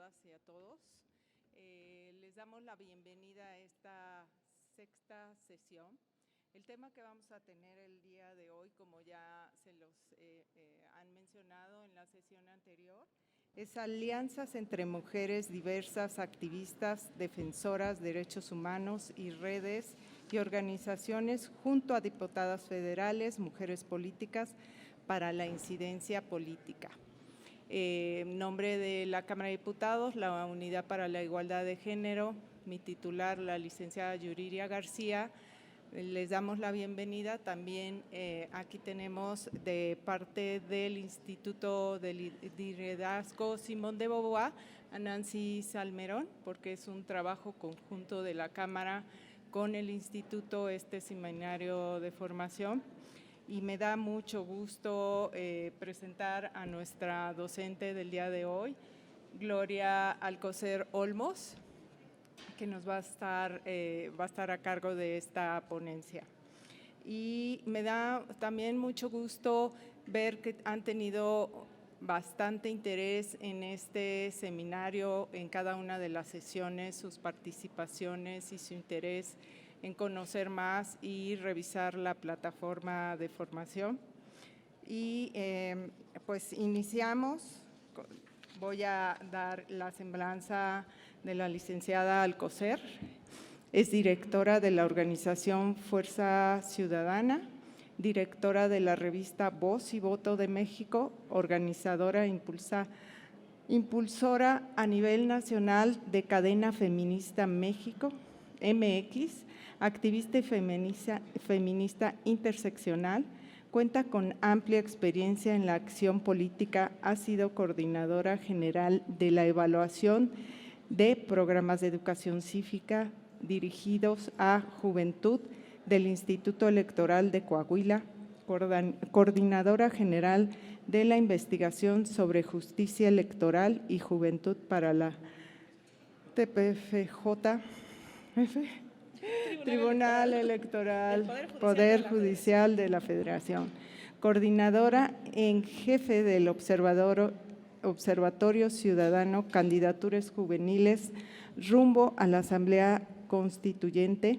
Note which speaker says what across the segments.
Speaker 1: todas y a todos. Les damos la bienvenida a esta sexta sesión. El tema que vamos a tener el día de hoy, como ya se los han mencionado en la sesión anterior, es alianzas entre mujeres diversas, activistas, defensoras de derechos humanos y redes y organizaciones junto a diputadas federales, mujeres políticas para la incidencia política. En nombre de la Cámara de Diputados, la Unidad para la Igualdad de Género, mi titular, la licenciada Yuriria García, les damos la bienvenida. También aquí tenemos de parte del Instituto de Liderazgo Simón de Beauvoir a Nancy Salmerón, porque es un trabajo conjunto de la Cámara con el Instituto, este seminario de formación. Y me da mucho gusto presentar a nuestra docente del día de hoy, Gloria Alcocer Olmos, que nos va a estar a cargo de esta ponencia. Y me da también mucho gusto ver que han tenido bastante interés en este seminario, en cada una de las sesiones, sus participaciones y su interés en conocer más y revisar la plataforma de formación. Y pues iniciamos. Voy a dar la semblanza de la licenciada Alcocer. Es directora de la organización Fuerza Ciudadana, directora de la revista Voz y Voto de México, organizadora impulsora a nivel nacional de Cadena Feminista México, MX, activista y feminista interseccional. Cuenta con amplia experiencia en la acción política, ha sido coordinadora general de la evaluación de programas de educación cívica dirigidos a juventud del Instituto Electoral de Coahuila, coordinadora general de la investigación sobre justicia electoral y juventud para la TPFJ, Tribunal Electoral, Poder Judicial de la Federación, coordinadora en jefe del Observatorio Ciudadano Candidaturas Juveniles rumbo a la Asamblea Constituyente,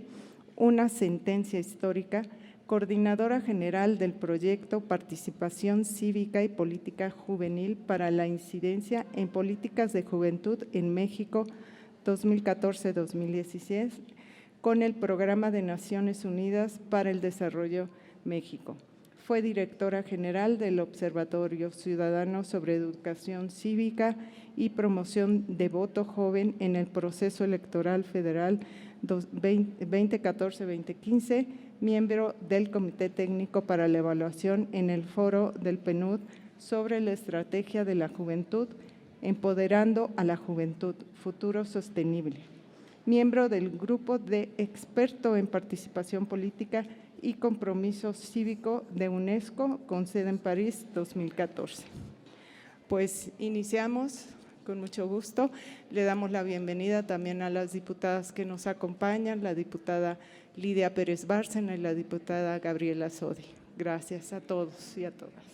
Speaker 1: una sentencia histórica, coordinadora general del proyecto Participación Cívica y Política Juvenil para la incidencia en políticas de juventud en México 2014-2016, con el Programa de Naciones Unidas para el Desarrollo México. Fue directora general del Observatorio Ciudadano sobre Educación Cívica y Promoción de Voto Joven en el Proceso Electoral Federal 2014-2015, miembro del Comité Técnico para la Evaluación en el Foro del PNUD sobre la Estrategia de la Juventud, Empoderando a la Juventud, Futuro Sostenible. Miembro del Grupo de Experto en Participación Política y Compromiso Cívico de UNESCO, con sede en París, 2014. Pues iniciamos con mucho gusto. Le damos la bienvenida también a las diputadas que nos acompañan, la diputada Lidia Pérez Bárcena y la diputada Gabriela Sodi. Gracias a todos y a todas.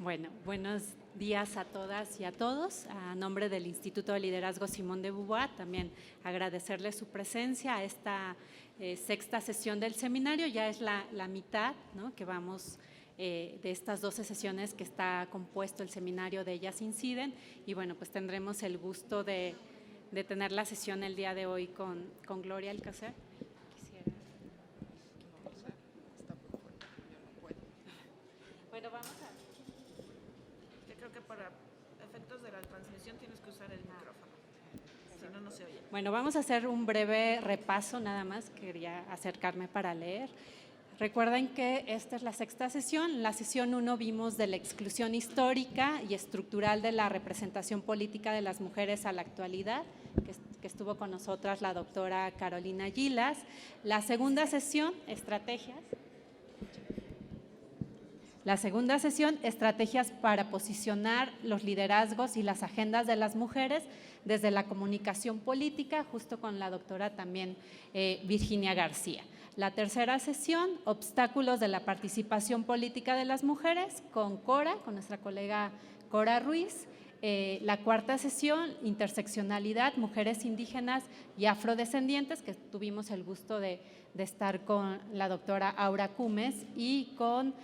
Speaker 2: Bueno, buenos días a todas y a todos. A nombre del Instituto de Liderazgo Simón de Beauvoir, también agradecerles su presencia a esta sexta sesión del seminario. Ya es la mitad, ¿no?, que vamos de estas 12 sesiones que está compuesto el seminario de Ellas Inciden. Y bueno, pues tendremos el gusto de tener la sesión el día de hoy con Gloria Alcocer. Bueno, vamos a…
Speaker 3: Creo que para efectos de la transmisión tienes que usar el micrófono, si no, no se oye.
Speaker 2: Bueno, vamos a hacer un breve repaso nada más, quería acercarme para leer. Recuerden que esta es la sexta sesión. En la sesión 1 vimos de la exclusión histórica y estructural de la representación política de las mujeres a la actualidad, que estuvo con nosotras la doctora Carolina Gilas. La segunda sesión, estrategias. La segunda sesión, estrategias para posicionar los liderazgos y las agendas de las mujeres desde la comunicación política, justo con la doctora también Virginia García. La tercera sesión, obstáculos de la participación política de las mujeres, con Cora, con nuestra colega Cora Ruiz. La cuarta sesión, interseccionalidad, mujeres indígenas y afrodescendientes, que tuvimos el gusto de estar con la doctora Aura Cumes y con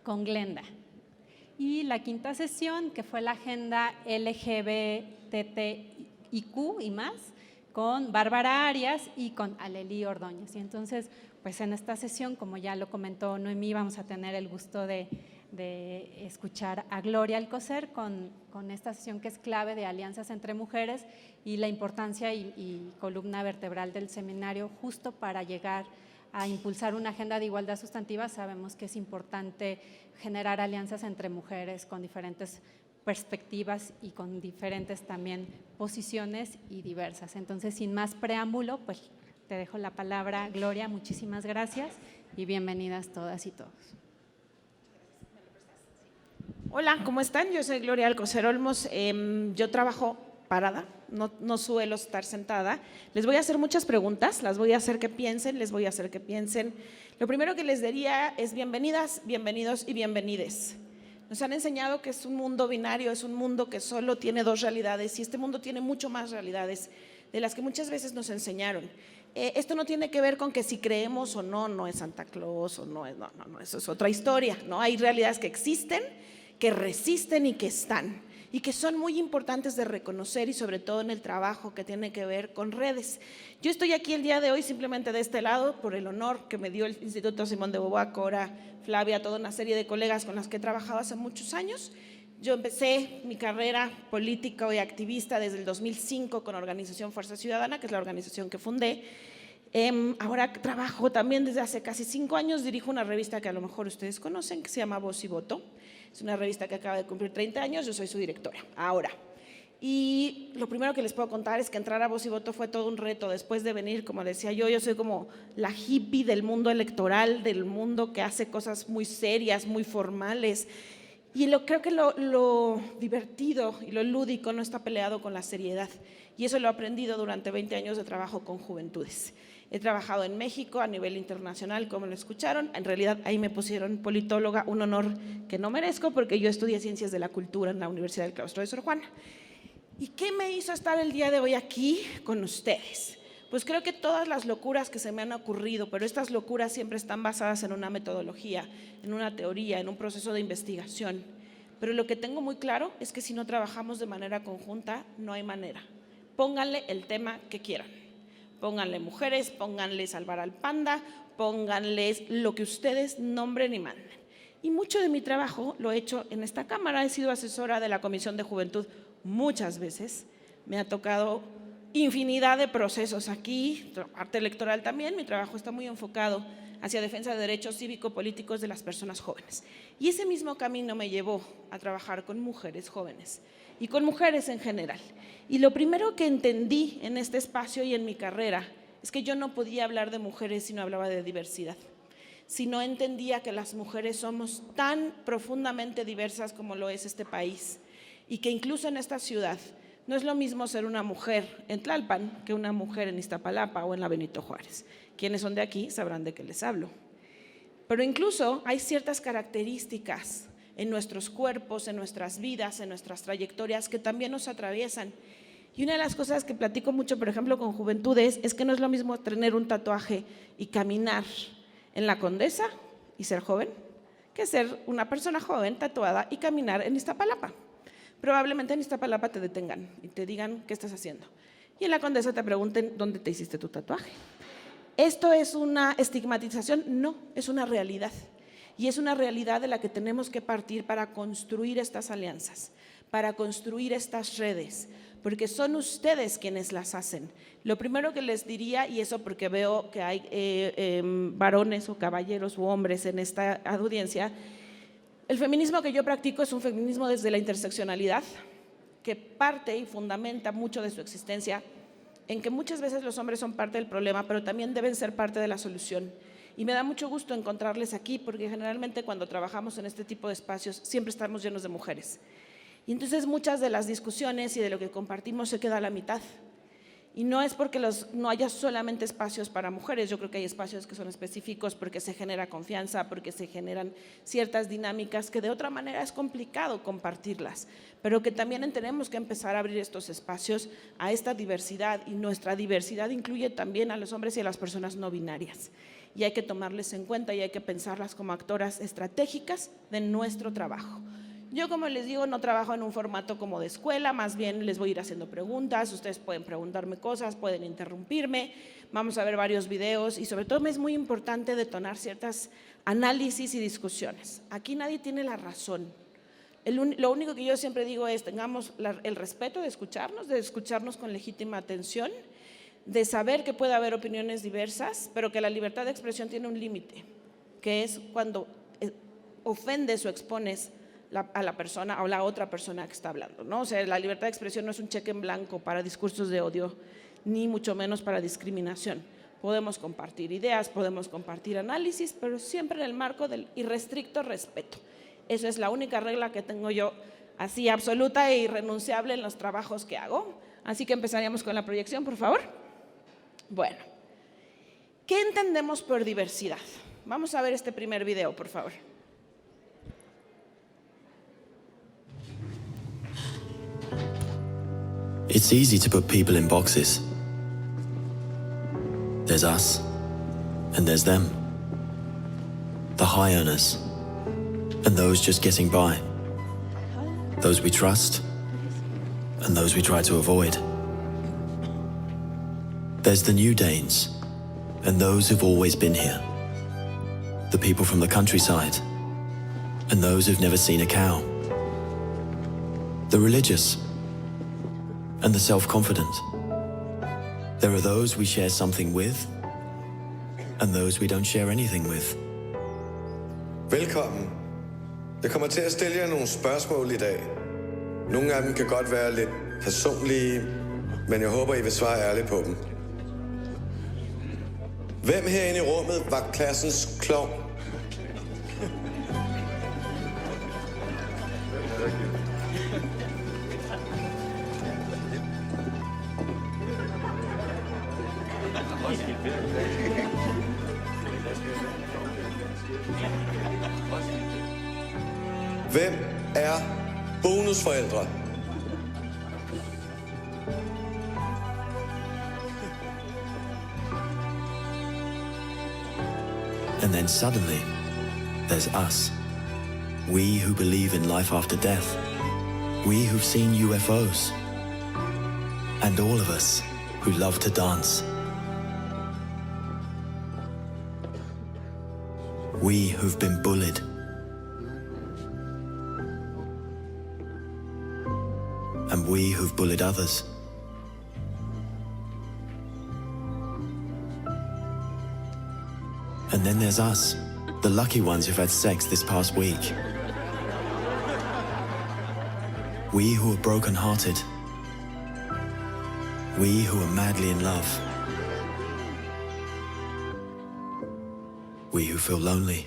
Speaker 2: Glenda. Y la quinta sesión, que fue la agenda LGBTIQ y más, con Bárbara Arias y con Aleli Ordóñez. Y entonces, pues en esta sesión, como ya lo comentó Noemí, vamos a tener el gusto de escuchar a Gloria Alcocer con esta sesión que es clave de alianzas entre mujeres y la importancia y columna vertebral del seminario, justo para llegar a impulsar una agenda de igualdad sustantiva. Sabemos que es importante generar alianzas entre mujeres con diferentes perspectivas y con diferentes también posiciones y diversas. Entonces, sin más preámbulo, pues te dejo la palabra, Gloria. Muchísimas gracias y bienvenidas todas y todos.
Speaker 3: Hola, ¿cómo están? Yo soy Gloria Alcocer Olmos. Yo trabajo parada, no suelo estar sentada. Les voy a hacer muchas preguntas, las voy a hacer que piensen, les voy a hacer que piensen. Lo primero que les diría es bienvenidas, bienvenidos y bienvenides. Nos han enseñado que es un mundo binario, es un mundo que solo tiene dos realidades y este mundo tiene mucho más realidades de las que muchas veces nos enseñaron. Esto no tiene que ver con que si creemos o no es Santa Claus o no, eso es otra historia, ¿no? Hay realidades que existen, que resisten y que están, y que son muy importantes de reconocer y sobre todo en el trabajo que tiene que ver con redes. Yo estoy aquí el día de hoy simplemente de este lado por el honor que me dio el Instituto Simón de Beauvoir, Cora, Flavia, toda una serie de colegas con las que he trabajado hace muchos años. Yo empecé mi carrera política y activista desde el 2005 con Organización Fuerza Ciudadana, que es la organización que fundé. Ahora trabajo también desde hace casi 5 años, dirijo una revista que a lo mejor ustedes conocen, que se llama Voz y Voto. Es una revista que acaba de cumplir 30 años, yo soy su directora ahora. Y lo primero que les puedo contar es que entrar a Voz y Voto fue todo un reto. Después de venir, como decía yo soy como la hippie del mundo electoral, del mundo que hace cosas muy serias, muy formales. Y creo que lo divertido y lo lúdico no está peleado con la seriedad. Y eso lo he aprendido durante 20 años de trabajo con juventudes. He trabajado en México a nivel internacional, como lo escucharon. En realidad ahí me pusieron politóloga, un honor que no merezco porque yo estudié Ciencias de la Cultura en la Universidad del Claustro de Sor Juana. ¿Y qué me hizo estar el día de hoy aquí con ustedes? Pues creo que todas las locuras que se me han ocurrido, pero estas locuras siempre están basadas en una metodología, en una teoría, en un proceso de investigación. Pero lo que tengo muy claro es que si no trabajamos de manera conjunta, no hay manera. Pónganle el tema que quieran. Pónganle mujeres, pónganle salvar al panda, pónganles lo que ustedes nombren y manden. Y mucho de mi trabajo lo he hecho en esta Cámara. He sido asesora de la Comisión de Juventud muchas veces. Me ha tocado infinidad de procesos aquí, parte electoral también. Mi trabajo está muy enfocado hacia defensa de derechos cívico-políticos de las personas jóvenes. Y ese mismo camino me llevó a trabajar con mujeres jóvenes y con mujeres en general. Y lo primero que entendí en este espacio y en mi carrera es que yo no podía hablar de mujeres si no hablaba de diversidad, si no entendía que las mujeres somos tan profundamente diversas como lo es este país y que incluso en esta ciudad no es lo mismo ser una mujer en Tlalpan que una mujer en Iztapalapa o en la Benito Juárez. Quienes son de aquí sabrán de qué les hablo. Pero incluso hay ciertas características en nuestros cuerpos, en nuestras vidas, en nuestras trayectorias que también nos atraviesan. Y una de las cosas que platico mucho, por ejemplo, con juventudes, es que no es lo mismo tener un tatuaje y caminar en la Condesa y ser joven, que ser una persona joven tatuada y caminar en Iztapalapa. Probablemente en Iztapalapa te detengan y te digan qué estás haciendo. Y en la Condesa te pregunten dónde te hiciste tu tatuaje. ¿Esto es una estigmatización? No, es una realidad. Y es una realidad de la que tenemos que partir para construir estas alianzas, para construir estas redes, porque son ustedes quienes las hacen. Lo primero que les diría, y eso porque veo que hay varones o caballeros u hombres en esta audiencia, el feminismo que yo practico es un feminismo desde la interseccionalidad, que parte y fundamenta mucho de su existencia en que muchas veces los hombres son parte del problema, pero también deben ser parte de la solución. Y me da mucho gusto encontrarles aquí porque generalmente cuando trabajamos en este tipo de espacios siempre estamos llenos de mujeres. Y entonces muchas de las discusiones y de lo que compartimos se queda a la mitad. Y no es porque no haya solamente espacios para mujeres, yo creo que hay espacios que son específicos porque se genera confianza, porque se generan ciertas dinámicas que de otra manera es complicado compartirlas, pero que también tenemos que empezar a abrir estos espacios a esta diversidad, y nuestra diversidad incluye también a los hombres y a las personas no binarias. Y hay que tomarles en cuenta y hay que pensarlas como actoras estratégicas de nuestro trabajo. Yo, como les digo, no trabajo en un formato como de escuela, más bien les voy a ir haciendo preguntas, ustedes pueden preguntarme cosas, pueden interrumpirme, vamos a ver varios videos y sobre todo me es muy importante detonar ciertos análisis y discusiones. Aquí nadie tiene la razón. Lo único que yo siempre digo es tengamos el respeto de escucharnos con legítima atención, de saber que puede haber opiniones diversas, pero que la libertad de expresión tiene un límite, que es cuando ofendes o expones a la persona o la otra persona que está hablando, ¿no? O sea, la libertad de expresión no es un cheque en blanco para discursos de odio, ni mucho menos para discriminación. Podemos compartir ideas, podemos compartir análisis, pero siempre en el marco del irrestricto respeto. Esa es la única regla que tengo yo, así absoluta e irrenunciable en los trabajos que hago. Así que empezaríamos con la proyección, por favor. Bueno, ¿qué entendemos por diversidad? Vamos a ver este primer video, por favor.
Speaker 4: It's easy to put people in boxes. There's us, and there's them. The high earners, and those just getting by. Those we trust, and those we try to avoid. There's the new Danes, and those who've always been here. The people from the countryside, and those who've never seen a cow. The religious, and the self-confident. There are those we share something with, and those we don't share anything with.
Speaker 5: Velkommen. Jeg kommer til at stille jer nogle spørgsmål i dag. Nogle af dem kan godt være lidt personlige, men jeg håber, I vil svare ærligt på dem. Hvem herinde i rummet var klassens klovn? Hvem er bonusforældre?
Speaker 4: And then suddenly, there's us. We who believe in life after death. We who've seen UFOs. And all of us who love to dance. We who've been bullied. And we who've bullied others. And then there's us, the lucky ones who've had sex this past week. We who are broken-hearted. We who are madly in love. We who feel lonely.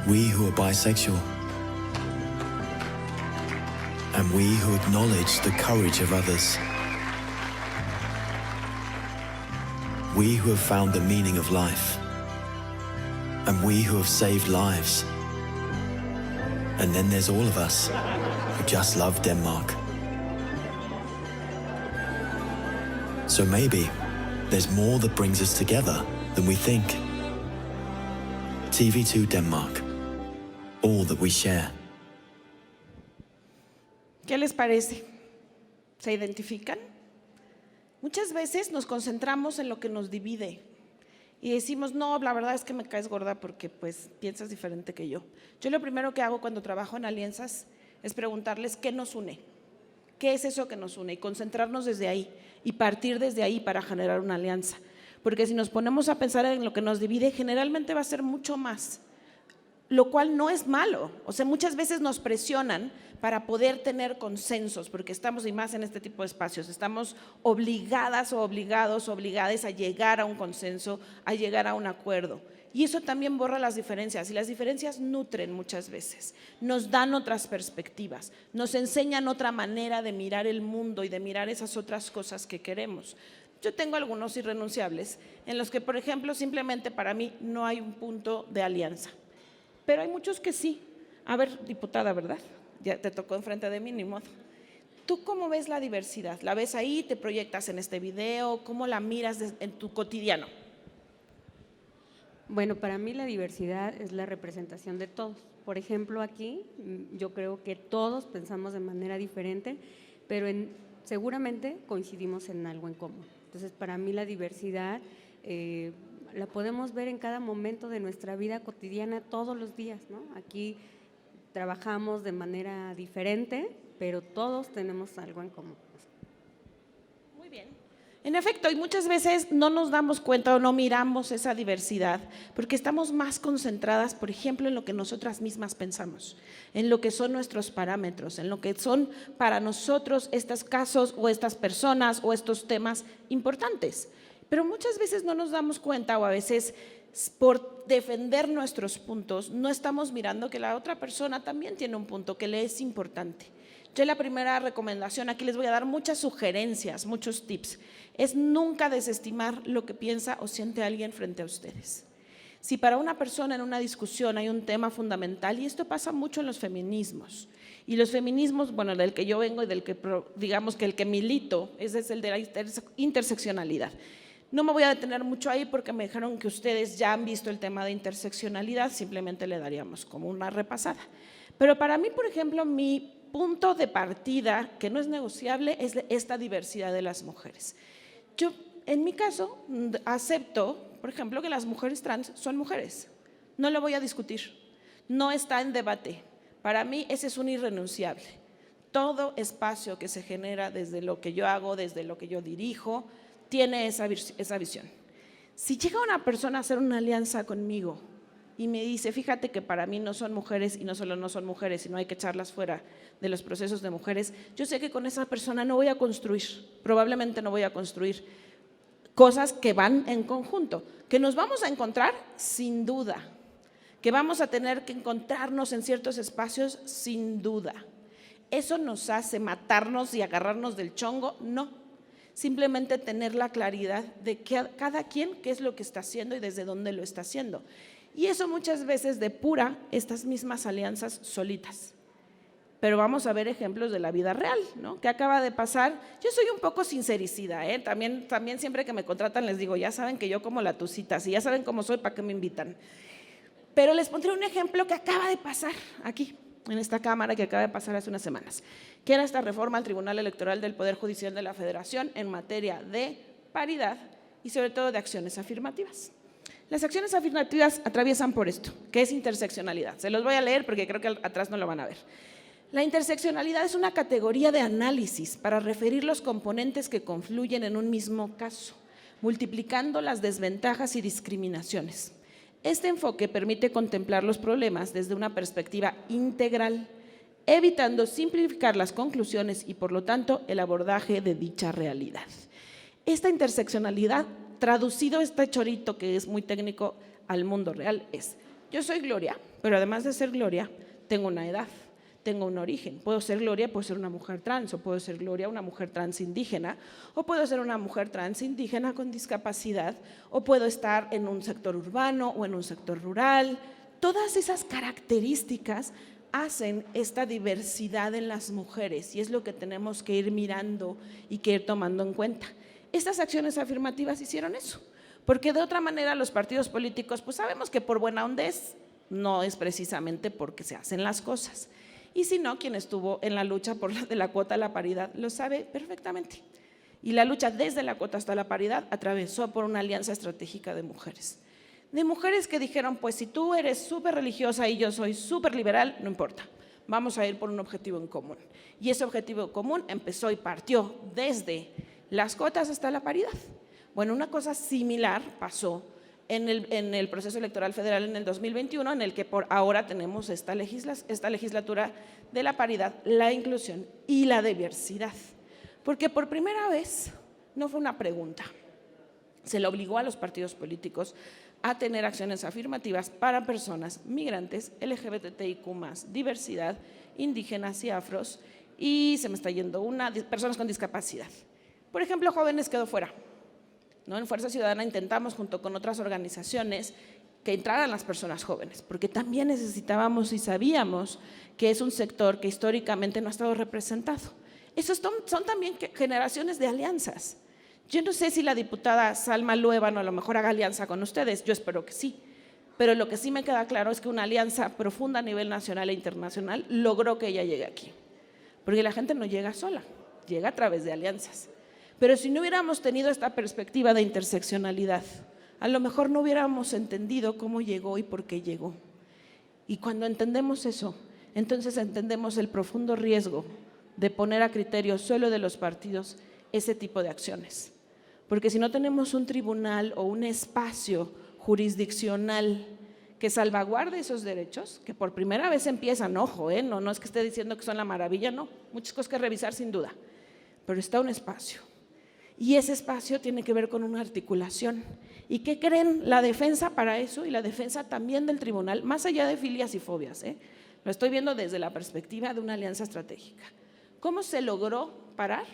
Speaker 4: We who are bisexual. And we who acknowledge the courage of others. We who have found the meaning of life. And we who have saved lives. And then there's all of us who just love Denmark. So maybe there's more that brings us together than we think. TV2 Denmark. All that we share.
Speaker 3: ¿Qué les parece? ¿Se identifican? Muchas veces nos concentramos en lo que nos divide y decimos, no, la verdad es que me caes gorda porque pues piensas diferente que yo. Yo lo primero que hago cuando trabajo en alianzas es preguntarles qué nos une, qué es eso que nos une y concentrarnos desde ahí y partir desde ahí para generar una alianza. porque si nos ponemos a pensar en lo que nos divide, generalmente va a ser mucho más, lo cual no es malo. O sea, muchas veces nos presionan para poder tener consensos, porque estamos, y más en este tipo de espacios, estamos obligadas o obligados, obligadas a llegar a un consenso, a llegar a un acuerdo. Y eso también borra las diferencias, y las diferencias nutren muchas veces, nos dan otras perspectivas, nos enseñan otra manera de mirar el mundo y de mirar esas otras cosas que queremos. Yo tengo algunos irrenunciables en los que, por ejemplo, simplemente para mí no hay un punto de alianza, pero hay muchos que sí. A ver, diputada, ¿verdad? Ya te tocó enfrente de mí, ni modo. ¿Tú cómo ves la diversidad? ¿La ves ahí? ¿Te proyectas en este video? ¿Cómo la miras en tu cotidiano?
Speaker 6: Bueno, para mí la diversidad es la representación de todos. Por ejemplo, aquí yo creo que todos pensamos de manera diferente, pero seguramente coincidimos en algo en común. Entonces, para mí la diversidad la podemos ver en cada momento de nuestra vida cotidiana, todos los días, ¿no? Aquí trabajamos de manera diferente, pero todos tenemos algo en común.
Speaker 3: Muy bien. En efecto, y muchas veces no nos damos cuenta o no miramos esa diversidad porque estamos más concentradas, por ejemplo, en lo que nosotras mismas pensamos, en lo que son nuestros parámetros, en lo que son para nosotros estos casos o estas personas o estos temas importantes. Pero muchas veces no nos damos cuenta, o a veces por defender nuestros puntos no estamos mirando que la otra persona también tiene un punto que le es importante. Yo la primera recomendación, aquí les voy a dar muchas sugerencias, muchos tips, es nunca desestimar lo que piensa o siente alguien frente a ustedes. Si para una persona en una discusión hay un tema fundamental, y esto pasa mucho en los feminismos, y los feminismos, bueno, del que yo vengo y del que digamos que el que milito, ese es el de la interseccionalidad. No me voy a detener mucho ahí porque me dijeron que ustedes ya han visto el tema de interseccionalidad, simplemente le daríamos como una repasada. Pero para mí, por ejemplo, mi punto de partida que no es negociable es esta diversidad de las mujeres. Yo, en mi caso, acepto, por ejemplo, que las mujeres trans son mujeres. No lo voy a discutir, no está en debate. Para mí ese es un irrenunciable. Todo espacio que se genera desde lo que yo hago, desde lo que yo dirijo, tiene esa visión. Si llega una persona a hacer una alianza conmigo y me dice, fíjate que para mí no son mujeres, y no solo no son mujeres, sino hay que echarlas fuera de los procesos de mujeres, yo sé que con esa persona no voy a construir, probablemente no voy a construir cosas que van en conjunto, que nos vamos a encontrar sin duda, que vamos a tener que encontrarnos en ciertos espacios sin duda. ¿Eso nos hace matarnos y agarrarnos del chongo? No. Simplemente tener la claridad de que cada quien qué es lo que está haciendo y desde dónde lo está haciendo. Y eso muchas veces depura estas mismas alianzas solitas. Pero vamos a ver ejemplos de la vida real, ¿no? ¿Qué acaba de pasar? Yo soy un poco sincericida, ¿eh? También siempre que me contratan les digo, ya saben que yo como la tucita, si ya saben cómo soy, ¿para qué me invitan? Pero les pondré un ejemplo que acaba de pasar aquí, en esta Cámara, que acaba de pasar hace unas semanas, que era esta reforma al Tribunal Electoral del Poder Judicial de la Federación en materia de paridad y sobre todo de acciones afirmativas. Las acciones afirmativas atraviesan por esto, que es interseccionalidad. Se los voy a leer porque creo que atrás no lo van a ver. La interseccionalidad es una categoría de análisis para referir los componentes que confluyen en un mismo caso, multiplicando las desventajas y discriminaciones. Este enfoque permite contemplar los problemas desde una perspectiva integral, evitando simplificar las conclusiones y, por lo tanto, el abordaje de dicha realidad. Esta interseccionalidad, traducido este chorito que es muy técnico al mundo real, es: yo soy Gloria, pero además de ser Gloria, tengo una edad, tengo un origen. Puedo ser Gloria, puedo ser una mujer trans, o puedo ser Gloria, una mujer trans indígena, o puedo ser una mujer trans indígena con discapacidad, o puedo estar en un sector urbano o en un sector rural. Todas esas características hacen esta diversidad en las mujeres y es lo que tenemos que ir mirando y que ir tomando en cuenta. Estas acciones afirmativas hicieron eso, porque de otra manera los partidos políticos, pues sabemos que por buena hondez no es precisamente porque se hacen las cosas. Y si no, quien estuvo en la lucha por la cuota a la paridad lo sabe perfectamente. Y la lucha desde la cuota hasta la paridad atravesó por una alianza estratégica de mujeres. De mujeres que dijeron, pues si tú eres súper religiosa y yo soy súper liberal, no importa, vamos a ir por un objetivo en común. Y ese objetivo común empezó y partió desde las cuotas hasta la paridad. Bueno, una cosa similar pasó en el proceso electoral federal en el 2021, en el que por ahora tenemos esta legislatura de la paridad, la inclusión y la diversidad. Porque por primera vez no fue una pregunta, se le obligó a los partidos políticos a tener acciones afirmativas para personas migrantes, LGBTIQ+, diversidad, indígenas y afros, y se me está yendo una, personas con discapacidad. Por ejemplo, jóvenes quedó fuera, ¿no? En Fuerza Ciudadana intentamos, junto con otras organizaciones, que entraran las personas jóvenes, porque también necesitábamos y sabíamos que es un sector que históricamente no ha estado representado. Esos son también generaciones de alianzas. Yo no sé si la diputada Salma Luébano a lo mejor haga alianza con ustedes, yo espero que sí, pero lo que sí me queda claro es que una alianza profunda a nivel nacional e internacional logró que ella llegue aquí, porque la gente no llega sola, llega a través de alianzas. Pero si no hubiéramos tenido esta perspectiva de interseccionalidad, a lo mejor no hubiéramos entendido cómo llegó y por qué llegó. Y cuando entendemos eso, entonces entendemos el profundo riesgo de poner a criterio solo de los partidos ese tipo de acciones. Porque si no tenemos un tribunal o un espacio jurisdiccional que salvaguarde esos derechos, que por primera vez empiezan, ojo, no es que esté diciendo que son la maravilla, no, muchas cosas que revisar sin duda, pero está un espacio. Y ese espacio tiene que ver con una articulación. ¿Y qué creen? La defensa para eso y la defensa también del tribunal, más allá de filias y fobias, lo estoy viendo desde la perspectiva de una alianza estratégica. ¿Cómo se logró parar?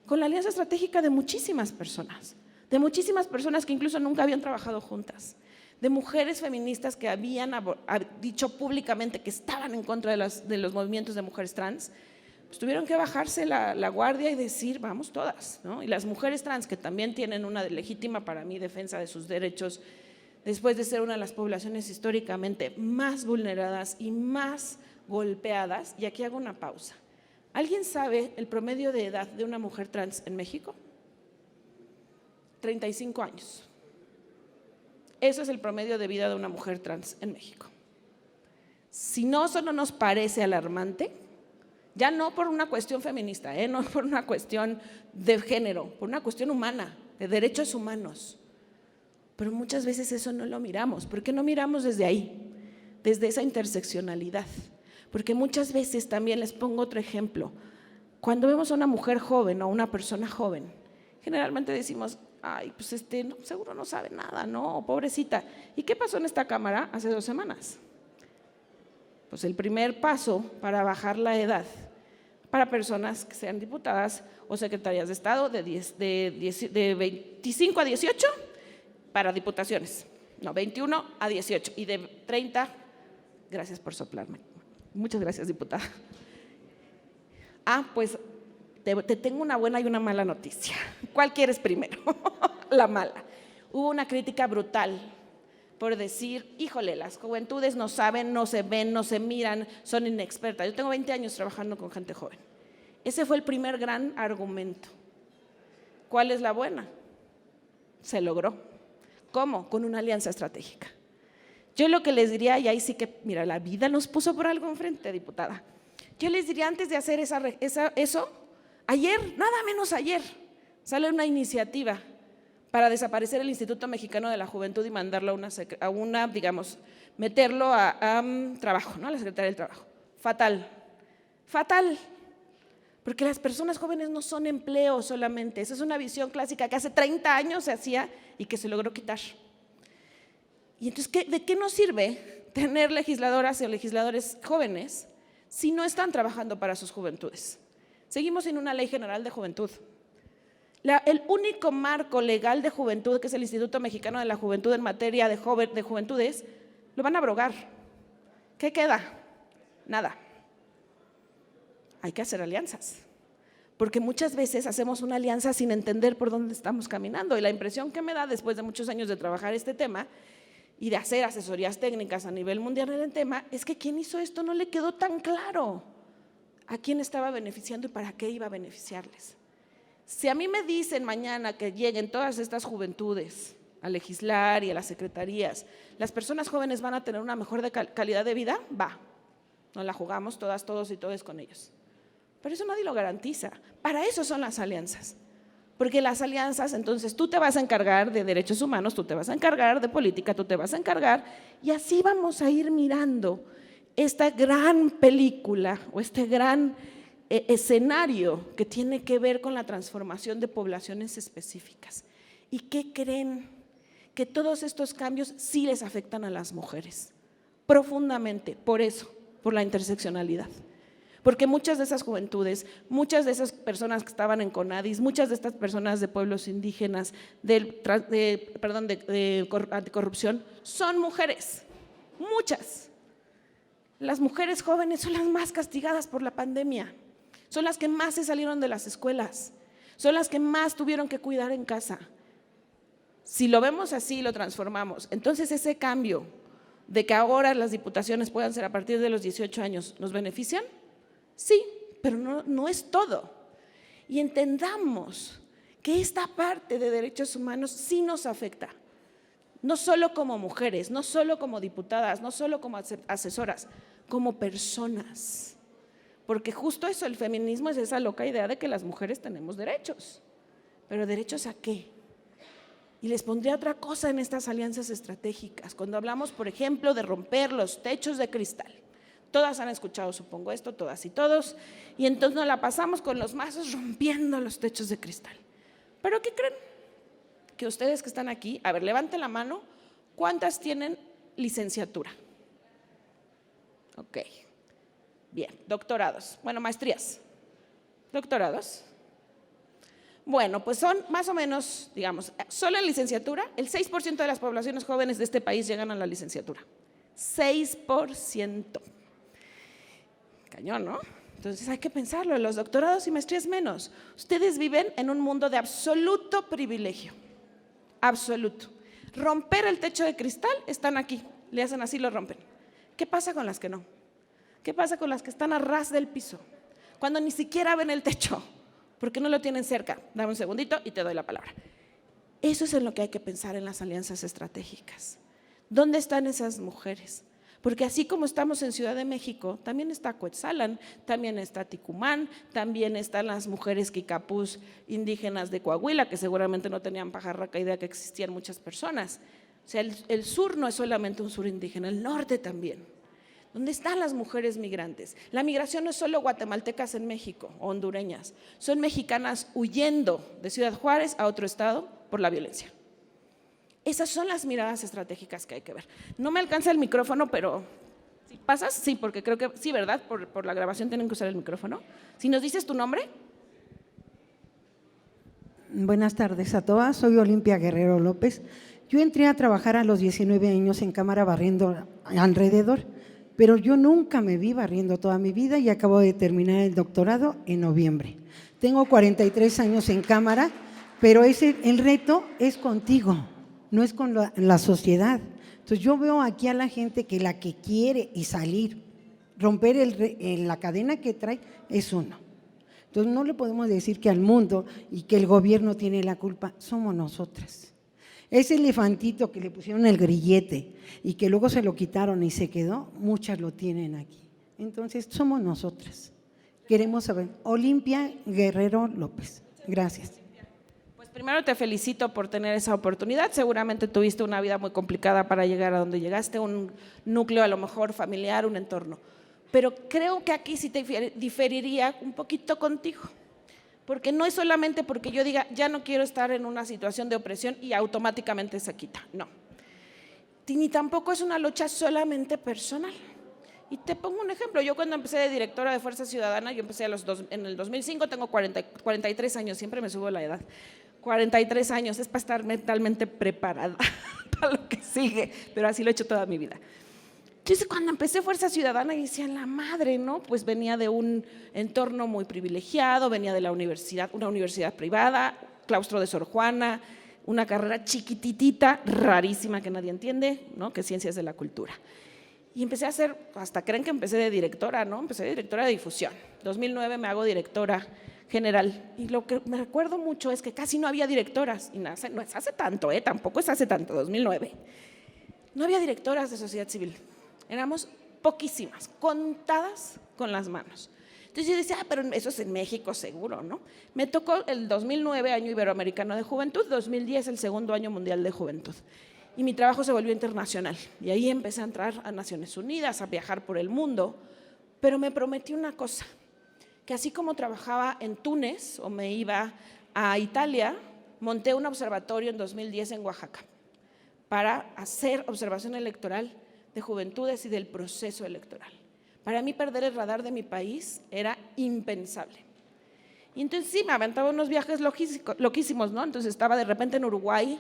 Speaker 3: Con la alianza estratégica de muchísimas personas que incluso nunca habían trabajado juntas, de mujeres feministas que habían dicho públicamente que estaban en contra de los movimientos de mujeres trans, pues tuvieron que bajarse la guardia y decir, vamos todas, ¿no? Y las mujeres trans, que también tienen una legítima para mí defensa de sus derechos, después de ser una de las poblaciones históricamente más vulneradas y más golpeadas, y aquí hago una pausa. ¿Alguien sabe el promedio de edad de una mujer trans en México? 35 años. Eso es el promedio de vida de una mujer trans en México. Si no, eso no nos parece alarmante, ya no por una cuestión feminista, no por una cuestión de género, por una cuestión humana, de derechos humanos. Pero muchas veces eso no lo miramos. ¿Por qué no miramos desde ahí? Desde esa interseccionalidad. Porque muchas veces, también les pongo otro ejemplo, cuando vemos a una mujer joven o una persona joven, generalmente decimos, ay, pues no, seguro no sabe nada, no, pobrecita. ¿Y qué pasó en esta Cámara hace 2 semanas? Pues el primer paso para bajar la edad para personas que sean diputadas o secretarias de Estado de 25 a 18 para diputaciones, no, 21 a 18 y de 30, gracias por soplarme. Muchas gracias, diputada. Pues te tengo una buena y una mala noticia. ¿Cuál quieres primero? La mala. Hubo una crítica brutal por decir, híjole, las juventudes no saben, no se ven, no se miran, son inexpertas. Yo tengo 20 años trabajando con gente joven. Ese fue el primer gran argumento. ¿Cuál es la buena? Se logró. ¿Cómo? Con una alianza estratégica. Yo lo que les diría, y ahí sí que, mira, la vida nos puso por algo enfrente, diputada. Yo les diría, antes de hacer eso, ayer, nada menos ayer, sale una iniciativa para desaparecer el Instituto Mexicano de la Juventud y mandarlo a una digamos, meterlo a trabajo, ¿no? A la Secretaría del Trabajo. Fatal, fatal. Porque las personas jóvenes no son empleo solamente. Esa es una visión clásica que hace 30 años se hacía y que se logró quitar. Y entonces, ¿de qué nos sirve tener legisladoras o legisladores jóvenes si no están trabajando para sus juventudes? Seguimos sin una ley general de juventud. El único marco legal de juventud, que es el Instituto Mexicano de la Juventud en materia de juventudes, lo van a abrogar. ¿Qué queda? Nada. Hay que hacer alianzas, porque muchas veces hacemos una alianza sin entender por dónde estamos caminando. Y la impresión que me da después de muchos años de trabajar este tema y de hacer asesorías técnicas a nivel mundial en el tema, es que quien hizo esto no le quedó tan claro a quién estaba beneficiando y para qué iba a beneficiarles. Si a mí me dicen mañana que lleguen todas estas juventudes a legislar y a las secretarías, las personas jóvenes van a tener una mejor calidad de vida, va, nos la jugamos todas, todos y todos con ellos. Pero eso nadie lo garantiza. Para eso son las alianzas, Porque las alianzas, entonces tú te vas a encargar de derechos humanos, tú te vas a encargar de política, tú te vas a encargar, y así vamos a ir mirando esta gran película o este gran escenario que tiene que ver con la transformación de poblaciones específicas. ¿Y qué creen? Que todos estos cambios sí les afectan a las mujeres, profundamente, por eso, por la interseccionalidad. Porque muchas de esas juventudes, muchas de esas personas que estaban en CONADIS, muchas de estas personas de pueblos indígenas, de anticorrupción, son mujeres, muchas. Las mujeres jóvenes son las más castigadas por la pandemia, son las que más se salieron de las escuelas, son las que más tuvieron que cuidar en casa. Si lo vemos así, lo transformamos. Entonces ese cambio de que ahora las diputaciones puedan ser a partir de los 18 años, ¿nos benefician? Sí, pero no es todo. Y entendamos que esta parte de derechos humanos sí nos afecta, no solo como mujeres, no solo como diputadas, no solo como asesoras, como personas. Porque justo eso, el feminismo es esa loca idea de que las mujeres tenemos derechos. ¿Pero derechos a qué? Y les pondría otra cosa en estas alianzas estratégicas. Cuando hablamos, por ejemplo, de romper los techos de cristal. Todas han escuchado, supongo, esto, todas y todos, y entonces nos la pasamos con los mazos rompiendo los techos de cristal. ¿Pero qué creen? Que ustedes que están aquí, a ver, levanten la mano, ¿cuántas tienen licenciatura? Ok, bien, doctorados, bueno, maestrías, doctorados. Bueno, pues son más o menos, digamos, solo en licenciatura, el 6% de las poblaciones jóvenes de este país llegan a la licenciatura. 6%. Cañón, ¿no? Entonces hay que pensarlo, los doctorados y maestrías menos. Ustedes viven en un mundo de absoluto privilegio, absoluto. Romper el techo de cristal, están aquí, le hacen así, lo rompen. ¿Qué pasa con las que no? ¿Qué pasa con las que están a ras del piso? Cuando ni siquiera ven el techo, porque no lo tienen cerca. Dame un segundito y te doy la palabra. Eso es en lo que hay que pensar en las alianzas estratégicas. ¿Dónde están esas mujeres? Porque así como estamos en Ciudad de México, también está Cuetzalan, también está Ticumán, también están las mujeres quicapús indígenas de Coahuila, que seguramente no tenían pajarraca idea que existían muchas personas. O sea, el sur no es solamente un sur indígena, el norte también. ¿Dónde están las mujeres migrantes? La migración no es solo guatemaltecas en México o hondureñas, son mexicanas huyendo de Ciudad Juárez a otro estado por la violencia. Esas son las miradas estratégicas que hay que ver. No me alcanza el micrófono, pero ¿sí pasas? Sí, porque creo que sí, ¿verdad? Por la grabación tienen que usar el micrófono. Si nos dices tu nombre.
Speaker 7: Buenas tardes a todas, soy Olimpia Guerrero López. Yo entré a trabajar a los 19 años en Cámara barriendo alrededor, pero yo nunca me vi barriendo toda mi vida y acabo de terminar el doctorado en noviembre. Tengo 43 años en Cámara, pero el reto es contigo, no es con la sociedad. Entonces yo veo aquí a la gente que la que quiere y salir, romper la cadena que trae es uno. Entonces no le podemos decir que al mundo y que el gobierno tiene la culpa, somos nosotras. Ese elefantito que le pusieron el grillete y que luego se lo quitaron y se quedó, muchas lo tienen aquí. Entonces somos nosotras. Queremos saber. Olimpia Guerrero López. Gracias.
Speaker 3: Primero te felicito por tener esa oportunidad, seguramente tuviste una vida muy complicada para llegar a donde llegaste, un núcleo a lo mejor familiar, un entorno, pero creo que aquí sí te diferiría un poquito contigo, porque no es solamente porque yo diga ya no quiero estar en una situación de opresión y automáticamente se quita, no, ni tampoco es una lucha solamente personal. Y te pongo un ejemplo, yo cuando empecé de directora de Fuerza Ciudadana, yo empecé en el 2005, tengo 43 años, siempre me subo la edad, 43 años, es para estar mentalmente preparada para lo que sigue, pero así lo he hecho toda mi vida. Entonces cuando empecé Fuerza Ciudadana, y decía, la madre, ¿no? Pues venía de un entorno muy privilegiado, venía de la universidad, una universidad privada, claustro de Sor Juana, una carrera chiquititita, rarísima que nadie entiende, ¿no? Que es Ciencias de la Cultura. Y empecé a hacer, hasta creen que empecé de directora, ¿no? Empecé de directora de difusión. 2009 me hago directora general. Y lo que me recuerdo mucho es que casi no había directoras. Y no es hace tanto, tampoco es hace tanto, 2009. No había directoras de sociedad civil. Éramos poquísimas, contadas con las manos. Entonces yo decía, pero eso es en México seguro, ¿no? Me tocó el 2009, Año Iberoamericano de Juventud, 2010, el segundo Año Mundial de Juventud. Y mi trabajo se volvió internacional. Y ahí empecé a entrar a Naciones Unidas, a viajar por el mundo. Pero me prometí una cosa, que así como trabajaba en Túnez o me iba a Italia, monté un observatorio en 2010 en Oaxaca para hacer observación electoral de juventudes y del proceso electoral. Para mí perder el radar de mi país era impensable. Y entonces sí, me aventaba unos viajes loquísimos, ¿no? Entonces estaba de repente en Uruguay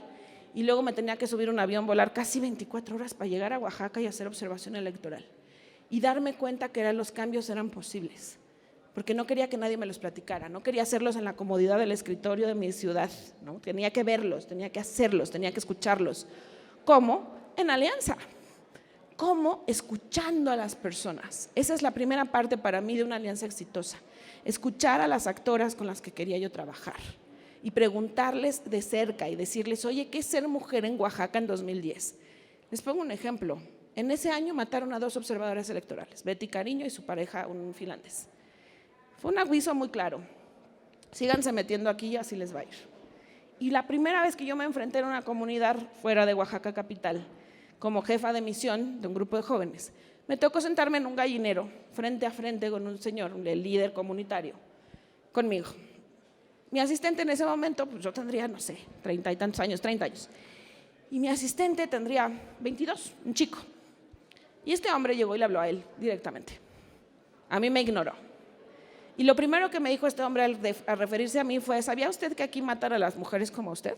Speaker 3: y luego me tenía que subir un avión, volar casi 24 horas para llegar a Oaxaca y hacer observación electoral. Y darme cuenta que los cambios eran posibles, porque no quería que nadie me los platicara, no quería hacerlos en la comodidad del escritorio de mi ciudad, ¿no? Tenía que verlos, tenía que hacerlos, tenía que escucharlos. ¿Cómo? En alianza. ¿Cómo? Escuchando a las personas. Esa es la primera parte para mí de una alianza exitosa. Escuchar a las actoras con las que quería yo trabajar y preguntarles de cerca y decirles, oye, ¿qué es ser mujer en Oaxaca en 2010? Les pongo un ejemplo. En ese año mataron a 2 observadoras electorales, Betty Cariño y su pareja, un finlandés. Fue un aviso muy claro. Síganse metiendo aquí y así les va a ir. Y la primera vez que yo me enfrenté en una comunidad fuera de Oaxaca capital, como jefa de misión de un grupo de jóvenes, me tocó sentarme en un gallinero, frente a frente con un señor, el líder comunitario, conmigo. Mi asistente en ese momento, pues yo tendría, no sé, 30 y tantos años, 30 años. Y mi asistente tendría 22, un chico. Y este hombre llegó y le habló a él directamente. A mí me ignoró. Y lo primero que me dijo este hombre al referirse a mí fue, ¿sabía usted que aquí matan a las mujeres como usted?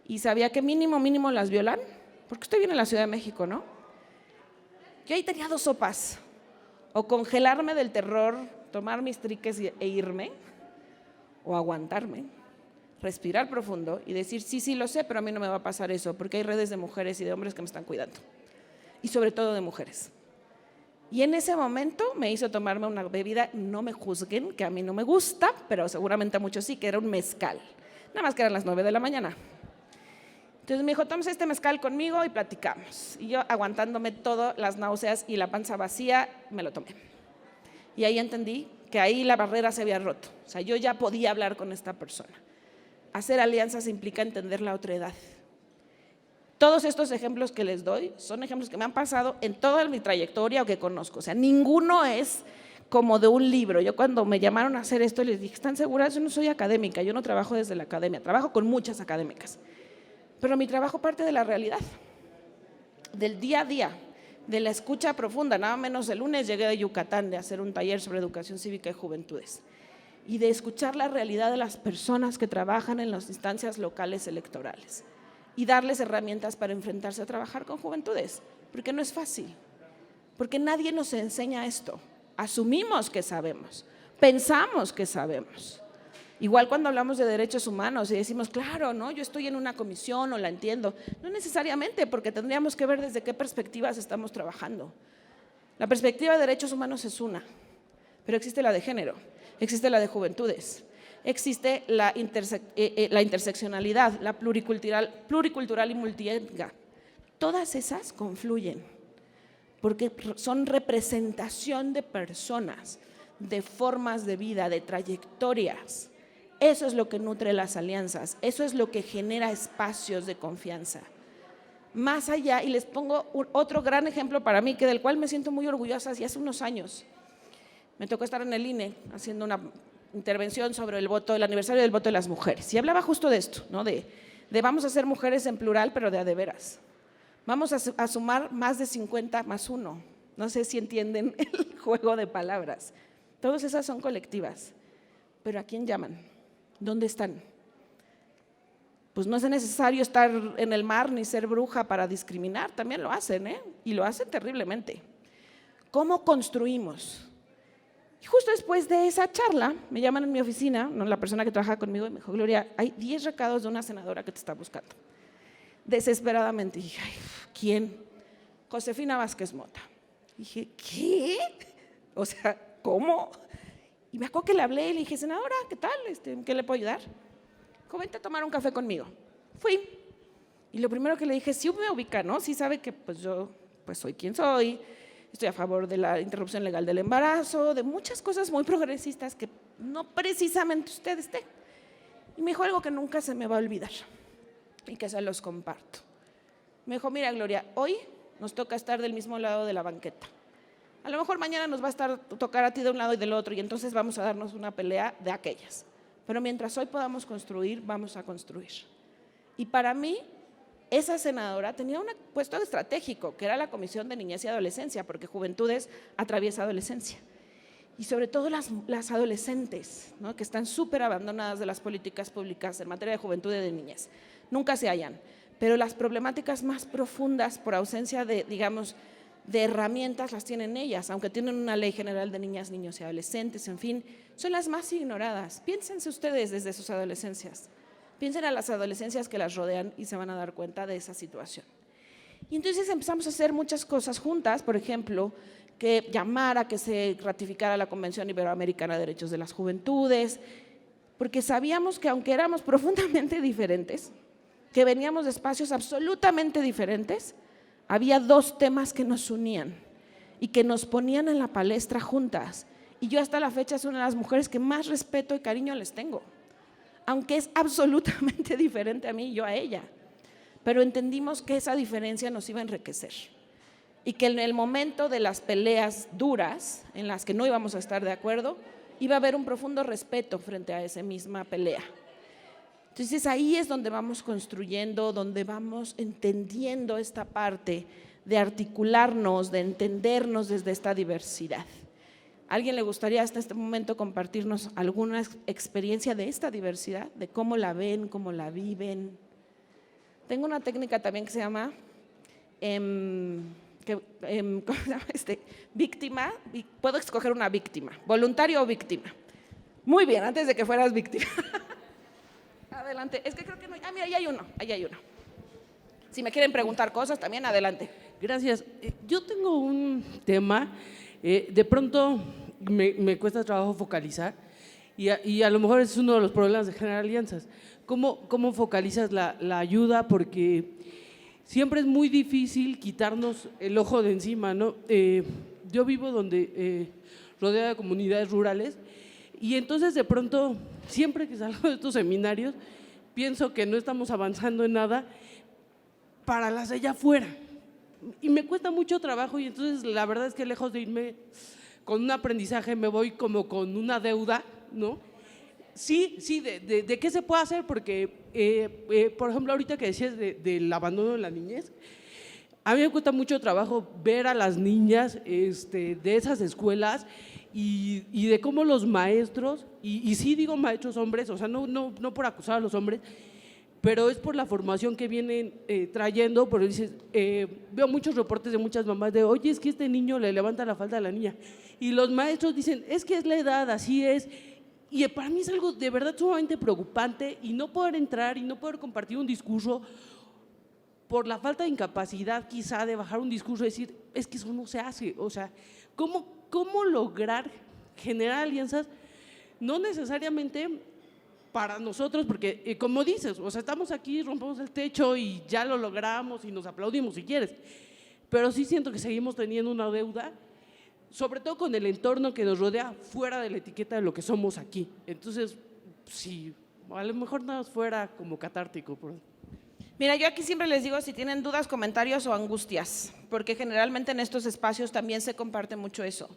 Speaker 3: ¿Y sabía que mínimo las violan? Porque usted viene a la Ciudad de México, ¿no? Yo ahí tenía 2 sopas. O congelarme del terror, tomar mis triques e irme, o aguantarme, respirar profundo y decir, sí, lo sé, pero a mí no me va a pasar eso, porque hay redes de mujeres y de hombres que me están cuidando. Y sobre todo de mujeres. Y en ese momento me hizo tomarme una bebida, no me juzguen, que a mí no me gusta, pero seguramente a muchos sí, que era un mezcal. Nada más que eran las 9 de la mañana. Entonces me dijo, tómese este mezcal conmigo y platicamos. Y yo, aguantándome todas las náuseas y la panza vacía, me lo tomé. Y ahí entendí que ahí la barrera se había roto. O sea, yo ya podía hablar con esta persona. Hacer alianzas implica entender la otra edad. Todos estos ejemplos que les doy son ejemplos que me han pasado en toda mi trayectoria o que conozco. O sea, ninguno es como de un libro. Yo cuando me llamaron a hacer esto les dije, ¿están seguras? Yo no soy académica, yo no trabajo desde la academia, trabajo con muchas académicas. Pero mi trabajo parte de la realidad, del día a día, de la escucha profunda. Nada menos el lunes llegué de Yucatán de hacer un taller sobre educación cívica y juventudes y de escuchar la realidad de las personas que trabajan en las instancias locales electorales y darles herramientas para enfrentarse a trabajar con juventudes, porque no es fácil, porque nadie nos enseña esto. Asumimos que sabemos, pensamos que sabemos. Igual cuando hablamos de derechos humanos y decimos, claro, ¿no? Yo estoy en una comisión o la entiendo. No necesariamente, porque tendríamos que ver desde qué perspectivas estamos trabajando. La perspectiva de derechos humanos es una, pero existe la de género, existe la de juventudes, existe la interseccionalidad, la pluricultural y multiétnica. Todas esas confluyen, porque son representación de personas, de formas de vida, de trayectorias. Eso es lo que nutre las alianzas, eso es lo que genera espacios de confianza. Más allá, y les pongo otro gran ejemplo para mí, que del cual me siento muy orgullosa, y hace unos años me tocó estar en el INE haciendo una intervención sobre el aniversario del voto de las mujeres, y hablaba justo de esto, ¿no? de vamos a ser mujeres en plural, pero de a veras. Vamos a sumar más de 50 más 1, no sé si entienden el juego de palabras. Todas esas son colectivas, pero ¿a quién llaman? ¿Dónde están? Pues no es necesario estar en el mar ni ser bruja para discriminar, también lo hacen, y lo hacen terriblemente. ¿Cómo construimos? Y justo después de esa charla, me llaman en mi oficina, ¿no? La persona que trabaja conmigo, y me dijo, Gloria, hay 10 recados de una senadora que te está buscando. Desesperadamente, y dije, ay, ¿quién? Josefina Vázquez Mota. Y dije, ¿qué? O sea, ¿cómo? Y me acuerdo que le hablé y le dije, senadora, ¿qué tal? ¿En qué le puedo ayudar? Dijo, vente a tomar un café conmigo. Fui. Y lo primero que le dije, sí me ubica, ¿no? Sí sabe que pues yo pues soy quien soy, estoy a favor de la interrupción legal del embarazo, de muchas cosas muy progresistas que no precisamente usted esté. Y me dijo algo que nunca se me va a olvidar y que se los comparto. Me dijo, mira Gloria, hoy nos toca estar del mismo lado de la banqueta. A lo mejor mañana nos va a tocar a ti de un lado y del otro y entonces vamos a darnos una pelea de aquellas. Pero mientras hoy podamos construir, vamos a construir. Y para mí, esa senadora tenía un puesto estratégico, que era la Comisión de Niñez y Adolescencia, porque Juventudes atraviesa adolescencia. Y sobre todo las adolescentes, ¿no?, que están súper abandonadas de las políticas públicas en materia de juventud y de niñez. Nunca se hallan, pero las problemáticas más profundas por ausencia de, digamos, de herramientas las tienen ellas, aunque tienen una ley general de niñas, niños y adolescentes, en fin, son las más ignoradas. Piénsense ustedes desde sus adolescencias. Piensen a las adolescencias que las rodean y se van a dar cuenta de esa situación. Y entonces empezamos a hacer muchas cosas juntas, por ejemplo, que llamar a que se ratificara la Convención Iberoamericana de Derechos de las Juventudes, porque sabíamos que aunque éramos profundamente diferentes, que veníamos de espacios absolutamente diferentes, había dos temas que nos unían y que nos ponían en la palestra juntas. Y yo hasta la fecha soy una de las mujeres que más respeto y cariño les tengo, aunque es absolutamente diferente a mí y yo a ella. Pero entendimos que esa diferencia nos iba a enriquecer y que en el momento de las peleas duras, en las que no íbamos a estar de acuerdo, iba a haber un profundo respeto frente a esa misma pelea. Entonces ahí es donde vamos construyendo, donde vamos entendiendo esta parte de articularnos, de entendernos desde esta diversidad. ¿A alguien le gustaría hasta este momento compartirnos alguna experiencia de esta diversidad, de cómo la ven, cómo la viven? Tengo una técnica también que se llama ¿cómo se llama? Víctima. Puedo escoger una víctima, voluntario o víctima. Muy bien, antes de que fueras víctima. Adelante, es que creo que no. Mira, ahí hay uno. Si me quieren preguntar cosas también, adelante.
Speaker 8: Gracias. Yo tengo un tema, de pronto me cuesta trabajo focalizar y a lo mejor es uno de los problemas de generar alianzas. ¿Cómo focalizas la ayuda? Porque siempre es muy difícil quitarnos el ojo de encima, ¿no? Yo vivo rodeada de comunidades rurales y entonces de pronto, siempre que salgo de estos seminarios, pienso que no estamos avanzando en nada para las de allá afuera. Y me cuesta mucho trabajo y entonces la verdad es que lejos de irme con un aprendizaje me voy como con una deuda, ¿no? Sí, de qué se puede hacer, porque, por ejemplo, ahorita que decías del abandono de la niñez, a mí me cuesta mucho trabajo ver a las niñas de esas escuelas y de cómo los maestros, y sí digo maestros hombres, o sea, no por acusar a los hombres, pero es por la formación que vienen trayendo, pero dices, veo muchos reportes de muchas mamás de, oye, es que este niño le levanta la falda a la niña, y los maestros dicen, es que es la edad, así es. Y para mí es algo de verdad sumamente preocupante y no poder entrar y no poder compartir un discurso por la falta de incapacidad quizá de bajar un discurso y decir, es que eso no se hace. O sea, ¿cómo lograr generar alianzas? No necesariamente para nosotros, porque como dices, o sea, estamos aquí, rompemos el techo y ya lo logramos y nos aplaudimos si quieres, pero sí siento que seguimos teniendo una deuda, sobre todo con el entorno que nos rodea fuera de la etiqueta de lo que somos aquí. Entonces, sí, a lo mejor nada fuera como catártico.
Speaker 3: Mira, yo aquí siempre les digo si tienen dudas, comentarios o angustias, porque generalmente en estos espacios también se comparte mucho eso,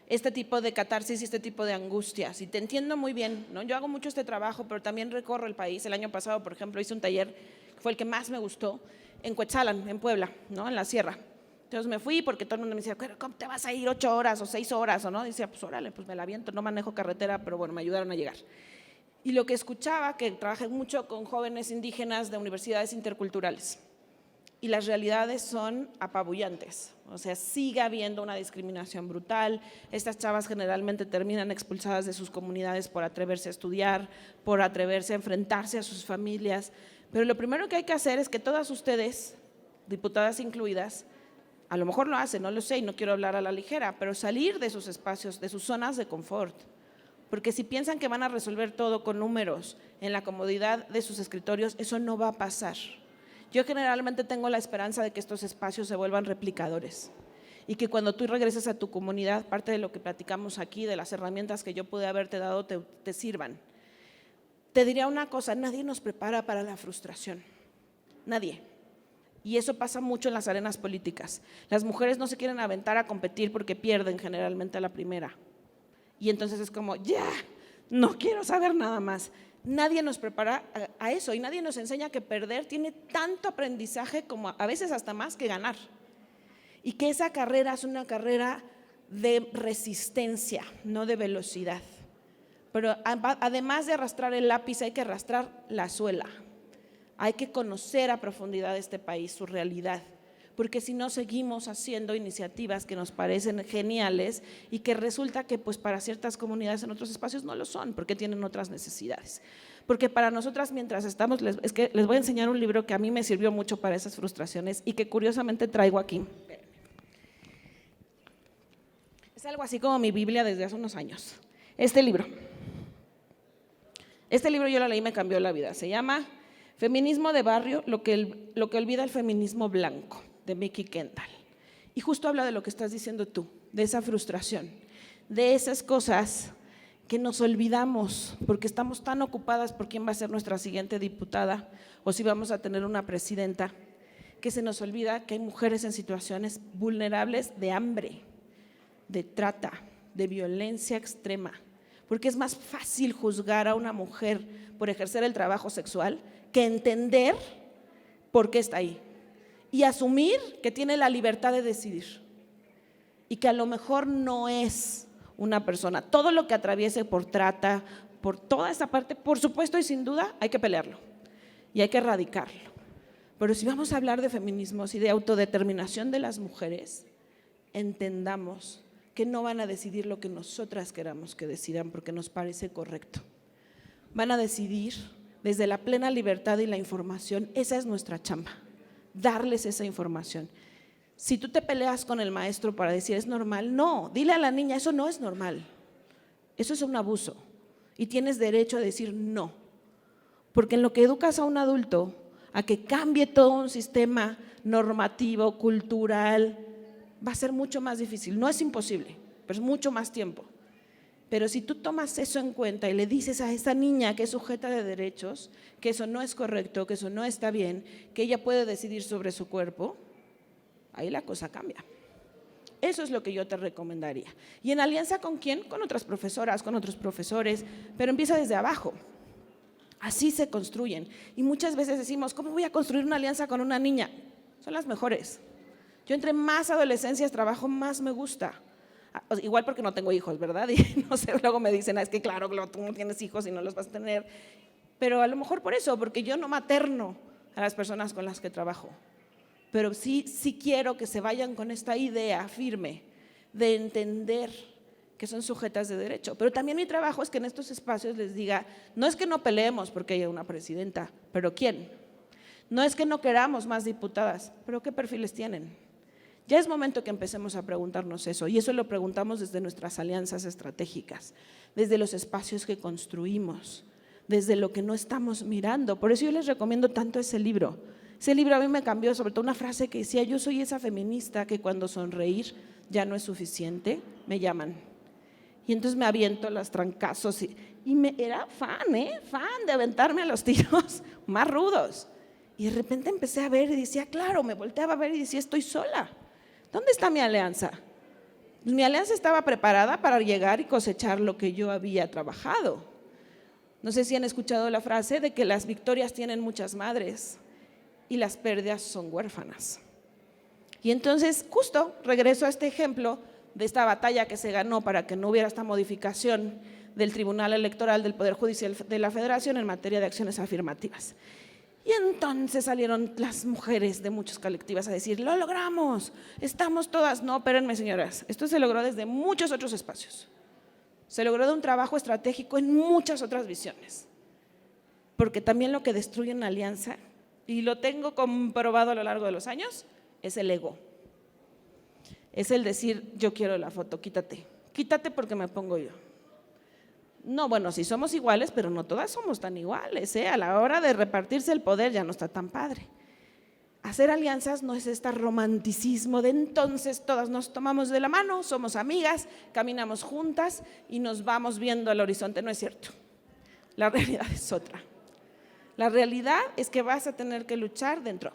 Speaker 3: este tipo de catarsis y este tipo de angustias. Y te entiendo muy bien, ¿no? Yo hago mucho este trabajo, pero también recorro el país. El año pasado, por ejemplo, hice un taller que fue el que más me gustó, en Cuetzalan, en Puebla, ¿no? En la sierra. Entonces me fui porque todo el mundo me decía, ¿cómo te vas a ir 8 horas o 6 horas? O no, y decía, pues órale, pues me la aviento, no manejo carretera, pero bueno, me ayudaron a llegar. Y lo que escuchaba, que trabajé mucho con jóvenes indígenas de universidades interculturales, y las realidades son apabullantes. O sea, sigue habiendo una discriminación brutal. Estas chavas generalmente terminan expulsadas de sus comunidades por atreverse a estudiar, por atreverse a enfrentarse a sus familias. Pero lo primero que hay que hacer es que todas ustedes, diputadas incluidas, a lo mejor lo hacen, no lo sé y no quiero hablar a la ligera, pero salir de sus espacios, de sus zonas de confort. Porque si piensan que van a resolver todo con números en la comodidad de sus escritorios, eso no va a pasar. Yo generalmente tengo la esperanza de que estos espacios se vuelvan replicadores y que cuando tú regreses a tu comunidad, parte de lo que platicamos aquí, de las herramientas que yo pude haberte dado, te sirvan. Te diría una cosa, nadie nos prepara para la frustración, nadie. Y eso pasa mucho en las arenas políticas. Las mujeres no se quieren aventar a competir porque pierden generalmente a la primera. Y entonces es como, ya, no quiero saber nada más. Nadie nos prepara a eso y nadie nos enseña que perder tiene tanto aprendizaje como a veces hasta más que ganar. Y que esa carrera es una carrera de resistencia, no de velocidad. Pero además de arrastrar el lápiz, hay que arrastrar la suela. Hay que conocer a profundidad este país, su realidad. Porque si no, seguimos haciendo iniciativas que nos parecen geniales y que resulta que pues para ciertas comunidades en otros espacios no lo son, porque tienen otras necesidades. Porque para nosotras mientras estamos, es que les voy a enseñar un libro que a mí me sirvió mucho para esas frustraciones y que curiosamente traigo aquí. Es algo así como mi Biblia desde hace unos años. Este libro yo lo leí y me cambió la vida. Se llama Feminismo de barrio, lo que olvida el feminismo blanco, de Mikki Kendall. Y justo habla de lo que estás diciendo tú, de esa frustración, de esas cosas que nos olvidamos porque estamos tan ocupadas por quién va a ser nuestra siguiente diputada o si vamos a tener una presidenta, que se nos olvida que hay mujeres en situaciones vulnerables de hambre, de trata, de violencia extrema, porque es más fácil juzgar a una mujer por ejercer el trabajo sexual que entender por qué está ahí y asumir que tiene la libertad de decidir y que a lo mejor no es una persona. Todo lo que atraviese por trata, por toda esa parte, por supuesto y sin duda hay que pelearlo y hay que erradicarlo. Pero si vamos a hablar de feminismos y de autodeterminación de las mujeres, entendamos que no van a decidir lo que nosotras queramos que decidan porque nos parece correcto. Van a decidir desde la plena libertad y la información. Esa es nuestra chamba, darles esa información. Si tú te peleas con el maestro para decir es normal, no, dile a la niña, eso no es normal, eso es un abuso y tienes derecho a decir no, porque en lo que educas a un adulto a que cambie todo un sistema normativo, cultural, va a ser mucho más difícil. No es imposible, pero es mucho más tiempo. Pero si tú tomas eso en cuenta y le dices a esa niña que es sujeta de derechos, que eso no es correcto, que eso no está bien, que ella puede decidir sobre su cuerpo, ahí la cosa cambia. Eso es lo que yo te recomendaría. ¿Y en alianza con quién? Con otras profesoras, con otros profesores, pero empieza desde abajo. Así se construyen. Y muchas veces decimos, ¿cómo voy a construir una alianza con una niña? Son las mejores. Yo entre más adolescencias trabajo, más me gusta. Igual porque no tengo hijos, ¿verdad? Y no sé, luego me dicen, es que claro, tú no tienes hijos y no los vas a tener. Pero a lo mejor por eso, porque yo no materno a las personas con las que trabajo. Pero sí quiero que se vayan con esta idea firme de entender que son sujetas de derecho. Pero también mi trabajo es que en estos espacios les diga, no es que no peleemos porque haya una presidenta, pero ¿quién? No es que no queramos más diputadas, pero ¿qué perfiles tienen? Ya es momento que empecemos a preguntarnos eso, y eso lo preguntamos desde nuestras alianzas estratégicas, desde los espacios que construimos, desde lo que no estamos mirando. Por eso yo les recomiendo tanto ese libro. Ese libro a mí me cambió, sobre todo una frase que decía, yo soy esa feminista que cuando sonreír ya no es suficiente, me llaman. Y entonces me aviento los trancazos y era fan de aventarme a los tiros más rudos. Y de repente empecé a ver y decía, claro, me volteaba a ver y decía, estoy sola. ¿Dónde está mi alianza? Pues mi alianza estaba preparada para llegar y cosechar lo que yo había trabajado. No sé si han escuchado la frase de que las victorias tienen muchas madres y las pérdidas son huérfanas. Y entonces justo regreso a este ejemplo de esta batalla que se ganó para que no hubiera esta modificación del Tribunal Electoral del Poder Judicial de la Federación en materia de acciones afirmativas. Y entonces salieron las mujeres de muchas colectivas a decir, lo logramos, estamos todas. No, espérenme señoras, esto se logró desde muchos otros espacios. Se logró de un trabajo estratégico en muchas otras visiones. Porque también lo que destruye una alianza, y lo tengo comprobado a lo largo de los años, es el ego. Es el decir, yo quiero la foto, quítate porque me pongo yo. No, bueno, sí somos iguales, pero no todas somos tan iguales, ¿eh? A la hora de repartirse el poder ya no está tan padre. Hacer alianzas no es este romanticismo de entonces todas nos tomamos de la mano, somos amigas, caminamos juntas y nos vamos viendo al horizonte. No es cierto. La realidad es otra. La realidad es que vas a tener que luchar dentro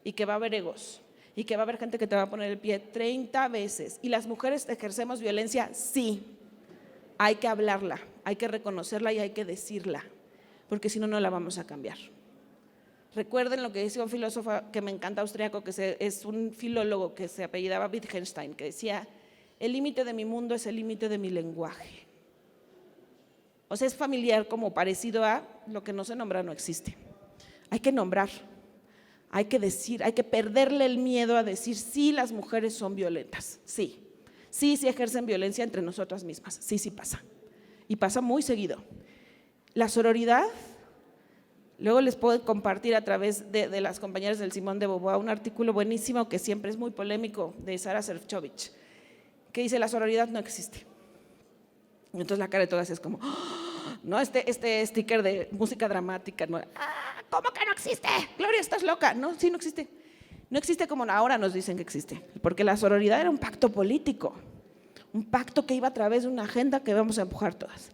Speaker 3: y que va a haber egos y que va a haber gente que te va a poner el pie 30 veces. ¿Y las mujeres ejercemos violencia? Sí. Hay que hablarla, hay que reconocerla y hay que decirla, porque si no, no la vamos a cambiar. Recuerden lo que decía un filósofo que me encanta, austriaco, que es un filólogo que se apellidaba Wittgenstein, que decía: el límite de mi mundo es el límite de mi lenguaje. O sea, es familiar, como parecido a lo que no se nombra no existe. Hay que nombrar, hay que decir, hay que perderle el miedo a decir sí, las mujeres son violentas, sí. Sí ejercen violencia entre nosotras mismas, sí pasa. Y pasa muy seguido. La sororidad, luego les puedo compartir a través de las compañeras del Simone de Beauvoir un artículo buenísimo que siempre es muy polémico de Sara Sefcovic, que dice: la sororidad no existe. Y entonces la cara de todas es como, ¡oh! No, este sticker de música dramática, ¿no? ¿Cómo que no existe? Gloria, estás loca. No, sí, no existe. No existe como ahora nos dicen que existe, porque la sororidad era un pacto político, un pacto que iba a través de una agenda que vamos a empujar todas.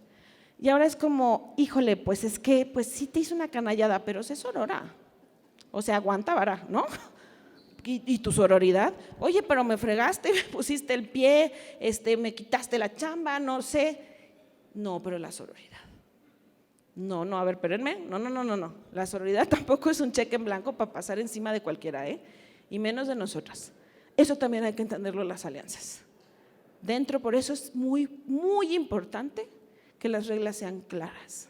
Speaker 3: Y ahora es como, híjole, pues es que pues sí te hizo una canallada, pero sé sorora. O sea, aguanta vara, ¿no? ¿Y tu sororidad? Oye, pero me fregaste, me pusiste el pie, me quitaste la chamba, no sé. No, pero la sororidad. No, a ver, espérenme. No. La sororidad tampoco es un cheque en blanco para pasar encima de cualquiera, y menos de nosotras. Eso también hay que entenderlo en las alianzas. Dentro, por eso es muy, muy importante que las reglas sean claras,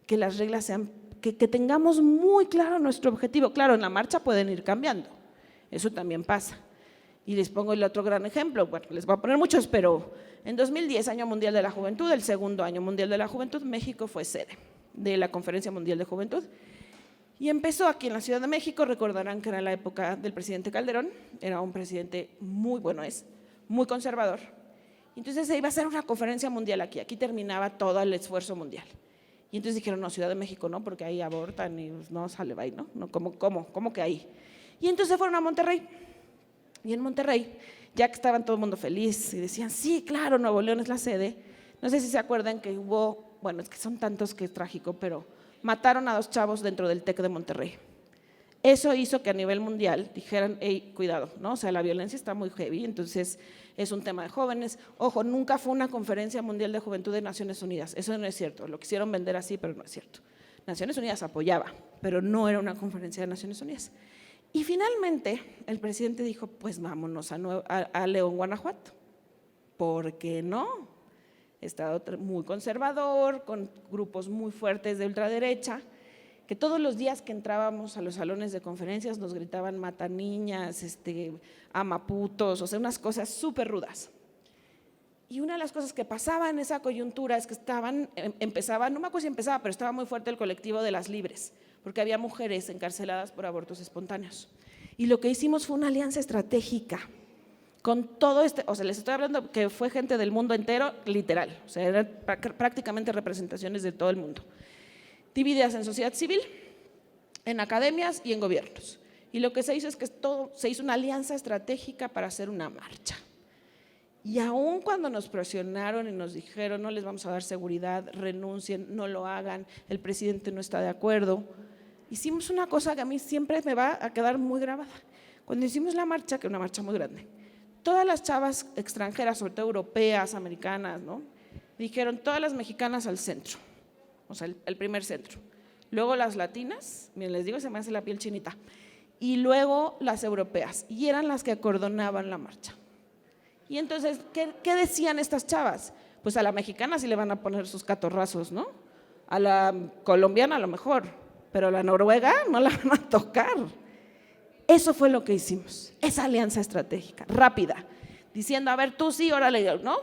Speaker 3: que las reglas sean, que tengamos muy claro nuestro objetivo. Claro, en la marcha pueden ir cambiando, eso también pasa. Y les pongo el otro gran ejemplo, bueno, les voy a poner muchos, pero en 2010, Año Mundial de la Juventud, el segundo Año Mundial de la Juventud, México fue sede de la Conferencia Mundial de Juventud. Y empezó aquí en la Ciudad de México. Recordarán que era la época del presidente Calderón, era un presidente muy bueno, es muy conservador. Entonces se iba a hacer una conferencia mundial aquí terminaba todo el esfuerzo mundial. Y entonces dijeron, no, Ciudad de México no, porque ahí abortan y no sale, va ahí, ¿no? ¿Cómo que ahí? Y entonces fueron a Monterrey. Y en Monterrey, ya que estaban todo el mundo feliz y decían, sí, claro, Nuevo León es la sede, no sé si se acuerdan que hubo, bueno, es que son tantos que es trágico, pero mataron a 2 chavos dentro del TEC de Monterrey. Eso hizo que a nivel mundial dijeran, hey, cuidado, ¿no? O sea, la violencia está muy heavy, entonces es un tema de jóvenes. Ojo, nunca fue una conferencia mundial de juventud de Naciones Unidas, eso no es cierto, lo quisieron vender así, pero no es cierto. Naciones Unidas apoyaba, pero no era una conferencia de Naciones Unidas. Y finalmente el presidente dijo, pues vámonos a León, Guanajuato. ¿Por qué no? Estado muy conservador, con grupos muy fuertes de ultraderecha, que todos los días que entrábamos a los salones de conferencias nos gritaban mata niñas, amaputos, o sea, unas cosas súper rudas. Y una de las cosas que pasaba en esa coyuntura es que empezaba, no me acuerdo si empezaba, pero estaba muy fuerte el colectivo de las libres, porque había mujeres encarceladas por abortos espontáneos. Y lo que hicimos fue una alianza estratégica con todo o sea, les estoy hablando que fue gente del mundo entero, literal, o sea, eran prácticamente representaciones de todo el mundo, divididas en sociedad civil, en academias y en gobiernos. Y lo que se hizo es que se hizo una alianza estratégica para hacer una marcha. Y aún cuando nos presionaron y nos dijeron no les vamos a dar seguridad, renuncien, no lo hagan, el presidente no está de acuerdo, hicimos una cosa que a mí siempre me va a quedar muy grabada. Cuando hicimos la marcha, que era una marcha muy grande, todas las chavas extranjeras, sobre todo europeas, americanas, ¿no? Dijeron todas las mexicanas al centro, o sea, el primer centro. Luego las latinas, miren, les digo, se me hace la piel chinita, y luego las europeas, y eran las que acordonaban la marcha. Y entonces, ¿qué decían estas chavas? Pues a la mexicana sí le van a poner sus catorrazos, ¿no? A la colombiana a lo mejor, pero a la noruega no la van a tocar. Eso fue lo que hicimos, esa alianza estratégica, rápida, diciendo, a ver, tú sí, órale, ¿no?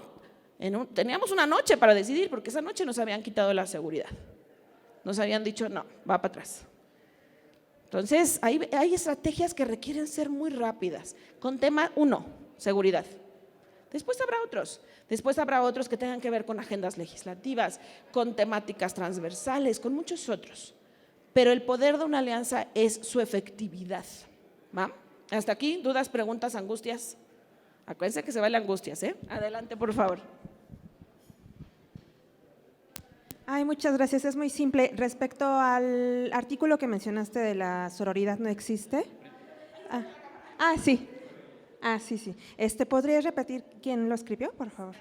Speaker 3: Teníamos una noche para decidir, porque esa noche nos habían quitado la seguridad. Nos habían dicho, no, va para atrás. Entonces, hay estrategias que requieren ser muy rápidas. Con tema 1, seguridad. Después habrá otros que tengan que ver con agendas legislativas, con temáticas transversales, con muchos otros. pero el poder de una alianza es su efectividad. ¿Va? Hasta aquí, dudas, preguntas, angustias. Acuérdense que se vale angustias, ¿eh? Adelante, por favor.
Speaker 9: Ay, muchas gracias. Es muy simple. Respecto al artículo que mencionaste de la sororidad no existe. Sí. Sí. ¿Podrías repetir quién lo escribió, por favor?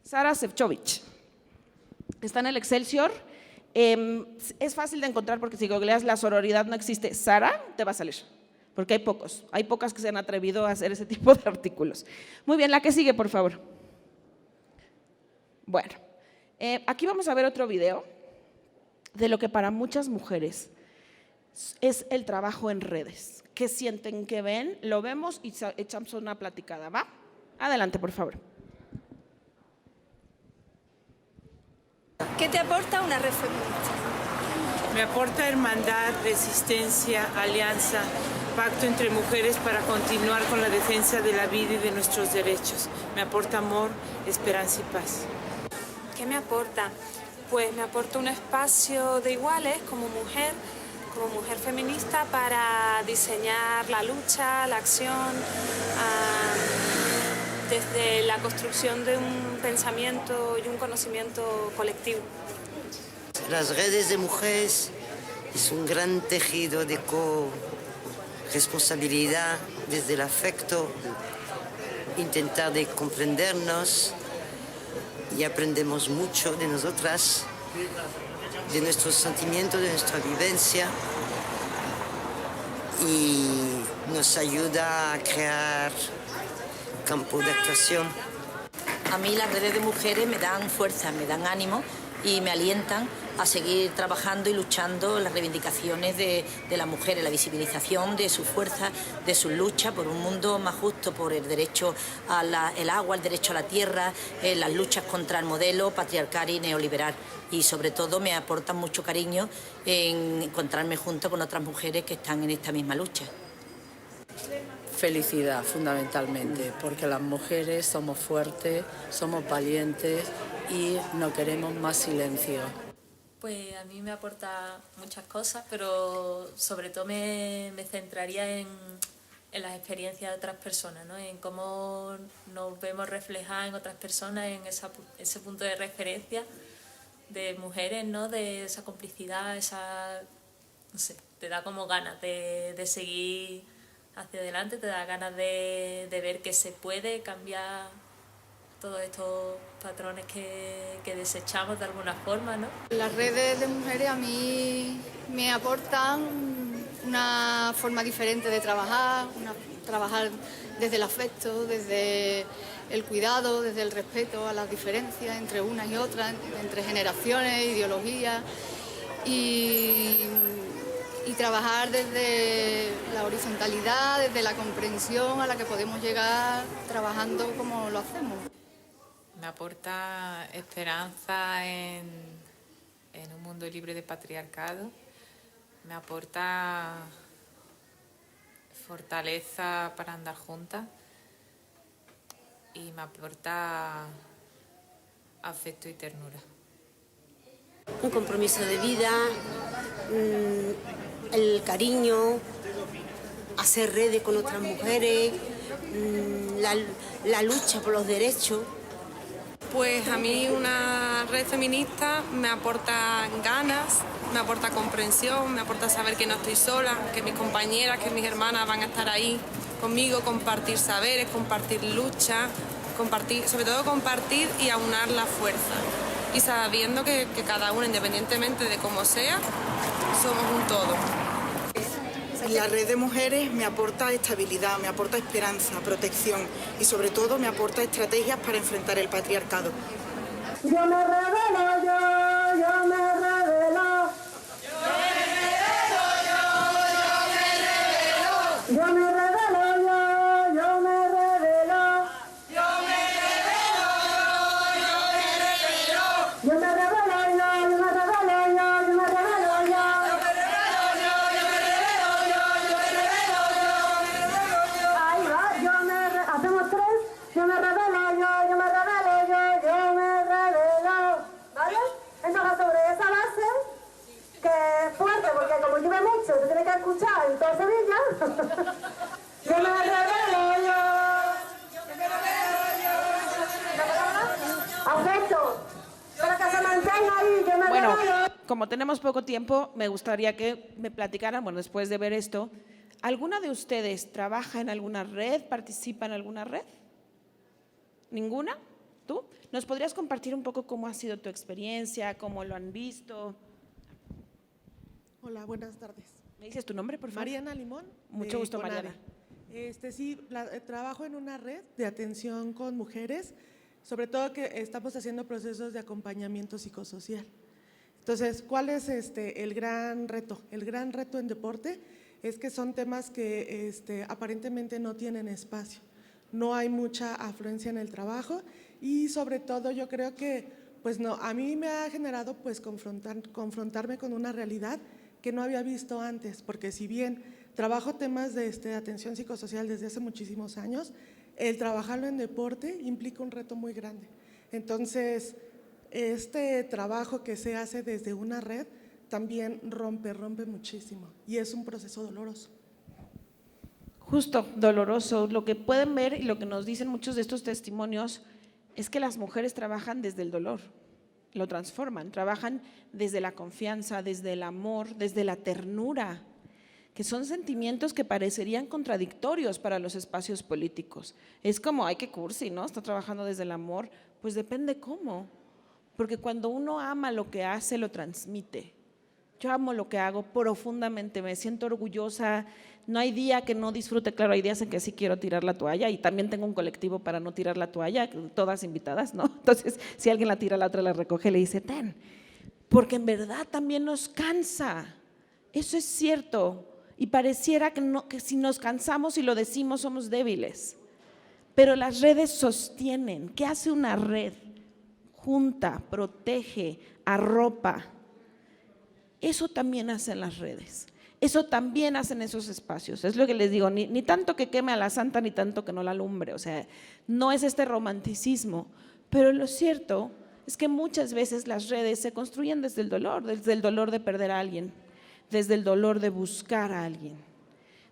Speaker 3: Sara Šefčovič. Está en el Excelsior. Es fácil de encontrar porque si googleas la sororidad no existe, Sara, te va a salir. Porque hay pocas que se han atrevido a hacer ese tipo de artículos. Muy bien, la que sigue, por favor. Bueno, aquí vamos a ver otro video de lo que para muchas mujeres es el trabajo en redes. ¿Qué sienten, qué ven? Lo vemos y echamos una platicada, ¿va? Adelante, por favor.
Speaker 10: ¿Qué te aporta una red feminista?
Speaker 11: Me aporta hermandad, resistencia, alianza, pacto entre mujeres para continuar con la defensa de la vida y de nuestros derechos. Me aporta amor, esperanza y paz.
Speaker 10: ¿Qué me aporta? Pues me aporta un espacio de iguales como mujer feminista para diseñar la lucha, la acción, desde la construcción de un pensamiento y un conocimiento colectivo.
Speaker 12: Las redes de mujeres es un gran tejido de corresponsabilidad desde el afecto, intentar de comprendernos y aprendemos mucho de nosotras, de nuestros sentimientos, de nuestra vivencia y nos ayuda a crear campo de actuación.
Speaker 13: A mí las redes de mujeres me dan fuerza, me dan ánimo y me alientan a seguir trabajando y luchando en las reivindicaciones de las mujeres, la visibilización de su fuerza, de su lucha por un mundo más justo, por el derecho al agua, el derecho a la tierra, las luchas contra el modelo patriarcal y neoliberal. Y sobre todo me aportan mucho cariño en encontrarme junto con otras mujeres que están en esta misma lucha.
Speaker 14: Felicidad, fundamentalmente, porque las mujeres somos fuertes, somos valientes y no queremos más silencio.
Speaker 15: Pues a mí me aporta muchas cosas, pero sobre todo me centraría en las experiencias de otras personas, ¿no? En cómo nos vemos reflejadas en otras personas, en ese punto de referencia de mujeres, ¿no? De esa complicidad, no sé, te da como ganas de seguir hacia adelante, te da ganas de ver que se puede cambiar todos estos patrones que desechamos de alguna forma, ¿no?
Speaker 16: Las redes de mujeres a mí me aportan una forma diferente de trabajar, trabajar desde el afecto, desde el cuidado, desde el respeto a las diferencias entre unas y otras, entre generaciones, ideologías y trabajar desde la horizontalidad, desde la comprensión a la que podemos llegar trabajando como lo hacemos.
Speaker 17: Me aporta esperanza en un mundo libre de patriarcado, me aporta fortaleza para andar juntas y me aporta afecto y ternura.
Speaker 18: Un compromiso de vida, el cariño, hacer redes con otras mujeres, la lucha por los derechos.
Speaker 19: Pues a mí una red feminista me aporta ganas, me aporta comprensión, me aporta saber que no estoy sola, que mis compañeras, que mis hermanas van a estar ahí conmigo, compartir saberes, compartir lucha, sobre todo compartir y aunar la fuerza. Y sabiendo que cada una, independientemente de cómo sea, somos un todo.
Speaker 20: La red de mujeres me aporta estabilidad, me aporta esperanza, protección y sobre todo me aporta estrategias para enfrentar el patriarcado.
Speaker 21: Yo me revelo, yo me revelo. Yo me revelo, yo me revelo. Yo me revelo, yo me revelo, ¿vale? a escuchar en toda Sevilla. Yo me revelo yo. Afecto. Para que se mantenga ahí, yo me
Speaker 3: Bueno,
Speaker 21: revelo.
Speaker 3: como tenemos poco tiempo, me gustaría que me platicaran, bueno, después de ver esto, ¿alguna de ustedes trabaja en alguna red, participa en alguna red? ¿Ninguna? ¿Tú? ¿Nos podrías compartir un poco cómo ha sido tu experiencia, cómo lo han visto?
Speaker 1: Hola, buenas tardes.
Speaker 3: ¿Me dices tu nombre, por favor?
Speaker 1: Mariana Limón.
Speaker 3: Mucho gusto,
Speaker 1: CONADE.
Speaker 3: Mariana.
Speaker 1: Sí, trabajo en una red de atención con mujeres, sobre todo que estamos haciendo procesos de acompañamiento psicosocial. Entonces, ¿cuál es el gran reto? El gran reto en deporte es que son temas que aparentemente no tienen espacio. No hay mucha afluencia en el trabajo y sobre todo yo creo que pues no, a mí me ha generado pues confrontarme con una realidad que no había visto antes, porque si bien trabajo temas de atención psicosocial desde hace muchísimos años, el trabajarlo en deporte implica un reto muy grande. Entonces, este trabajo que se hace desde una red también rompe muchísimo y es un proceso doloroso.
Speaker 3: Justo, doloroso. Lo que pueden ver y lo que nos dicen muchos de estos testimonios es que las mujeres trabajan desde el dolor, lo transforman, trabajan desde la confianza, desde el amor, desde la ternura, que son sentimientos que parecerían contradictorios para los espacios políticos. Es como, ay, qué cursi, ¿no? Está trabajando desde el amor. Pues depende cómo, porque cuando uno ama lo que hace, lo transmite. Yo amo lo que hago profundamente, me siento orgullosa, no hay día que no disfrute, claro, hay días en que sí quiero tirar la toalla y también tengo un colectivo para no tirar la toalla, todas invitadas, ¿no? Entonces, si alguien la tira, la otra la recoge y le dice, ten, porque en verdad también nos cansa, eso es cierto, y pareciera que si nos cansamos y lo decimos somos débiles, pero las redes sostienen. ¿Qué hace una red? Junta, protege, arropa. Eso también hacen las redes, eso también hacen esos espacios. Es lo que les digo, ni tanto que queme a la santa, ni tanto que no la alumbre, o sea, no es este romanticismo, pero lo cierto es que muchas veces las redes se construyen desde el dolor de perder a alguien, desde el dolor de buscar a alguien,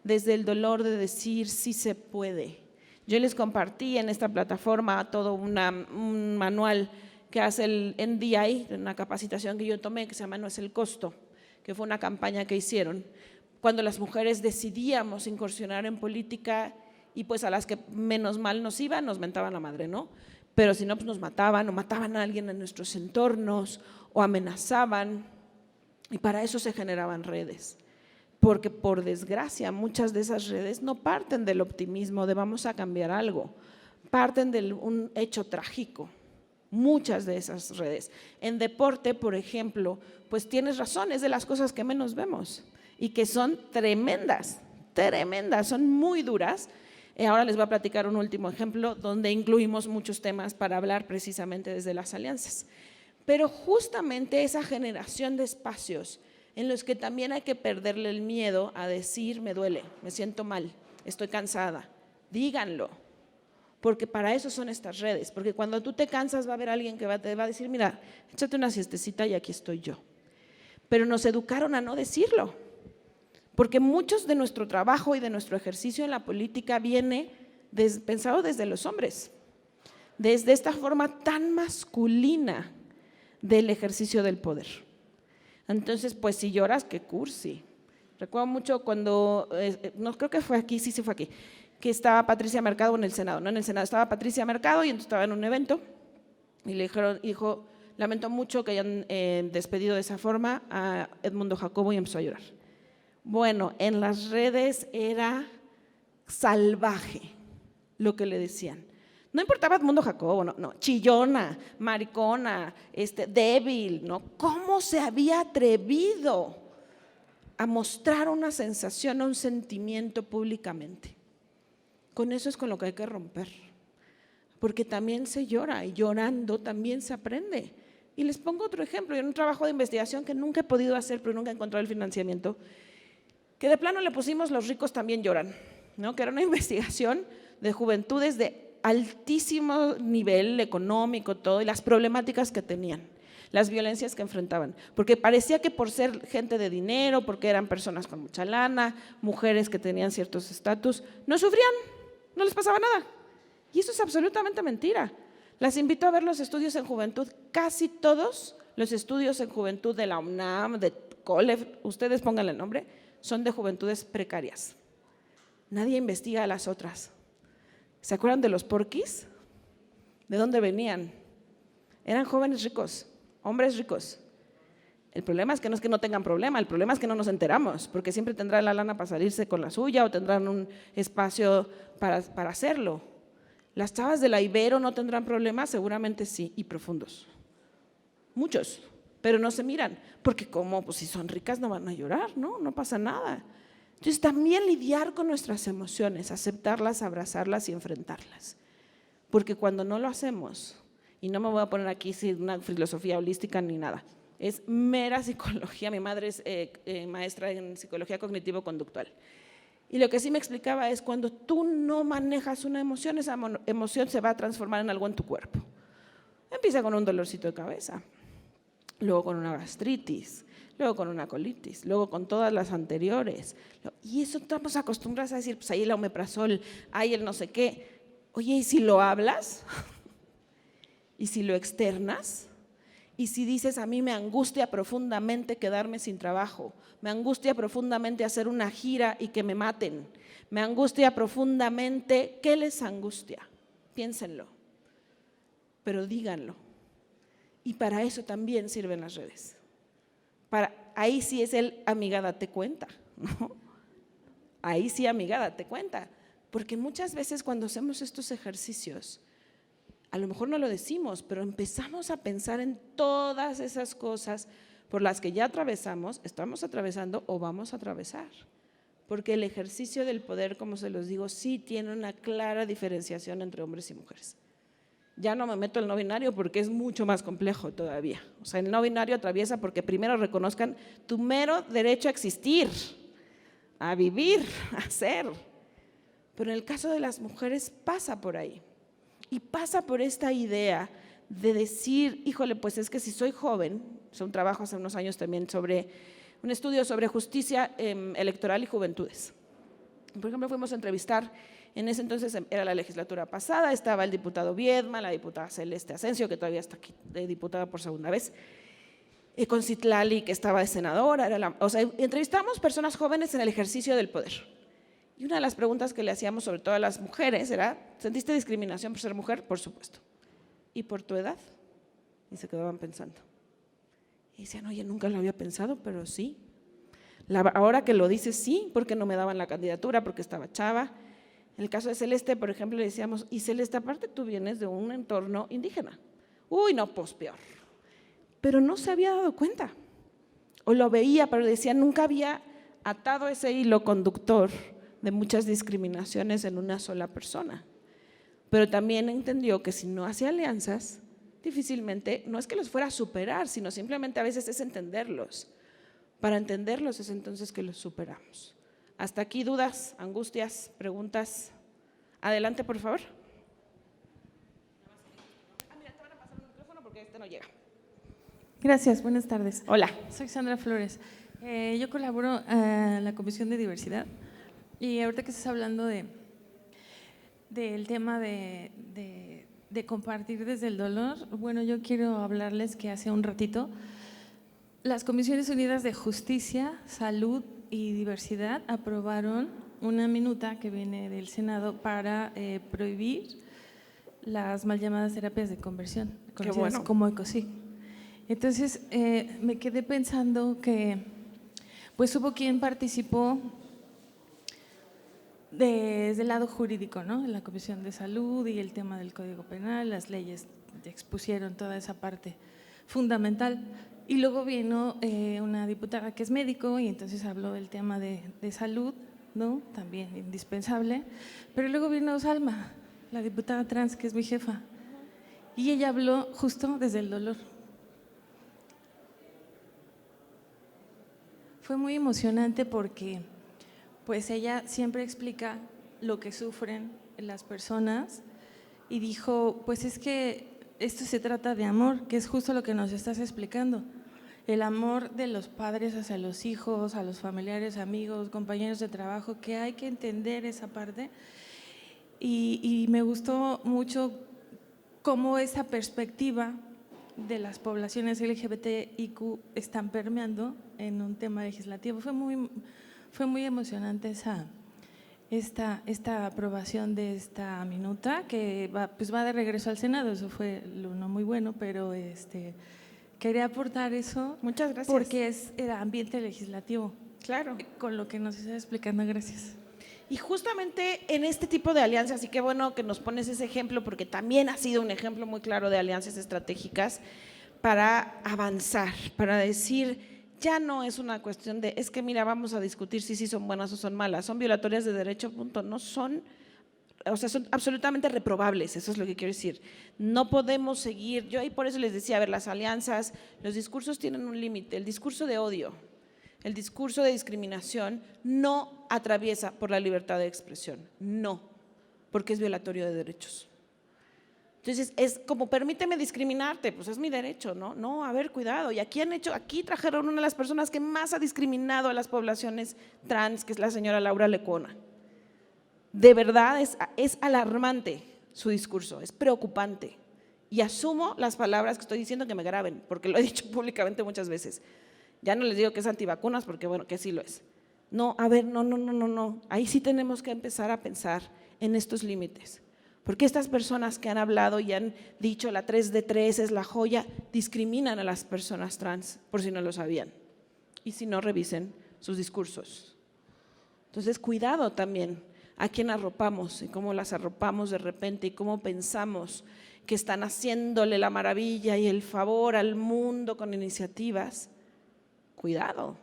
Speaker 3: desde el dolor de decir sí se puede. Yo les compartí en esta plataforma todo un manual que hace el NDI, una capacitación que yo tomé que se llama No es el costo, que fue una campaña que hicieron cuando las mujeres decidíamos incursionar en política y pues a las que menos mal nos iban, nos mentaban la madre, ¿no? Pero si no, pues nos mataban o mataban a alguien en nuestros entornos o amenazaban y para eso se generaban redes. Porque por desgracia muchas de esas redes no parten del optimismo de vamos a cambiar algo, parten de un hecho trágico. Muchas de esas redes. En deporte, por ejemplo, pues tienes razón, es de las cosas que menos vemos y que son tremendas, son muy duras. Ahora les voy a platicar un último ejemplo donde incluimos muchos temas para hablar precisamente desde las alianzas. Pero justamente esa generación de espacios en los que también hay que perderle el miedo a decir me duele, me siento mal, estoy cansada, díganlo. Porque para eso son estas redes, porque cuando tú te cansas va a haber alguien que te va a decir, mira, échate una siestecita y aquí estoy yo. Pero nos educaron a no decirlo, porque muchos de nuestro trabajo y de nuestro ejercicio en la política viene pensado desde los hombres, desde esta forma tan masculina del ejercicio del poder. Entonces, pues si lloras, qué cursi. Recuerdo mucho cuando, no creo que fue aquí, sí fue aquí, que estaba Patricia Mercado en el Senado, ¿no? En el Senado estaba Patricia Mercado y entonces estaba en un evento y le dijeron, hijo, lamento mucho que hayan despedido de esa forma a Edmundo Jacobo y empezó a llorar. Bueno, en las redes era salvaje lo que le decían. No importaba Edmundo Jacobo, no, chillona, maricona, débil, ¿no? ¿Cómo se había atrevido a mostrar una sensación o un sentimiento públicamente? Con eso es con lo que hay que romper, porque también se llora y llorando también se aprende. Y les pongo otro ejemplo, en un trabajo de investigación que nunca he podido hacer, pero nunca he encontrado el financiamiento, que de plano le pusimos Los ricos también lloran, ¿no? Que era una investigación de juventudes de altísimo nivel económico, todo, y las problemáticas que tenían. las violencias que enfrentaban, porque parecía que por ser gente de dinero, porque eran personas con mucha lana, mujeres que tenían ciertos estatus, no sufrían, no les pasaba nada. Y eso es absolutamente mentira. Las invito a ver los estudios en juventud, casi todos los estudios en juventud de la UNAM, de COLEF, ustedes pónganle el nombre, son de juventudes precarias. Nadie investiga a las otras. ¿Se acuerdan de los porquis? ¿De dónde venían? Eran jóvenes ricos, hombres ricos. El problema es que no tengan problema, el problema es que no nos enteramos, porque siempre tendrán la lana para salirse con la suya o tendrán un espacio para hacerlo. ¿Las chavas de la Ibero no tendrán problemas? Seguramente sí, y profundos. Muchos, pero no se miran, porque como pues si son ricas no van a llorar, no pasa nada. Entonces también lidiar con nuestras emociones, aceptarlas, abrazarlas y enfrentarlas. Porque cuando no lo hacemos, y no me voy a poner aquí sin una filosofía holística ni nada, es mera psicología, mi madre es maestra en psicología cognitivo-conductual. Y lo que sí me explicaba es cuando tú no manejas una emoción, esa emoción se va a transformar en algo en tu cuerpo. Empieza con un dolorcito de cabeza, luego con una gastritis, luego con una colitis, luego con todas las anteriores. Y eso estamos acostumbrados a decir, pues ahí el omeprazol, ahí el no sé qué. Oye, ¿y si lo hablas? ¿Y si lo externas? ¿Y si dices, a mí me angustia profundamente quedarme sin trabajo? Me angustia profundamente hacer una gira y que me maten. Me angustia profundamente. ¿Qué les angustia? Piénsenlo, pero díganlo. Y para eso también sirven las redes. Ahí sí es amiga, date cuenta, ¿no? Ahí sí, amiga, date cuenta. Porque muchas veces cuando hacemos estos ejercicios, a lo mejor no lo decimos, pero empezamos a pensar en todas esas cosas por las que ya atravesamos, estamos atravesando o vamos a atravesar. Porque el ejercicio del poder, como se los digo, sí tiene una clara diferenciación entre hombres y mujeres. Ya no me meto en el no binario porque es mucho más complejo todavía. O sea, el no binario atraviesa porque primero reconozcan tu mero derecho a existir, a vivir, a ser. Pero en el caso de las mujeres pasa por ahí. Y pasa por esta idea de decir, híjole, pues es que si soy joven, hice un trabajo hace unos años también sobre un estudio sobre justicia electoral y juventudes. Por ejemplo, fuimos a entrevistar, en ese entonces era la legislatura pasada, estaba el diputado Viedma, la diputada Celeste Asensio, que todavía está aquí de diputada por segunda vez, con Citlali, que estaba de senadora, o sea, entrevistamos personas jóvenes en el ejercicio del poder. Y una de las preguntas que le hacíamos sobre todo a las mujeres era, ¿sentiste discriminación por ser mujer? Por supuesto. ¿Y por tu edad? Y se quedaban pensando. Y decían, oye, nunca lo había pensado, pero sí. Ahora que lo dices, sí, porque no me daban la candidatura, porque estaba chava. En el caso de Celeste, por ejemplo, le decíamos, y Celeste, aparte tú vienes de un entorno indígena. Uy, no, pues peor. Pero no se había dado cuenta. O lo veía, pero decía, nunca había atado ese hilo conductor de muchas discriminaciones en una sola persona. Pero también entendió que si no hace alianzas, difícilmente, no es que los fuera a superar, sino simplemente a veces es entenderlos. Para entenderlos es entonces que los superamos. Hasta aquí, dudas, angustias, preguntas. Adelante, por favor. Mira, te van a pasar el micrófono porque este no llega.
Speaker 2: Gracias, buenas tardes.
Speaker 3: Hola.
Speaker 2: Soy Sandra Flores. Yo colaboro en la Comisión de Diversidad. Y ahorita que estás hablando del tema de compartir desde el dolor, bueno, yo quiero hablarles que hace un ratito las Comisiones Unidas de Justicia, Salud y Diversidad aprobaron una minuta que viene del Senado para prohibir las mal llamadas terapias de conversión, conocidas como ECOSIG. Entonces, me quedé pensando que pues hubo quien participó desde el lado jurídico, ¿no? En la Comisión de Salud y el tema del Código Penal, las leyes expusieron toda esa parte fundamental. Y luego vino una diputada que es médico y entonces habló del tema de salud, ¿no? También indispensable. Pero luego vino Salma, la diputada trans, que es mi jefa, y ella habló justo desde el dolor. Fue muy emocionante porque pues ella siempre explica lo que sufren las personas y dijo, pues es que esto se trata de amor, que es justo lo que nos estás explicando. El amor de los padres hacia los hijos, a los familiares, amigos, compañeros de trabajo, que hay que entender esa parte. Y me gustó mucho cómo esa perspectiva de las poblaciones LGBTIQ están permeando en un tema legislativo. Fue muy emocionante esta aprobación de esta minuta, que va de regreso al Senado. Eso fue no muy bueno, pero quería aportar eso.
Speaker 3: Muchas gracias.
Speaker 2: Porque es el ambiente legislativo.
Speaker 3: Claro.
Speaker 2: Con lo que nos está explicando, gracias.
Speaker 3: Y justamente en este tipo de alianzas, y qué bueno que nos pones ese ejemplo, porque también ha sido un ejemplo muy claro de alianzas estratégicas para avanzar, para decir, ya no es una cuestión de, es que mira, vamos a discutir si sí son buenas o son malas, son violatorias de derecho, punto, no son, o sea, son absolutamente reprobables, eso es lo que quiero decir. No podemos seguir, yo ahí por eso les decía, a ver, las alianzas, los discursos tienen un límite, el discurso de odio, el discurso de discriminación no atraviesa por la libertad de expresión, no, porque es violatorio de derechos. Entonces, es como, permíteme discriminarte, pues es mi derecho, ¿no? No, a ver, cuidado. Y aquí trajeron una de las personas que más ha discriminado a las poblaciones trans, que es la señora Laura Lecona. De verdad, es alarmante su discurso, es preocupante. Y asumo las palabras que estoy diciendo que me graben, porque lo he dicho públicamente muchas veces. Ya no les digo que es antivacunas, porque bueno, que sí lo es. No, a ver, no. Ahí sí tenemos que empezar a pensar en estos límites. Porque estas personas que han hablado y han dicho la 3 de 3 es la joya, discriminan a las personas trans, por si no lo sabían. Y si no, revisen sus discursos. Entonces, cuidado también a quién arropamos y cómo las arropamos de repente y cómo pensamos que están haciéndole la maravilla y el favor al mundo con iniciativas. Cuidado,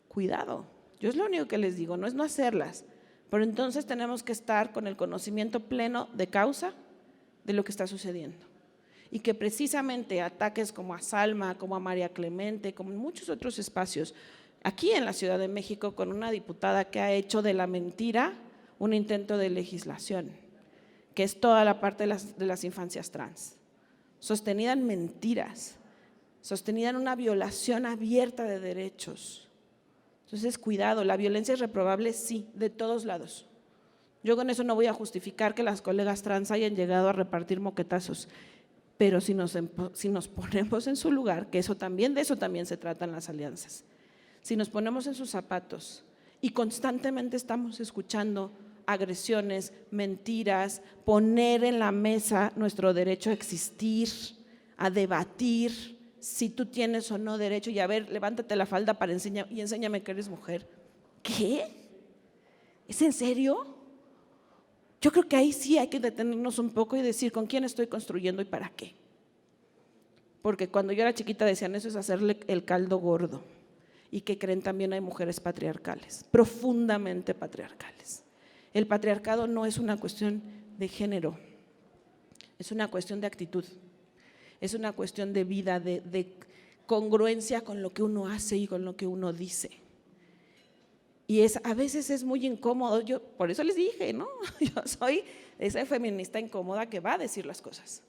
Speaker 3: cuidado. Yo es lo único que les digo, no es no hacerlas, pero entonces tenemos que estar con el conocimiento pleno de causa de lo que está sucediendo. Y que precisamente ataques como a Salma, como a María Clemente, como en muchos otros espacios, aquí en la Ciudad de México con una diputada que ha hecho de la mentira un intento de legislación, que es toda la parte de las infancias trans, sostenida en mentiras, sostenida en una violación abierta de derechos. Entonces, cuidado, la violencia es reprobable, sí, de todos lados. Yo con eso no voy a justificar que las colegas trans hayan llegado a repartir moquetazos, pero si nos ponemos en su lugar, que de eso también se tratan las alianzas, si nos ponemos en sus zapatos y constantemente estamos escuchando agresiones, mentiras, poner en la mesa nuestro derecho a existir, a debatir, si tú tienes o no derecho, y a ver, levántate la falda y enséñame que eres mujer. ¿Qué? ¿Es en serio? Yo creo que ahí sí hay que detenernos un poco y decir con quién estoy construyendo y para qué. Porque cuando yo era chiquita decían eso es hacerle el caldo gordo. Y que creen también hay mujeres patriarcales, profundamente patriarcales. El patriarcado no es una cuestión de género, es una cuestión de actitud. Es una cuestión de vida, de congruencia con lo que uno hace y con lo que uno dice. Y a veces es muy incómodo, por eso les dije, ¿no? Yo soy esa feminista incómoda que va a decir las cosas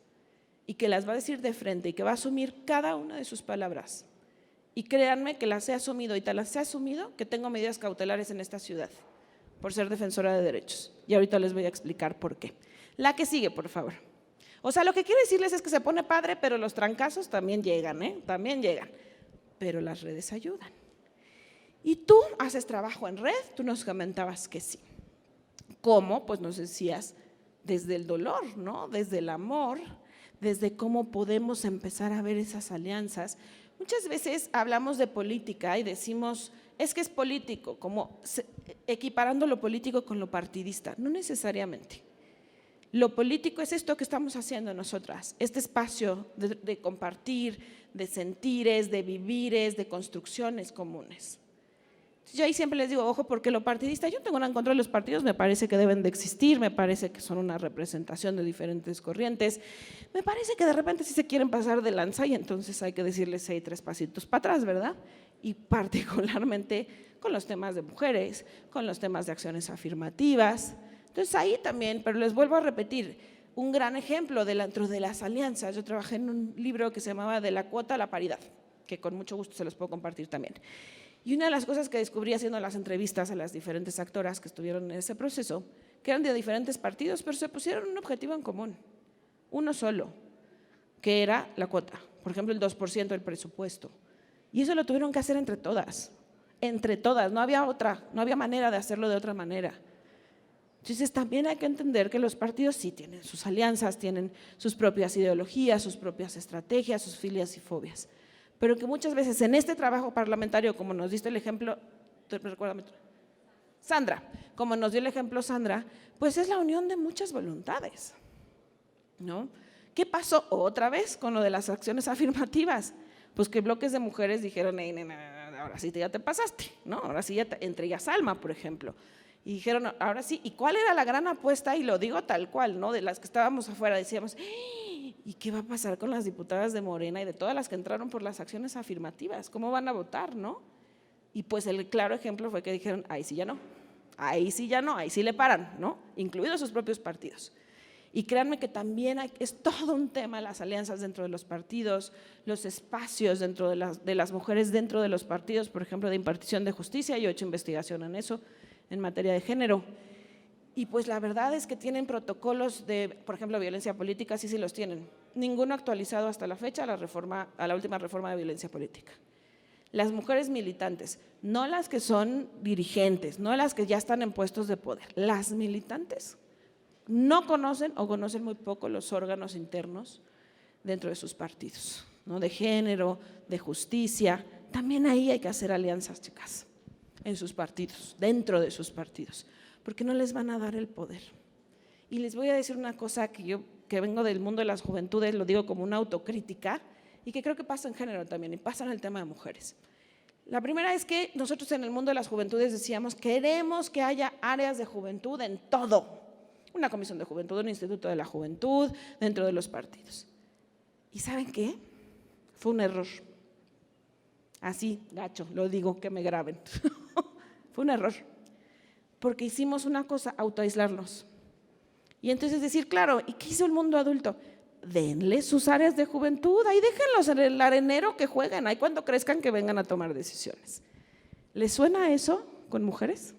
Speaker 3: y que las va a decir de frente y que va a asumir cada una de sus palabras. Y créanme que las he asumido y te las he asumido que tengo medidas cautelares en esta ciudad por ser defensora de derechos. Y ahorita les voy a explicar por qué. La que sigue, por favor. O sea, lo que quiero decirles es que se pone padre, pero los trancazos también llegan, también llegan. Pero las redes ayudan. Y tú haces trabajo en red, tú nos comentabas que sí. ¿Cómo? Pues nos decías desde el dolor, ¿no? Desde el amor, desde cómo podemos empezar a ver esas alianzas. Muchas veces hablamos de política y decimos, es que es político, como equiparando lo político con lo partidista. No necesariamente. Lo político es esto que estamos haciendo nosotras, este espacio de compartir, de sentires, de vivires, de construcciones comunes. Yo ahí siempre les digo, ojo, porque lo partidista, yo tengo nada en contra de los partidos, me parece que deben de existir, me parece que son una representación de diferentes corrientes, me parece que de repente sí se quieren pasar de lanza y entonces hay que decirles hay 3 pasitos para atrás, ¿verdad? Y particularmente con los temas de mujeres, con los temas de acciones afirmativas. Entonces ahí también, pero les vuelvo a repetir, Un gran ejemplo dentro de las alianzas, yo trabajé en un libro que se llamaba De la cuota a la paridad, que con mucho gusto se los puedo compartir también. Y una de las cosas que descubrí haciendo las entrevistas a las diferentes actoras que estuvieron en ese proceso, que eran de diferentes partidos, pero se pusieron un objetivo en común, uno solo, que era la cuota, por ejemplo el 2% del presupuesto. Y eso lo tuvieron que hacer entre todas, no había otra, no había manera de hacerlo de otra manera. Entonces también hay que entender que los partidos sí tienen sus alianzas, tienen sus propias ideologías, sus propias estrategias, sus filias y fobias, pero que muchas veces en este trabajo parlamentario, como nos diste el ejemplo, recuérdame, Sandra, como nos dio el ejemplo Sandra, pues es la unión de muchas voluntades, ¿no? ¿Qué pasó otra vez con lo de las acciones afirmativas? Pues que bloques de mujeres dijeron, ahora sí ya te pasaste, ¿no? Ahora sí ya entre ellas Alma, por ejemplo. Y dijeron, ahora sí, ¿y cuál era la gran apuesta? Y lo digo tal cual, ¿no? De las que estábamos afuera, decíamos, ¿y qué va a pasar con las diputadas de Morena y de todas las que entraron por las acciones afirmativas? ¿Cómo van a votar, no? Y pues el claro ejemplo fue que dijeron, ahí sí ya no, ahí sí ya no, ahí sí le paran, ¿no? Incluidos sus propios partidos. Y créanme que también es todo un tema las alianzas dentro de los partidos, los espacios dentro de las mujeres dentro de los partidos, por ejemplo, de impartición de justicia. Yo he hecho investigación en eso, en materia de género. Y pues la verdad es que tienen protocolos de, por ejemplo, violencia política, sí los tienen. Ninguno actualizado hasta la fecha a la última reforma de violencia política. Las mujeres militantes, no las que son dirigentes, no las que ya están en puestos de poder, las militantes no conocen o conocen muy poco los órganos internos dentro de sus partidos, ¿no? De género, de justicia. También ahí hay que hacer alianzas, chicas, en sus partidos, dentro de sus partidos, porque no les van a dar el poder. Y les voy a decir una cosa que yo, que vengo del mundo de las juventudes, lo digo como una autocrítica y que creo que pasa en género también y pasa en el tema de mujeres. La primera es que nosotros en el mundo de las juventudes decíamos, queremos que haya áreas de juventud en todo. Una comisión de juventud, un instituto de la juventud, dentro de los partidos. ¿Y saben qué? Fue un error. Así, gacho, lo digo, que me graben. Fue un error. Porque hicimos una cosa, autoaislarnos. Y entonces decir, claro, ¿y qué hizo el mundo adulto? Denle sus áreas de juventud, ahí déjenlos en el arenero que jueguen, ahí cuando crezcan que vengan a tomar decisiones. ¿Les suena eso con mujeres?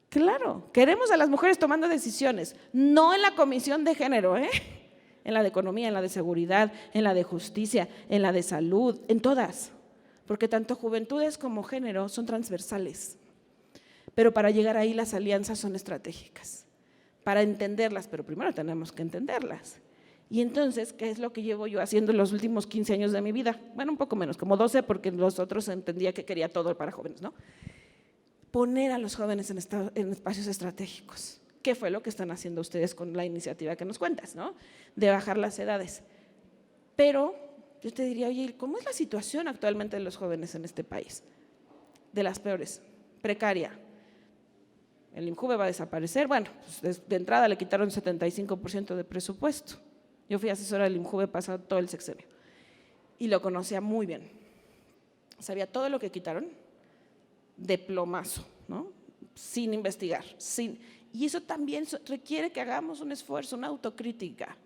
Speaker 3: Claro, queremos a las mujeres tomando decisiones, no en la comisión de género, en la de economía, en la de seguridad, en la de justicia, en la de salud, en todas, porque tanto juventudes como género son transversales, pero para llegar ahí las alianzas son estratégicas, para entenderlas, pero primero tenemos que entenderlas. Y entonces, ¿qué es lo que llevo yo haciendo los últimos 15 años de mi vida? Bueno, un poco menos, como 12, porque los otros entendía que quería todo para jóvenes, ¿no? Poner a los jóvenes en espacios estratégicos. ¿Qué fue lo que están haciendo ustedes con la iniciativa que nos cuentas, ¿no? De bajar las edades. Pero yo te diría, oye, ¿cómo es la situación actualmente de los jóvenes en este país? De las peores, precaria. El INJUVE va a desaparecer. Bueno, pues de entrada le quitaron 75% de presupuesto. Yo fui asesora del INJUVE pasado todo el sexenio y lo conocía muy bien. Sabía todo lo que quitaron de plomazo, ¿no? Sin investigar. Y eso también requiere que hagamos un esfuerzo, una autocrítica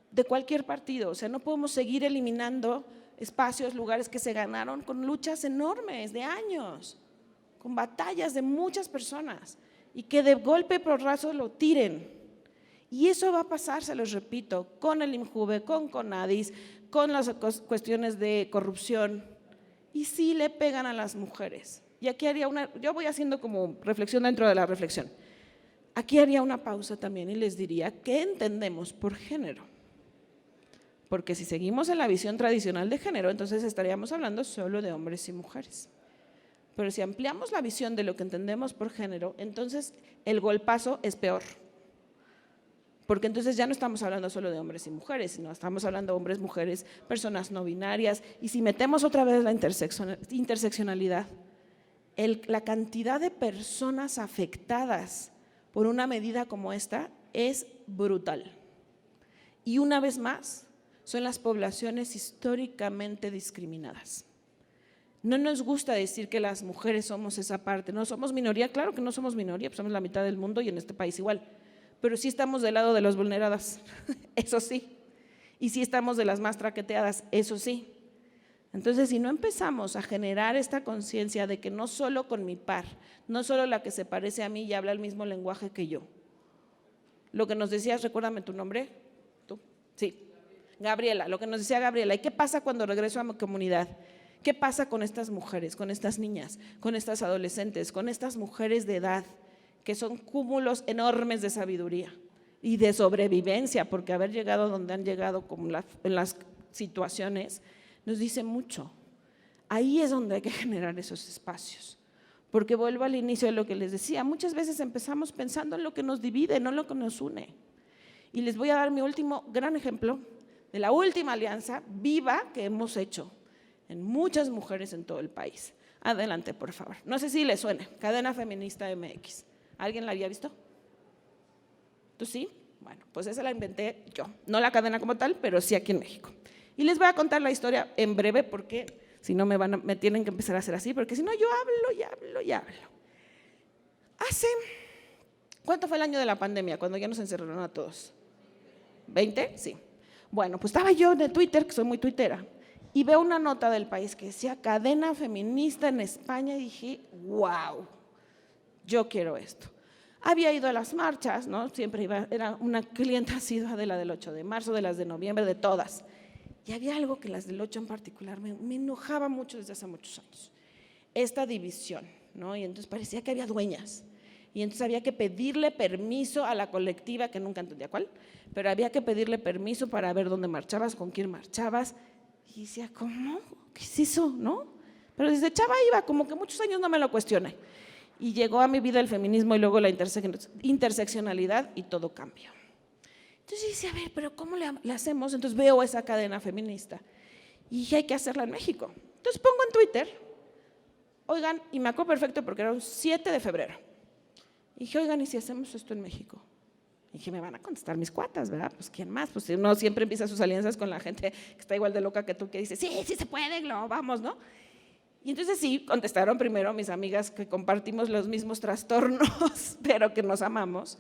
Speaker 3: de cualquier partido. O sea, no podemos seguir eliminando espacios, lugares que se ganaron con luchas enormes de años, con batallas de muchas personas y que de golpe por raso lo tiren. Y eso va a pasar, se los repito, con el INJUVE, con CONADIS, con las cuestiones de corrupción. Y sí le pegan a las mujeres. Y aquí haría yo voy haciendo como reflexión dentro de la reflexión. Aquí haría una pausa también y les diría, ¿qué entendemos por género? Porque si seguimos en la visión tradicional de género, entonces estaríamos hablando solo de hombres y mujeres. Pero si ampliamos la visión de lo que entendemos por género, entonces el golpazo es peor. Porque entonces ya no estamos hablando solo de hombres y mujeres, sino estamos hablando de hombres, mujeres, personas no binarias. Y si metemos otra vez la interseccionalidad, la cantidad de personas afectadas por una medida como esta es brutal. Y una vez más, son las poblaciones históricamente discriminadas. No nos gusta decir que las mujeres somos esa parte, no somos minoría, claro que no somos minoría, pues somos la mitad del mundo y en este país igual. pero sí estamos del lado de las vulneradas, eso sí, y sí estamos de las más traqueteadas, eso sí. Entonces, si no empezamos a generar esta conciencia de que no solo con mi par, no solo la que se parece a mí y habla el mismo lenguaje que yo, lo que nos decías, recuérdame tu nombre, tú, sí, Gabriela, lo que nos decía Gabriela, ¿y qué pasa cuando regreso a mi comunidad? ¿Qué pasa con estas mujeres, con estas niñas, con estas adolescentes, con estas mujeres de edad que son cúmulos enormes de sabiduría y de sobrevivencia, porque haber llegado donde han llegado como en las situaciones nos dice mucho? Ahí es donde hay que generar esos espacios, porque vuelvo al inicio de lo que les decía, muchas veces empezamos pensando en lo que nos divide, no en lo que nos une. Y les voy a dar mi último gran ejemplo de la última alianza viva que hemos hecho en muchas mujeres en todo el país. Adelante, por favor. No sé si les suena, Cadena Feminista MX. ¿Alguien la había visto? ¿Tú sí? Bueno, pues esa la inventé yo. No la cadena como tal, pero sí aquí en México. Y les voy a contar la historia en breve porque si no me tienen que empezar a hacer así, porque si no yo hablo. ¿Cuánto fue el año de la pandemia cuando ya nos encerraron a todos? ¿20? Sí. Bueno, pues estaba yo en el Twitter, que soy muy tuitera, y veo una nota del País que decía Cadena Feminista en España y dije, wow, yo quiero esto. Había ido a las marchas, ¿no? Siempre iba, era una clienta asidua de la del 8 de marzo, de las de noviembre, de todas. Y había algo que las del 8 en particular me enojaba mucho desde hace muchos años. Esta división, ¿no? Y entonces parecía que había dueñas. Y entonces había que pedirle permiso a la colectiva, que nunca entendía cuál, pero había que pedirle permiso para ver dónde marchabas, con quién marchabas. Y decía, ¿cómo? ¿Qué es eso? ¿No? Pero desde chava iba, como que muchos años no me lo cuestioné. Y llegó a mi vida el feminismo y luego la interseccionalidad y todo cambió. Entonces yo decía, a ver, ¿pero cómo le hacemos? Entonces veo esa cadena feminista y dije, hay que hacerla en México. Entonces pongo en Twitter, oigan, y me acuerdo perfecto porque era un 7 de febrero. Y dije, oigan, ¿y si hacemos esto en México? Y dije, me van a contestar mis cuatas, ¿verdad? Pues ¿quién más? Pues uno siempre empieza sus alianzas con la gente que está igual de loca que tú, que dice, sí, sí se puede, Glo, vamos, ¿no? Y entonces sí, contestaron primero mis amigas que compartimos los mismos trastornos, pero que nos amamos.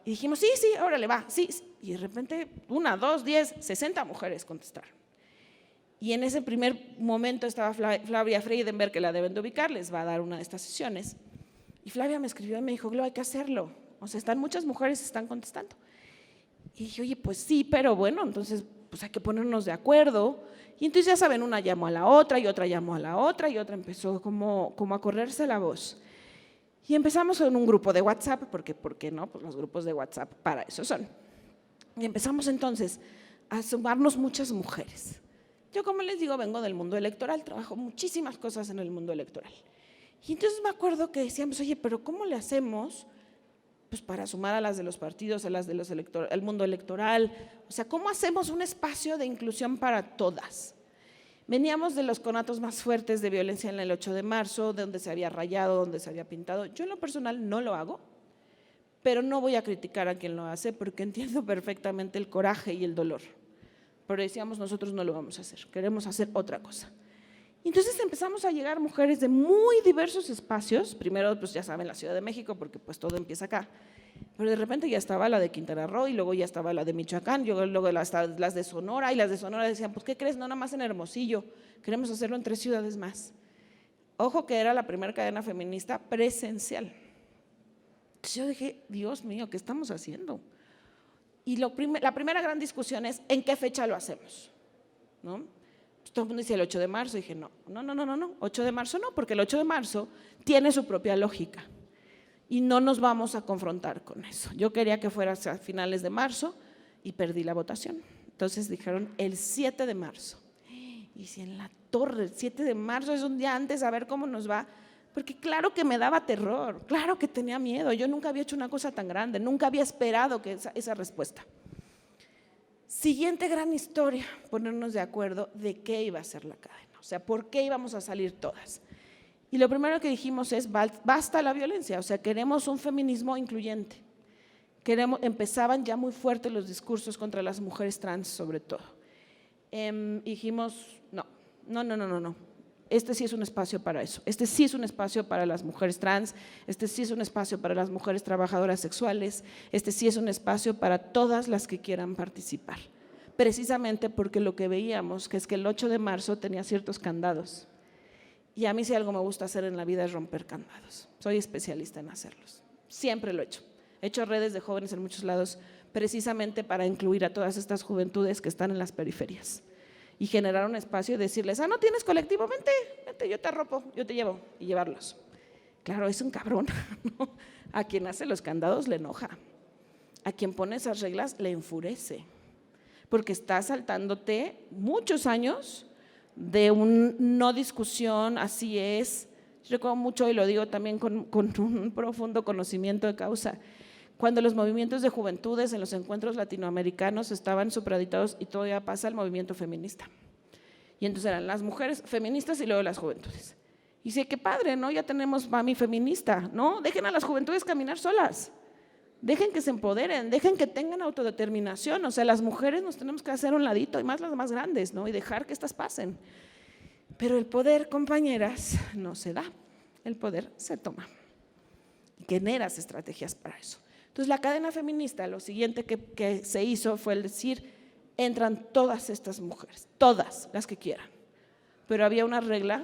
Speaker 3: Y dijimos, sí, órale, va, sí. Y de repente, 1, 2, 10, 60 mujeres contestaron. Y en ese primer momento estaba Flavia Freidenberg, que la deben de ubicar, les va a dar una de estas sesiones. Y Flavia me escribió y me dijo, Glo, hay que hacerlo. O sea, muchas mujeres están contestando. Y dije, oye, pues sí, pero bueno, entonces pues hay que ponernos de acuerdo. Y entonces ya saben, una llamó a la otra y otra llamó a la otra y otra empezó como a correrse la voz. Y empezamos en un grupo de WhatsApp, porque ¿por qué no? Pues los grupos de WhatsApp para eso son. Y empezamos entonces a sumarnos muchas mujeres. Yo, como les digo, vengo del mundo electoral, trabajo muchísimas cosas en el mundo electoral. Y entonces me acuerdo que decíamos, oye, pero ¿cómo le hacemos pues para sumar a las de los partidos, a las de el mundo electoral? O sea, ¿cómo hacemos un espacio de inclusión para todas? Veníamos de los conatos más fuertes de violencia en el 8 de marzo, de donde se había rayado, donde se había pintado. Yo en lo personal no lo hago, pero no voy a criticar a quien lo hace porque entiendo perfectamente el coraje y el dolor. Pero decíamos, nosotros no lo vamos a hacer, queremos hacer otra cosa. Y entonces empezamos a llegar mujeres de muy diversos espacios, primero pues ya saben la Ciudad de México porque pues todo empieza acá, pero de repente ya estaba la de Quintana Roo y luego ya estaba la de Michoacán, luego las de Sonora, y las de Sonora decían, pues ¿qué crees? No nada más en Hermosillo, queremos hacerlo en 3 ciudades más. Ojo que era la primera cadena feminista presencial. Entonces yo dije, Dios mío, ¿qué estamos haciendo? Y la primera gran discusión es, ¿en qué fecha lo hacemos? ¿No? Todo el mundo dice el 8 de marzo, y dije, no, 8 de marzo no, porque el 8 de marzo tiene su propia lógica y no nos vamos a confrontar con eso. Yo quería que fuera a finales de marzo y perdí la votación. Entonces dijeron el 7 de marzo. Y si en la torre, el 7 de marzo es un día antes, a ver cómo nos va. Porque claro que me daba terror, claro que tenía miedo. Yo nunca había hecho una cosa tan grande, nunca había esperado que esa respuesta. Siguiente gran historia, ponernos de acuerdo de qué iba a ser la cadena, o sea, por qué íbamos a salir todas. Y lo primero que dijimos es, basta la violencia, o sea, queremos un feminismo incluyente. Empezaban ya muy fuertes los discursos contra las mujeres trans, sobre todo. Dijimos, no. Este sí es un espacio para eso. Este sí es un espacio para las mujeres trans, este sí es un espacio para las mujeres trabajadoras sexuales, este sí es un espacio para todas las que quieran participar. Precisamente porque lo que veíamos, que es que el 8 de marzo tenía ciertos candados. Y a mí si algo me gusta hacer en la vida es romper candados. Soy especialista en hacerlos. Siempre lo he hecho. He hecho redes de jóvenes en muchos lados precisamente para incluir a todas estas juventudes que están en las periferias y generar un espacio y decirles, no tienes colectivo, vente, yo te arropo, yo te llevo, y llevarlos. Claro, es un cabrón, ¿no? A quien hace los candados le enoja, a quien pone esas reglas le enfurece, porque está saltándote muchos años de un no discusión, así es. Yo recuerdo mucho, y lo digo también con un profundo conocimiento de causa, cuando los movimientos de juventudes en los encuentros latinoamericanos estaban supraditados, y todavía pasa el movimiento feminista. Y entonces eran las mujeres feministas y luego las juventudes. Y dice, qué padre, ¿no? Ya tenemos mami feminista, ¿no? Dejen a las juventudes caminar solas, dejen que se empoderen, dejen que tengan autodeterminación. O sea, las mujeres nos tenemos que hacer a un ladito, y más las más grandes, ¿no? Y dejar que estas pasen. Pero el poder, compañeras, no se da, el poder se toma. Y generas estrategias para eso. Entonces la cadena feminista, lo siguiente que se hizo fue el decir, entran todas estas mujeres, todas las que quieran. Pero había una regla,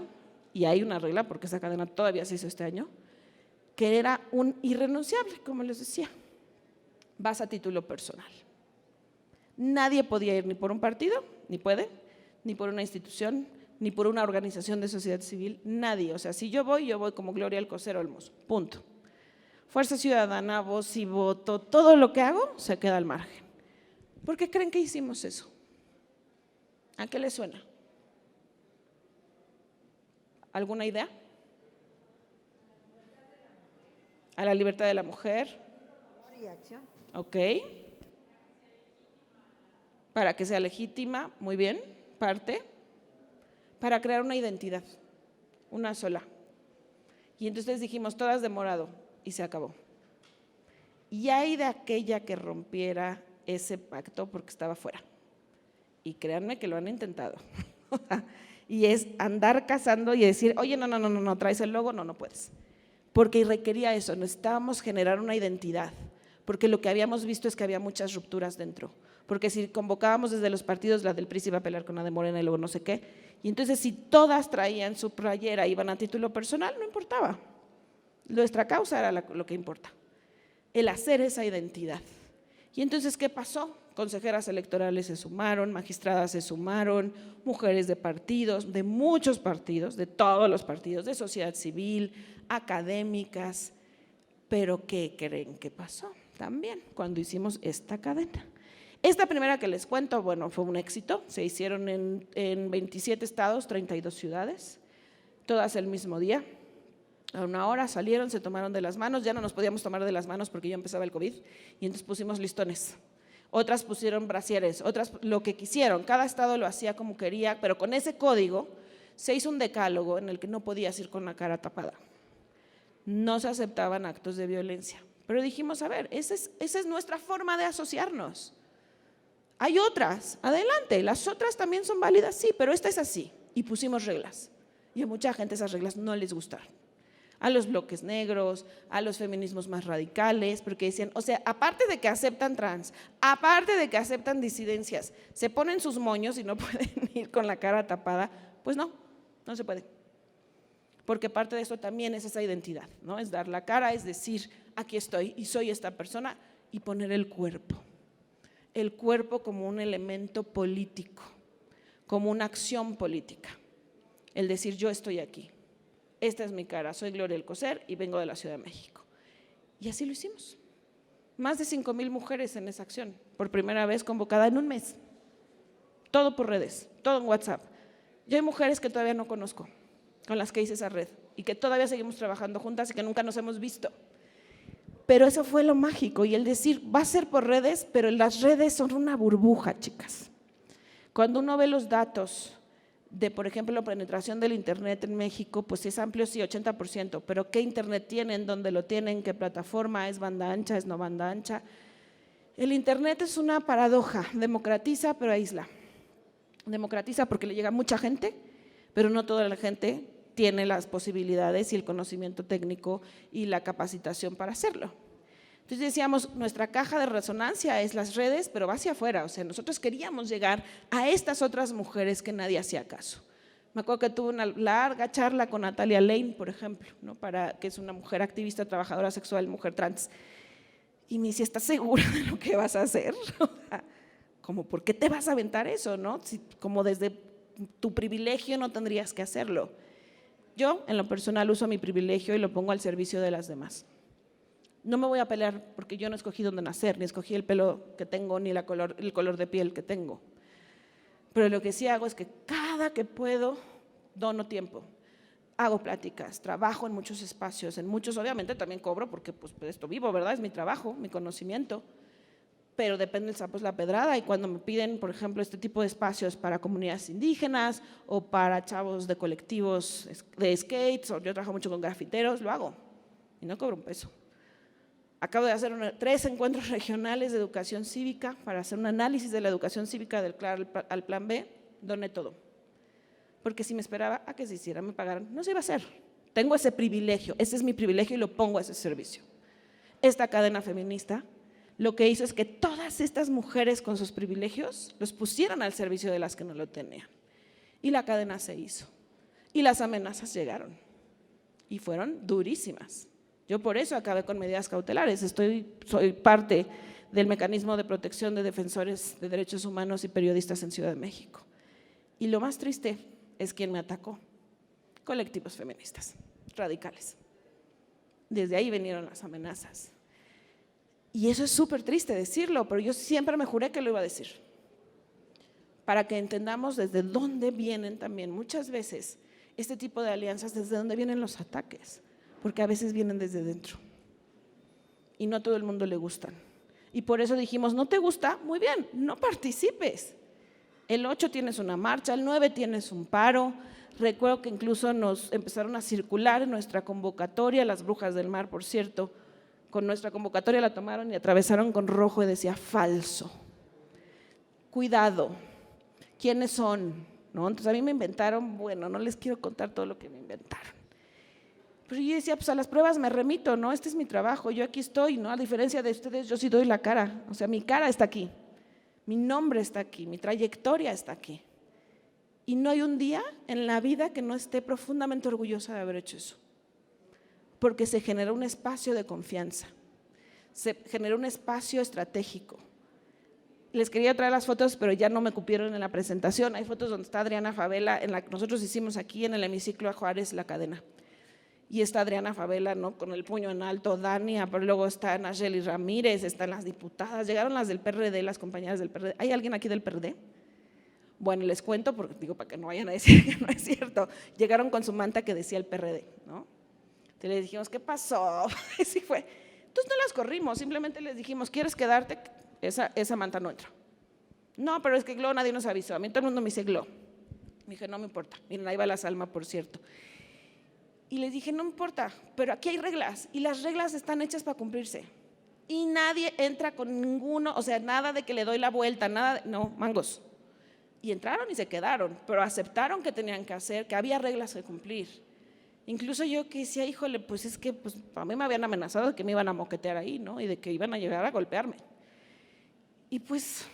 Speaker 3: y hay una regla porque esa cadena todavía se hizo este año, que era un irrenunciable, como les decía, vas a título personal. Nadie podía ir ni por un partido, ni puede, ni por una institución, ni por una organización de sociedad civil, nadie. O sea, si yo voy como Gloria Alcocer Olmos, punto. Fuerza Ciudadana, Voz y Voto, todo lo que hago se queda al margen. ¿Por qué creen que hicimos eso? ¿A qué les suena? ¿Alguna idea? A la libertad de la mujer. Ok. Para que sea legítima, muy bien, parte. Para crear una identidad, una sola. Y entonces dijimos, todas de morado. Y se acabó. Y hay de aquella que rompiera ese pacto porque estaba fuera. Y créanme que lo han intentado. Y es andar cazando y decir, oye, no, traes el logo, no puedes. Porque requería eso, necesitábamos generar una identidad. Porque lo que habíamos visto es que había muchas rupturas dentro. Porque si convocábamos desde los partidos, la del PRI se iba a pelear con la de Morena y luego no sé qué. Y entonces si todas traían su playera, iban a título personal, no importaba. Nuestra causa era lo que importa, el hacer esa identidad. Y entonces, ¿qué pasó? Consejeras electorales se sumaron, magistradas se sumaron, mujeres de partidos, de muchos partidos, de todos los partidos, de sociedad civil, académicas. Pero ¿qué creen que pasó? También cuando hicimos esta cadena. Esta primera que les cuento, bueno, fue un éxito. Se hicieron en 27 estados, 32 ciudades, todas el mismo día. A una hora salieron, se tomaron de las manos, ya no nos podíamos tomar de las manos porque ya empezaba el COVID, y entonces pusimos listones. Otras pusieron brasieres, otras lo que quisieron, cada estado lo hacía como quería, pero con ese código se hizo un decálogo en el que no podías ir con la cara tapada. No se aceptaban actos de violencia, pero dijimos, a ver, esa es nuestra forma de asociarnos. Hay otras, adelante, las otras también son válidas, sí, pero esta es así, y pusimos reglas, y a mucha gente esas reglas no les gustaron. A los bloques negros, a los feminismos más radicales, porque decían, o sea, aparte de que aceptan trans, aparte de que aceptan disidencias, se ponen sus moños y no pueden ir con la cara tapada, pues no se puede. Porque parte de eso también es esa identidad, ¿no? Es dar la cara, es decir, aquí estoy y soy esta persona, y poner el cuerpo como un elemento político, como una acción política, el decir yo estoy aquí. Esta es mi cara, soy Gloria Alcocer y vengo de la Ciudad de México. Y así lo hicimos. Más de 5,000 mujeres en esa acción, por primera vez convocada en un mes. Todo por redes, todo en WhatsApp. Yo hay mujeres que todavía no conozco, con las que hice esa red, y que todavía seguimos trabajando juntas y que nunca nos hemos visto. Pero eso fue lo mágico, y el decir, va a ser por redes, pero las redes son una burbuja, chicas. Cuando uno ve los datos de, por ejemplo, la penetración del internet en México, pues es amplio, sí, 80%, pero ¿qué internet tienen? ¿Dónde lo tienen? ¿Qué plataforma? ¿Es banda ancha? ¿Es no banda ancha? El internet es una paradoja, democratiza pero aísla. Democratiza porque le llega a mucha gente, pero no toda la gente tiene las posibilidades y el conocimiento técnico y la capacitación para hacerlo. Entonces decíamos, nuestra caja de resonancia es las redes, pero va hacia afuera. O sea, nosotros queríamos llegar a estas otras mujeres que nadie hacía caso. Me acuerdo que tuve una larga charla con Natalia Lane, por ejemplo, ¿no? Que es una mujer activista, trabajadora sexual, mujer trans. Y me dice, ¿estás segura de lo que vas a hacer? Como, ¿por qué te vas a aventar eso? ¿No? Como desde tu privilegio no tendrías que hacerlo. Yo, en lo personal, uso mi privilegio y lo pongo al servicio de las demás. No me voy a pelear porque yo no escogí dónde nacer, ni escogí el pelo que tengo, ni el color de piel que tengo. Pero lo que sí hago es que cada que puedo, dono tiempo. Hago pláticas, trabajo en muchos espacios, obviamente también cobro porque pues de esto vivo, ¿verdad? Es mi trabajo, mi conocimiento. Pero depende del sapo es la pedrada, y cuando me piden, por ejemplo, este tipo de espacios para comunidades indígenas o para chavos de colectivos de skates, o yo trabajo mucho con grafiteros, lo hago y no cobro un peso. Acabo de hacer 3 encuentros regionales de educación cívica para hacer un análisis de la educación cívica del Plan A al Plan B, doné todo. Porque si me esperaba a que se hiciera, me pagaran, no se iba a hacer. Tengo ese privilegio, ese es mi privilegio y lo pongo a ese servicio. Esta cadena feminista lo que hizo es que todas estas mujeres con sus privilegios los pusieran al servicio de las que no lo tenían. Y la cadena se hizo. Y las amenazas llegaron. Y fueron durísimas. Yo por eso acabé con medidas cautelares. Soy parte del mecanismo de protección de defensores de derechos humanos y periodistas en Ciudad de México. Y lo más triste es quien me atacó. Colectivos feministas, radicales. Desde ahí vinieron las amenazas. Y eso es súper triste decirlo, pero yo siempre me juré que lo iba a decir. Para que entendamos desde dónde vienen también, muchas veces, este tipo de alianzas, desde dónde vienen los ataques. Porque a veces vienen desde dentro. Y no a todo el mundo le gustan. Y por eso dijimos, ¿no te gusta? Muy bien, no participes. El 8 tienes una marcha, el 9 tienes un paro. Recuerdo que incluso nos empezaron a circular en nuestra convocatoria, las brujas del mar, por cierto, con nuestra convocatoria la tomaron y atravesaron con rojo y decía falso. Cuidado, ¿quiénes son? ¿No? Entonces a mí me inventaron, bueno, no les quiero contar todo lo que me inventaron. Pero yo decía, pues a las pruebas me remito, ¿no? Este es mi trabajo, yo aquí estoy, ¿no? A diferencia de ustedes, yo sí doy la cara, o sea, mi cara está aquí, mi nombre está aquí, mi trayectoria está aquí. Y no hay un día en la vida que no esté profundamente orgullosa de haber hecho eso. Porque se generó un espacio de confianza, se generó un espacio estratégico. Les quería traer las fotos, pero ya no me cupieron en la presentación. Hay fotos donde está Adriana Favela, en la que nosotros hicimos aquí en el hemiciclo a Juárez la cadena. Y está Adriana Favela, ¿no? Con el puño en alto, Dania, pero luego está Nayeli Ramírez, están las diputadas, llegaron las del PRD, las compañeras del PRD. ¿Hay alguien aquí del PRD? Bueno, les cuento, porque digo, para que no vayan a decir que no es cierto. Llegaron con su manta que decía el PRD, ¿no? Entonces les dijimos, ¿qué pasó? Así fue. Entonces no las corrimos, simplemente les dijimos, ¿quieres quedarte? Esa manta no entra. No, pero es que Glo nadie nos avisó. A mí todo el mundo me dice Glo. Me dije, no me importa. Miren, ahí va la Salma, por cierto. Y les dije, no me importa, pero aquí hay reglas y las reglas están hechas para cumplirse. Y nadie entra con ninguno, o sea, nada de que le doy la vuelta, nada, no, mangos. Y entraron y se quedaron, pero aceptaron que tenían que hacer, que había reglas que cumplir. Incluso yo que decía, híjole, pues es que pues, a mí me habían amenazado de que me iban a moquetear ahí, ¿no? Y de que iban a llegar a golpearme. Y pues,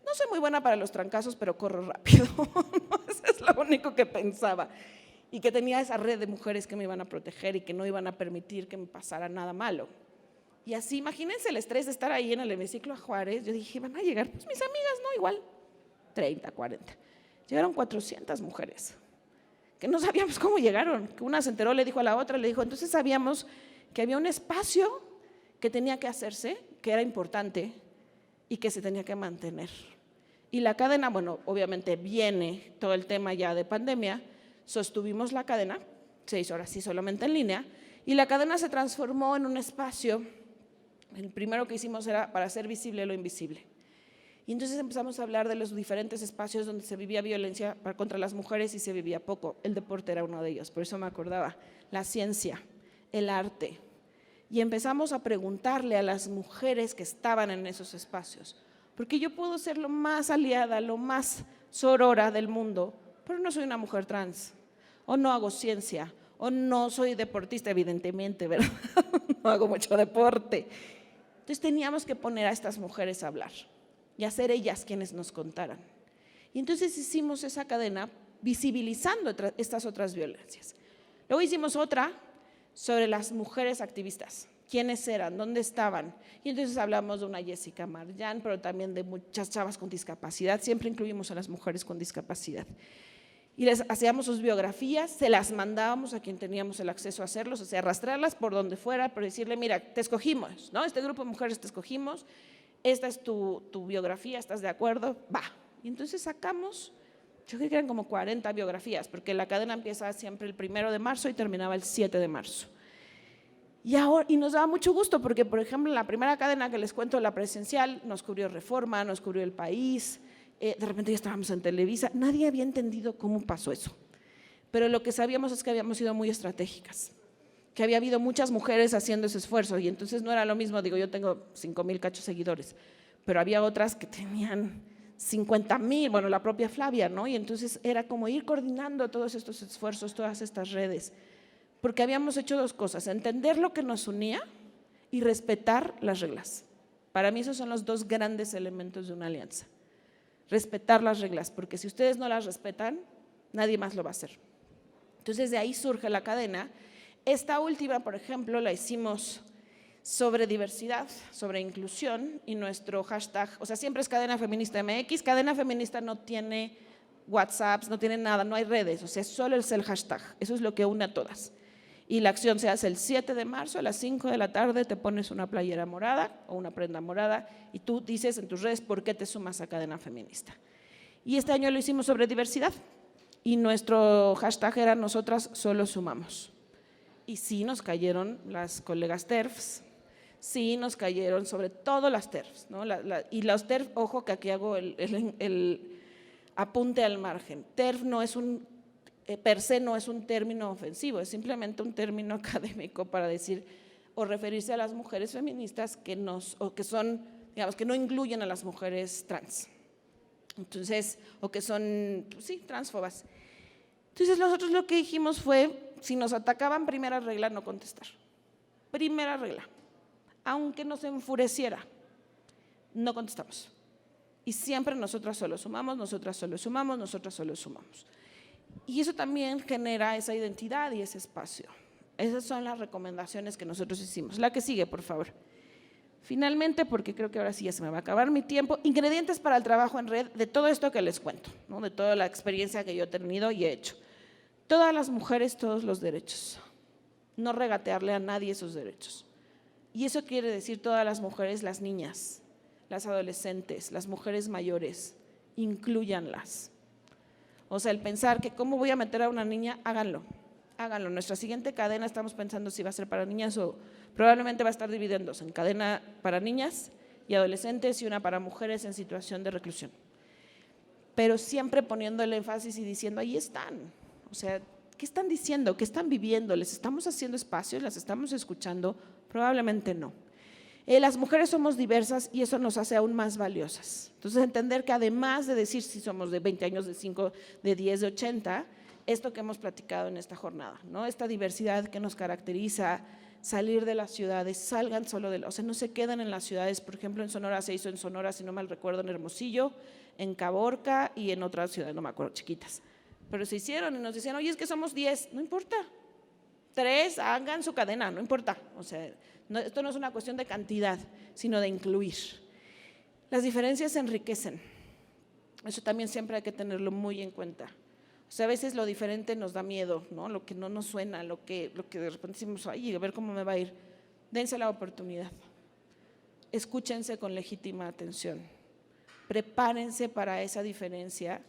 Speaker 3: no soy muy buena para los trancazos, pero corro rápido. Eso es lo único que pensaba. Y que tenía esa red de mujeres que me iban a proteger y que no iban a permitir que me pasara nada malo. Y así, imagínense el estrés de estar ahí en el hemiciclo a Juárez. Yo dije, van a llegar, pues mis amigas, ¿no? Igual, 30, 40. Llegaron 400 mujeres, que no sabíamos cómo llegaron. Que una se enteró, le dijo a la otra, le dijo, entonces sabíamos que había un espacio que tenía que hacerse, que era importante y que se tenía que mantener. Y la cadena, bueno, obviamente viene todo el tema ya de pandemia. Sostuvimos la cadena, se hizo ahora sí solamente en línea, y la cadena se transformó en un espacio. El primero que hicimos era para hacer visible lo invisible. Y entonces empezamos a hablar de los diferentes espacios donde se vivía violencia contra las mujeres y se vivía poco. El deporte era uno de ellos, por eso me acordaba. La ciencia, el arte. Y empezamos a preguntarle a las mujeres que estaban en esos espacios, porque yo puedo ser lo más aliada, lo más sorora del mundo, pero no soy una mujer trans, o no hago ciencia, o no soy deportista, evidentemente, ¿verdad? No hago mucho deporte. Entonces teníamos que poner a estas mujeres a hablar y hacer ellas quienes nos contaran. Y entonces hicimos esa cadena visibilizando estas otras violencias. Luego hicimos otra sobre las mujeres activistas. ¿Quiénes eran? ¿Dónde estaban? Y entonces hablamos de una Jessica Marjan, pero también de muchas chavas con discapacidad. Siempre incluimos a las mujeres con discapacidad. Y les hacíamos sus biografías, se las mandábamos a quien teníamos el acceso a hacerlos, o sea, arrastrarlas por donde fuera, pero decirle, mira, te escogimos, ¿no? Este grupo de mujeres te escogimos, esta es tu biografía, ¿estás de acuerdo? Va. Y entonces sacamos, yo creo que eran como 40 biografías, porque la cadena empieza siempre el 1 de marzo y terminaba el 7 de marzo. Y nos daba mucho gusto, porque, por ejemplo, en la primera cadena que les cuento, la presencial, nos cubrió Reforma, nos cubrió El País. De repente ya estábamos en Televisa, nadie había entendido cómo pasó eso, pero lo que sabíamos es que habíamos sido muy estratégicas, que había habido muchas mujeres haciendo ese esfuerzo y entonces no era lo mismo, digo, yo tengo 5,000 cachos seguidores, pero había otras que tenían 50,000, bueno, la propia Flavia, ¿no? Y entonces era como ir coordinando todos estos esfuerzos, todas estas redes, porque habíamos hecho dos cosas, entender lo que nos unía y respetar las reglas. Para mí esos son los dos grandes elementos de una alianza. Respetar las reglas, porque si ustedes no las respetan, nadie más lo va a hacer. Entonces de ahí surge la cadena. Esta última, por ejemplo, la hicimos sobre diversidad, sobre inclusión y nuestro hashtag, o sea, siempre es Cadena Feminista MX. Cadena Feminista no tiene WhatsApps, no tiene nada, no hay redes, o sea, solo es el hashtag, eso es lo que une a todas. Y la acción se hace el 7 de marzo a las 5 de la tarde, te pones una playera morada o una prenda morada y tú dices en tus redes por qué te sumas a Cadena Feminista. Y este año lo hicimos sobre diversidad y nuestro hashtag era Nosotras Solo Sumamos. Y sí nos cayeron las colegas TERFs, sí nos cayeron sobre todo las TERFs, ¿no? Y los TERF, ojo que aquí hago el apunte al margen, TERF no es per se no es un término ofensivo, es simplemente un término académico para decir o referirse a las mujeres feministas que son, digamos, que no incluyen a las mujeres trans. Entonces, o que son, pues sí, transfobas. Entonces nosotros lo que dijimos fue, si nos atacaban, primera regla, no contestar. Primera regla, aunque nos enfureciera, no contestamos. Y siempre nosotras solo sumamos, nosotras solo sumamos, nosotras solo sumamos. Y eso también genera esa identidad y ese espacio. Esas son las recomendaciones que nosotros hicimos. La que sigue, por favor. Finalmente, porque creo que ahora sí ya se me va a acabar mi tiempo, ingredientes para el trabajo en red de todo esto que les cuento, ¿no? De toda la experiencia que yo he tenido y he hecho. Todas las mujeres, todos los derechos. No regatearle a nadie esos derechos. Y eso quiere decir todas las mujeres, las niñas, las adolescentes, las mujeres mayores, inclúyanlas. O sea, el pensar que cómo voy a meter a una niña, háganlo. Nuestra siguiente cadena estamos pensando si va a ser para niñas o probablemente va a estar dividiéndose en cadena para niñas y adolescentes y una para mujeres en situación de reclusión. Pero siempre poniendo el énfasis y diciendo, ahí están. O sea, ¿qué están diciendo? ¿Qué están viviendo? ¿Les estamos haciendo espacios? ¿Las estamos escuchando? Probablemente no. Las mujeres somos diversas y eso nos hace aún más valiosas. Entonces, entender que además de decir si somos de 20 años, de 5, de 10, de 80, esto que hemos platicado en esta jornada, ¿no? Esta diversidad que nos caracteriza, salir de las ciudades, salgan solo o sea, no se quedan en las ciudades. Por ejemplo, en Sonora se hizo en Sonora, si no mal recuerdo, en Hermosillo, en Caborca y en otras ciudades, no me acuerdo, chiquitas. Pero se hicieron y nos decían, oye, es que somos 10, no importa. 3, hagan su cadena, no importa. O sea, esto no es una cuestión de cantidad, sino de incluir. Las diferencias enriquecen. Eso también siempre hay que tenerlo muy en cuenta. O sea, a veces lo diferente nos da miedo, ¿no? Lo que no nos suena, lo que de repente decimos, ay, a ver cómo me va a ir. Dense la oportunidad. Escúchense con legítima atención. Prepárense para esa diferencia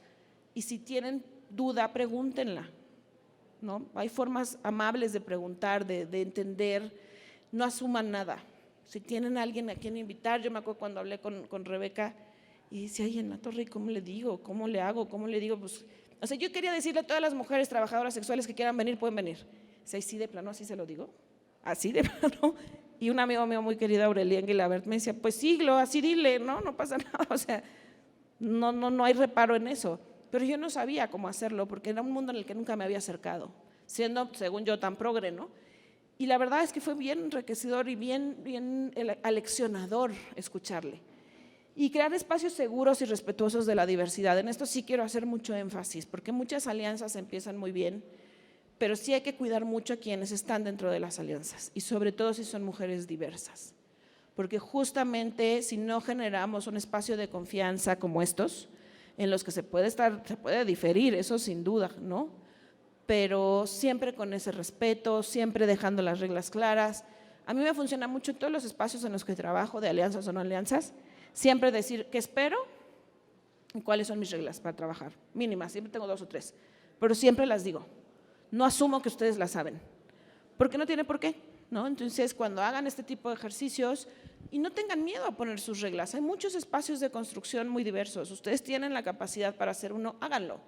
Speaker 3: y si tienen duda, pregúntenla, ¿no? Hay formas amables de preguntar, de entender, no asuman nada. Si tienen a alguien a quien invitar, yo me acuerdo cuando hablé con Rebeca y decía, ay, en la torre, ¿cómo le digo? ¿Cómo le hago? ¿Cómo le digo? Pues, o sea, yo quería decirle a todas las mujeres trabajadoras sexuales que quieran venir, pueden venir. O sea, sí de plano, así se lo digo, así de plano. Y un amigo mío muy querido, Aurelien Guilabert, me decía, pues sí, así dile, no pasa nada, o sea, no hay reparo en eso. pero yo no sabía cómo hacerlo porque era un mundo en el que nunca me había acercado, siendo, según yo, tan progre, ¿no? Y la verdad es que fue bien enriquecedor y bien aleccionador escucharle. Y crear espacios seguros y respetuosos de la diversidad. En esto sí quiero hacer mucho énfasis, porque muchas alianzas empiezan muy bien, pero sí hay que cuidar mucho a quienes están dentro de las alianzas, y sobre todo si son mujeres diversas. Porque justamente si no generamos un espacio de confianza como estos, en los que se puede diferir, eso sin duda, ¿no? Pero siempre con ese respeto, siempre dejando las reglas claras. A mí me funciona mucho en todos los espacios en los que trabajo, de alianzas o no alianzas, siempre decir qué espero y cuáles son mis reglas para trabajar, mínimas, siempre tengo 2 o 3, pero siempre las digo. No asumo que ustedes las saben, porque no tiene por qué, ¿no? Entonces, cuando hagan este tipo de ejercicios, y no tengan miedo a poner sus reglas, hay muchos espacios de construcción muy diversos, ustedes tienen la capacidad para hacer uno, háganlo.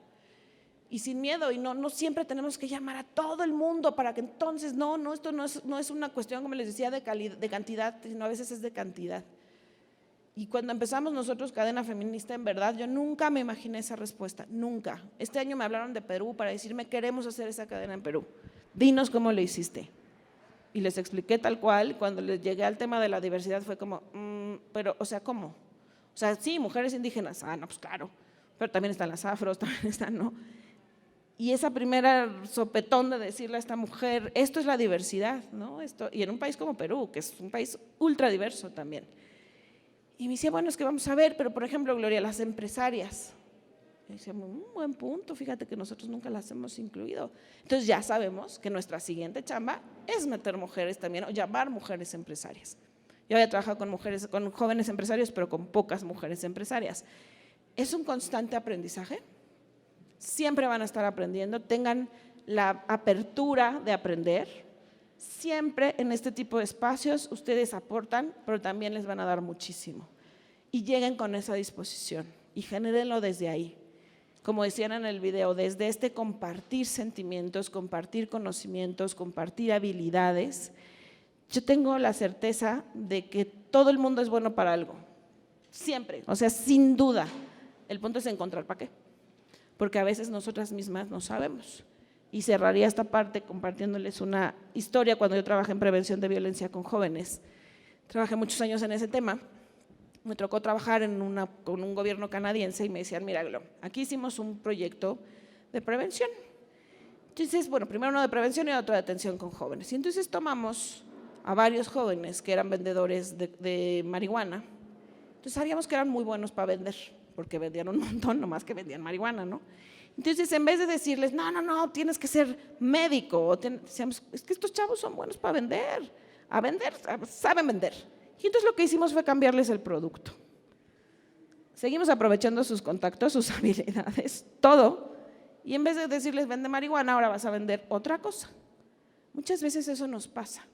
Speaker 3: Y sin miedo, y no siempre tenemos que llamar a todo el mundo para que entonces, esto no es una cuestión, como les decía, de cantidad, sino a veces es de cantidad. Y cuando empezamos nosotros Cadena Feminista, en verdad, yo nunca me imaginé esa respuesta, nunca. Este año me hablaron de Perú para decirme, queremos hacer esa cadena en Perú, dinos cómo lo hiciste. Y les expliqué tal cual, cuando les llegué al tema de la diversidad fue como, pero, o sea, ¿cómo? O sea, sí, mujeres indígenas, no, pues claro, pero también están las afros, también están, ¿no? Y esa primera sopetón de decirle a esta mujer, esto es la diversidad, ¿no? Y en un país como Perú, que es un país ultra diverso también. Y me decía, bueno, es que vamos a ver, pero por ejemplo, Gloria, las empresarias. Y decía, buen punto, fíjate que nosotros nunca las hemos incluido. Entonces ya sabemos que nuestra siguiente chamba es meter mujeres también, o llamar mujeres empresarias. Yo había trabajado con jóvenes empresarios, pero con pocas mujeres empresarias. Es un constante aprendizaje. Siempre van a estar aprendiendo, tengan la apertura de aprender. Siempre en este tipo de espacios ustedes aportan, pero también les van a dar muchísimo. Y lleguen con esa disposición y genérenlo desde ahí. Como decían en el video, desde este compartir sentimientos, compartir conocimientos, compartir habilidades. Yo tengo la certeza de que todo el mundo es bueno para algo. Siempre, o sea, sin duda. El punto es encontrar para qué. Porque a veces nosotras mismas no sabemos. Y cerraría esta parte compartiéndoles una historia. Cuando yo trabajé en prevención de violencia con jóvenes, trabajé muchos años en ese tema, me tocó trabajar con un gobierno canadiense y me decían, mira, Glo, aquí hicimos un proyecto de prevención. Entonces, bueno, primero uno de prevención y otro de atención con jóvenes. Y entonces tomamos a varios jóvenes que eran vendedores de marihuana. Entonces sabíamos que eran muy buenos para vender, porque vendían un montón, nomás que vendían marihuana, ¿no? Entonces, en vez de decirles, no, tienes que ser médico, decíamos, es que estos chavos son buenos para vender, saben vender. Y entonces lo que hicimos fue cambiarles el producto. Seguimos aprovechando sus contactos, sus habilidades, todo, y en vez de decirles, vende marihuana, ahora vas a vender otra cosa. Muchas veces eso nos pasa.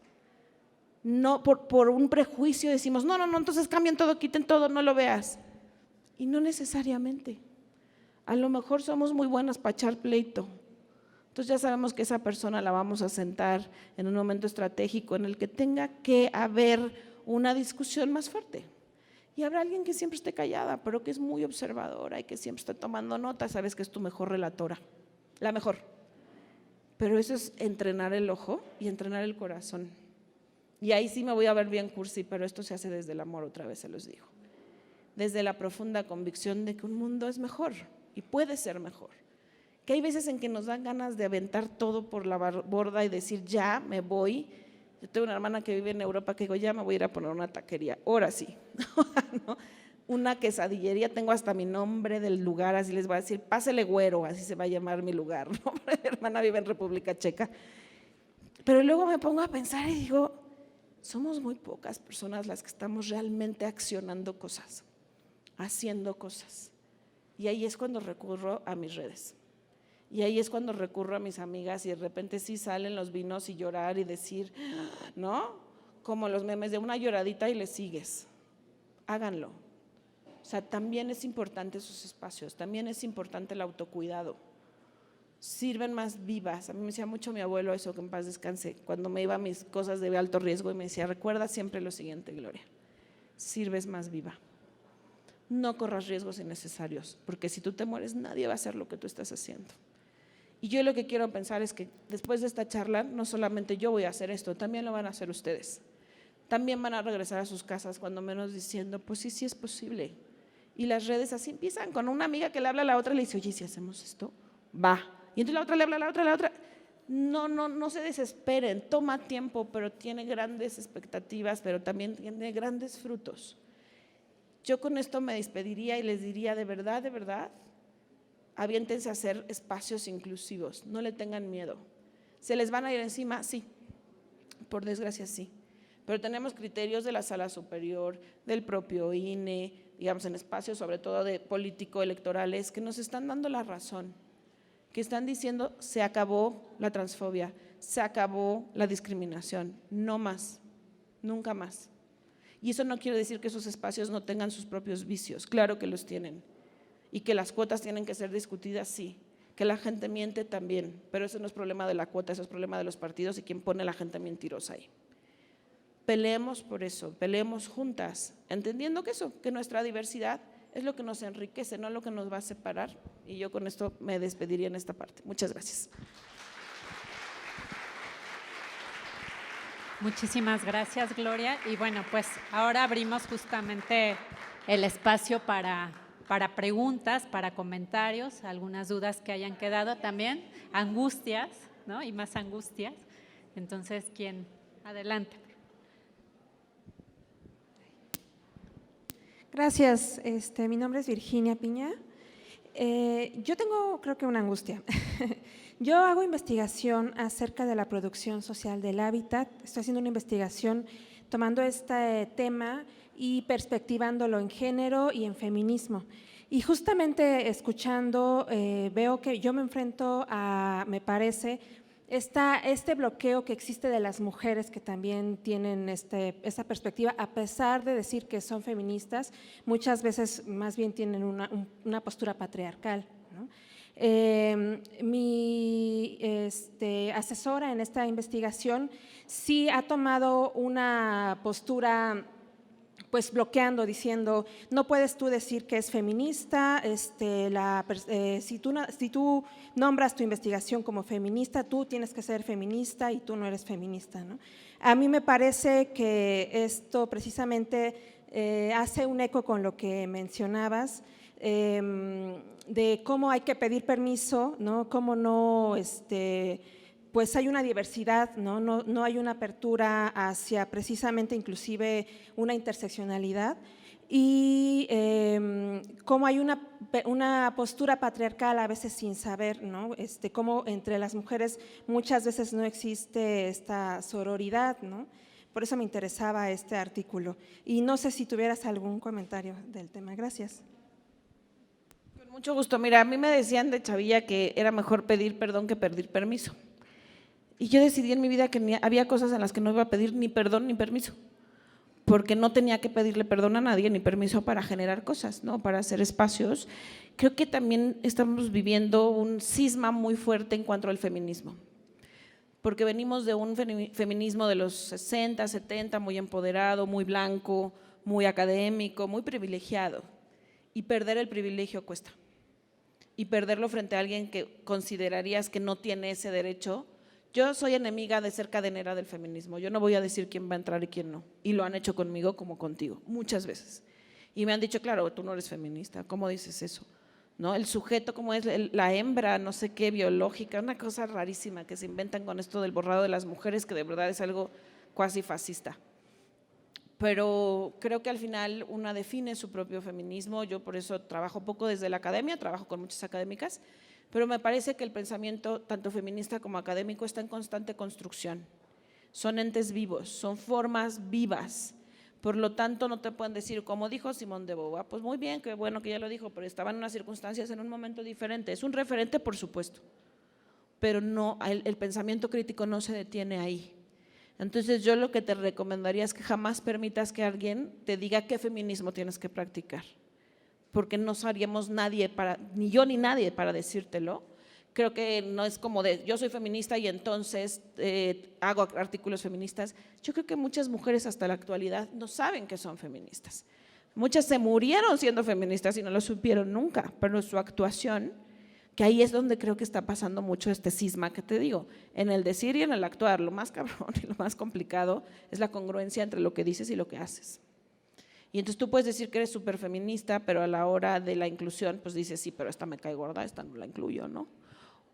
Speaker 3: No, por un prejuicio decimos, no, entonces cambien todo, quiten todo, no lo veas. Y no necesariamente. A lo mejor somos muy buenas para echar pleito. Entonces ya sabemos que esa persona la vamos a sentar en un momento estratégico en el que tenga que haber una discusión más fuerte. Y habrá alguien que siempre esté callada, pero que es muy observadora y que siempre esté tomando nota. Sabes que es tu mejor relatora, la mejor. Pero eso es entrenar el ojo y entrenar el corazón. Y ahí sí me voy a ver bien cursi, pero esto se hace desde el amor, otra vez se los digo. Desde la profunda convicción de que un mundo es mejor y puede ser mejor. Que hay veces en que nos dan ganas de aventar todo por la borda y decir, ya me voy. Yo tengo una hermana que vive en Europa que digo, ya me voy a ir a poner una taquería, ahora sí. ¿No? Una quesadillería, tengo hasta mi nombre del lugar, así les voy a decir, pásele güero, así se va a llamar mi lugar. ¿No? Mi hermana vive en República Checa. Pero luego me pongo a pensar y digo, somos muy pocas personas las que estamos realmente accionando cosas, haciendo cosas. Y ahí es cuando recurro a mis redes. Y ahí es cuando recurro a mis amigas y de repente sí salen los vinos y llorar y decir, ¿no? Como los memes de una lloradita y le sigues. Háganlo. O sea, también es importante esos espacios, también es importante el autocuidado. Sirven más vivas. A mí me decía mucho mi abuelo eso, que en paz descanse, cuando me iba a mis cosas de alto riesgo y me decía, recuerda siempre lo siguiente, Gloria, sirves más viva. no corras riesgos innecesarios, porque si tú te mueres nadie va a hacer lo que tú estás haciendo. Y yo lo que quiero pensar es que después de esta charla, no solamente yo voy a hacer esto, también lo van a hacer ustedes. También van a regresar a sus casas cuando menos diciendo, pues sí, sí es posible. Y las redes así empiezan, con una amiga que le habla a la otra y le dice, oye, si hacemos esto, va. Y entonces la otra le habla a la otra, No se desesperen, toma tiempo, pero tiene grandes expectativas, pero también tiene grandes frutos. Yo con esto me despediría y les diría, de verdad, aviéntense a hacer espacios inclusivos, no le tengan miedo. ¿Se les van a ir encima? Sí, por desgracia sí. Pero tenemos criterios de la Sala Superior, del propio INE, digamos en espacios sobre todo de político-electorales que nos están dando la razón, que están diciendo se acabó la transfobia, se acabó la discriminación, no más, nunca más. Y eso no quiere decir que esos espacios no tengan sus propios vicios, claro que los tienen, y que las cuotas tienen que ser discutidas, sí, que la gente miente también, pero eso no es problema de la cuota, eso es problema de los partidos y quien pone a la gente mentirosa ahí. Peleemos por eso, peleemos juntas, entendiendo que eso, que nuestra diversidad es lo que nos enriquece, no lo que nos va a separar. Y yo con esto me despediría en esta parte. Muchas gracias.
Speaker 5: Muchísimas gracias, Gloria. Y bueno, pues ahora abrimos justamente el espacio para preguntas, para comentarios, algunas dudas que hayan quedado también, angustias, ¿no? Y más angustias. Entonces, ¿quién? Adelante.
Speaker 9: Gracias, mi nombre es Virginia Piña. Yo tengo, creo que una angustia. Yo hago investigación acerca de la producción social del hábitat. Estoy haciendo una investigación tomando este tema y perspectivándolo en género y en feminismo. Y justamente escuchando, veo que yo me enfrento a, me parece, este bloqueo que existe de las mujeres que también tienen esta perspectiva, a pesar de decir que son feministas, muchas veces más bien tienen una postura patriarcal, ¿no? Mi asesora en esta investigación sí ha tomado una postura pues bloqueando, diciendo, no puedes tú decir que es feminista, si tú nombras tu investigación como feminista, tú tienes que ser feminista y tú no eres feminista, ¿no? A mí me parece que esto precisamente hace un eco con lo que mencionabas, de cómo hay que pedir permiso, ¿no? Cómo no, pues hay una diversidad, no hay una apertura hacia precisamente inclusive una interseccionalidad y cómo hay una postura patriarcal a veces sin saber, ¿no? Cómo entre las mujeres muchas veces no existe esta sororidad, ¿no? Por eso me interesaba este artículo y no sé si tuvieras algún comentario del tema. Gracias.
Speaker 3: Con mucho gusto. Mira, a mí me decían de chavilla que era mejor pedir perdón que pedir permiso. Y yo decidí en mi vida que había cosas en las que no iba a pedir ni perdón ni permiso, porque no tenía que pedirle perdón a nadie ni permiso para generar cosas, ¿no? Para hacer espacios. Creo que también estamos viviendo un cisma muy fuerte en cuanto al feminismo, porque venimos de un feminismo de los 60, 70, muy empoderado, muy blanco, muy académico, muy privilegiado, y perder el privilegio cuesta, y perderlo frente a alguien que considerarías que no tiene ese derecho. Yo soy enemiga de ser cadenera del feminismo, yo no voy a decir quién va a entrar y quién no, y lo han hecho conmigo como contigo, muchas veces. Y me han dicho, claro, tú no eres feminista, ¿cómo dices eso? ¿No? El sujeto, como es la hembra, no sé qué, biológica, una cosa rarísima que se inventan con esto del borrado de las mujeres, que de verdad es algo cuasi fascista. Pero creo que al final una define su propio feminismo, yo por eso trabajo poco desde la academia, trabajo con muchas académicas, pero me parece que el pensamiento, tanto feminista como académico, está en constante construcción. Son entes vivos, son formas vivas. Por lo tanto, no te pueden decir, como dijo Simone de Beauvoir, pues muy bien, qué bueno que ya lo dijo, pero estaba en unas circunstancias en un momento diferente. Es un referente, por supuesto, pero no, el pensamiento crítico no se detiene ahí. Entonces, yo lo que te recomendaría es que jamás permitas que alguien te diga qué feminismo tienes que practicar, porque no sabríamos nadie, ni yo ni nadie para decírtelo. Creo que no es como de yo soy feminista y entonces hago artículos feministas. Yo creo que muchas mujeres hasta la actualidad no saben que son feministas. Muchas se murieron siendo feministas y no lo supieron nunca, pero su actuación, que ahí es donde creo que está pasando mucho este cisma que te digo, en el decir y en el actuar. Lo más cabrón y lo más complicado es la congruencia entre lo que dices y lo que haces. Y entonces tú puedes decir que eres súper feminista, pero a la hora de la inclusión, pues dices, sí, pero esta me cae gorda, esta no la incluyo, ¿no?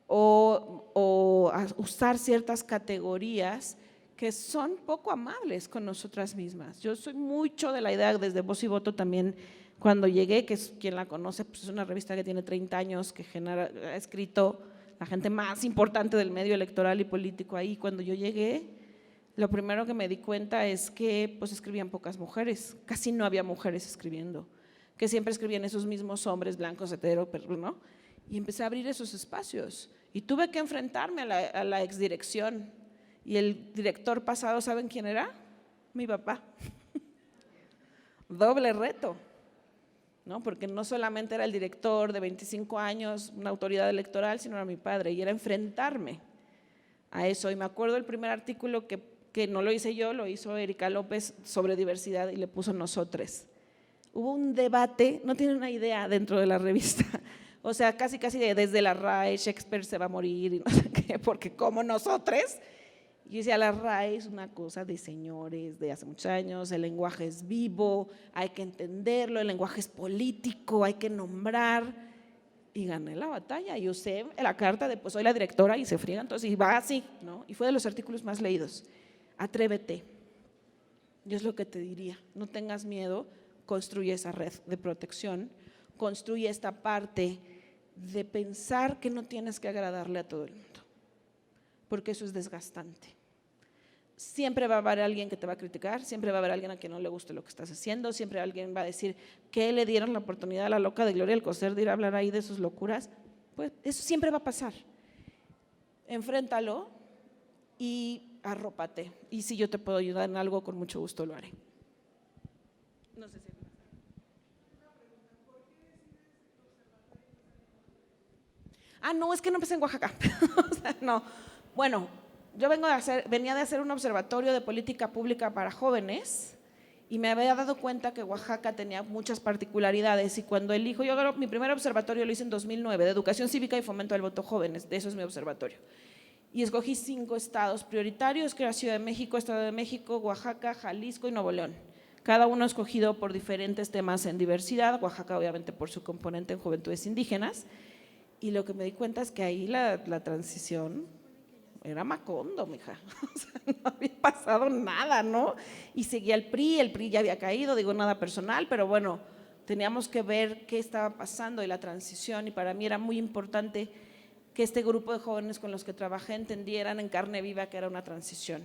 Speaker 3: O usar ciertas categorías que son poco amables con nosotras mismas. Yo soy mucho de la idea, desde Voz y Voto también, cuando llegué, que es quien la conoce, pues es una revista que tiene 30 años, que ha escrito la gente más importante del medio electoral y político ahí. Cuando yo llegué, lo primero que me di cuenta es que pues escribían pocas mujeres, casi no había mujeres escribiendo, que siempre escribían esos mismos hombres blancos, hetero, ¿no? Y empecé a abrir esos espacios y tuve que enfrentarme a la exdirección. Y el director pasado, ¿saben quién era? Mi papá. Doble reto, ¿no? Porque no solamente era el director de 25 años, una autoridad electoral, sino era mi padre, y era enfrentarme a eso. Y me acuerdo el primer artículo que no lo hice yo, lo hizo Erika López sobre diversidad y le puso nosotros. Hubo un debate, no tienen una idea, dentro de la revista. O sea, casi desde la RAE, Shakespeare se va a morir y no sé qué, porque como nosotros. Yo decía, la RAE es una cosa de señores de hace muchos años, el lenguaje es vivo, hay que entenderlo, el lenguaje es político, hay que nombrar. Y gané la batalla y usé la carta de pues soy la directora y se friegan entonces y va así, ¿no? Y fue de los artículos más leídos. Atrévete, yo es lo que te diría, no tengas miedo, construye esa red de protección, construye esta parte de pensar que no tienes que agradarle a todo el mundo, porque eso es desgastante. Siempre va a haber alguien que te va a criticar, siempre va a haber alguien a quien no le guste lo que estás haciendo, siempre alguien va a decir que le dieron la oportunidad a la loca de Gloria Alcocer de ir a hablar ahí de sus locuras. Pues eso siempre va a pasar. Enfréntalo y arrópate. Y si yo te puedo ayudar en algo, con mucho gusto lo haré. No sé si... no, es que no empecé en Oaxaca. O sea, no. Bueno, yo venía de hacer un observatorio de política pública para jóvenes y me había dado cuenta que Oaxaca tenía muchas particularidades y cuando elijo, mi primer observatorio lo hice en 2009, de educación cívica y fomento del voto jóvenes, de eso es mi observatorio. Y escogí 5 estados prioritarios, que era Ciudad de México, Estado de México, Oaxaca, Jalisco y Nuevo León. Cada uno escogido por diferentes temas en diversidad, Oaxaca obviamente por su componente en juventudes indígenas. Y lo que me di cuenta es que ahí la transición era Macondo, mija. O sea, no había pasado nada, ¿no? Y seguía el PRI ya había caído, digo nada personal, pero bueno, teníamos que ver qué estaba pasando y la transición. Y para mí era muy importante que este grupo de jóvenes con los que trabajé entendieran en carne viva que era una transición.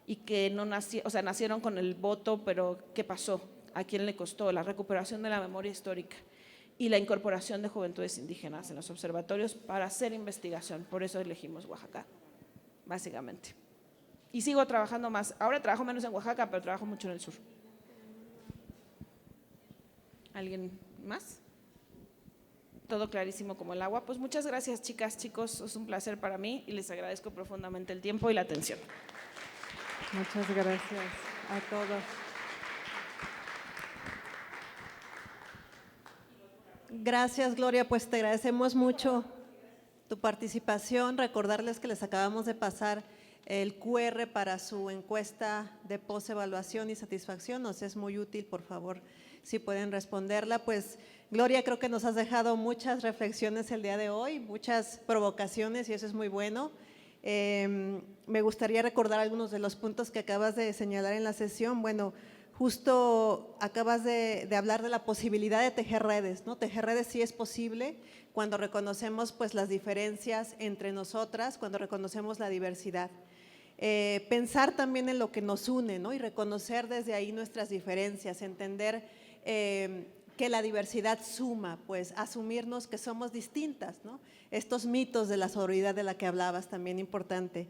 Speaker 3: Y que no nacieron con el voto, pero ¿qué pasó? ¿A quién le costó? La recuperación de la memoria histórica y la incorporación de juventudes indígenas en los observatorios para hacer investigación. Por eso elegimos Oaxaca, básicamente. Y sigo trabajando más. Ahora trabajo menos en Oaxaca, pero trabajo mucho en el sur. ¿Alguien más? Todo clarísimo como el agua. Pues muchas gracias, chicas, chicos. Es un placer para mí y les agradezco profundamente el tiempo y la atención.
Speaker 4: Muchas gracias a todos.
Speaker 22: Gracias, Gloria, pues te agradecemos mucho tu participación. Recordarles que les acabamos de pasar el QR para su encuesta de postevaluación y satisfacción. Nos es muy útil, por favor, si pueden responderla. Pues, Gloria, creo que nos has dejado muchas reflexiones el día de hoy, muchas provocaciones y eso es muy bueno. Me gustaría recordar algunos de los puntos que acabas de señalar en la sesión. Bueno, justo acabas de hablar de la posibilidad de tejer redes, ¿no? Tejer redes sí es posible cuando reconocemos pues las diferencias entre nosotras, cuando reconocemos la diversidad. Pensar también en lo que nos une, ¿no? Y reconocer desde ahí nuestras diferencias, entender que la diversidad suma, pues asumirnos que somos distintas, ¿no? Estos mitos de la sororidad de la que hablabas también importante.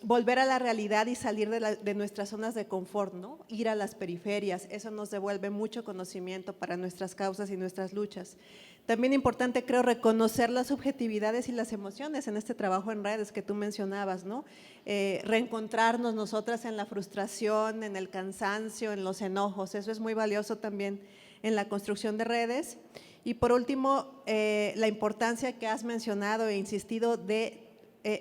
Speaker 22: Volver a la realidad y salir de nuestras zonas de confort, ¿no? Ir a las periferias, eso nos devuelve mucho conocimiento para nuestras causas y nuestras luchas. También importante, creo, reconocer las subjetividades y las emociones en este trabajo en redes que tú mencionabas, ¿no? Reencontrarnos nosotras en la frustración, en el cansancio, en los enojos, eso es muy valioso también en la construcción de redes. Y por último, la importancia que has mencionado e insistido de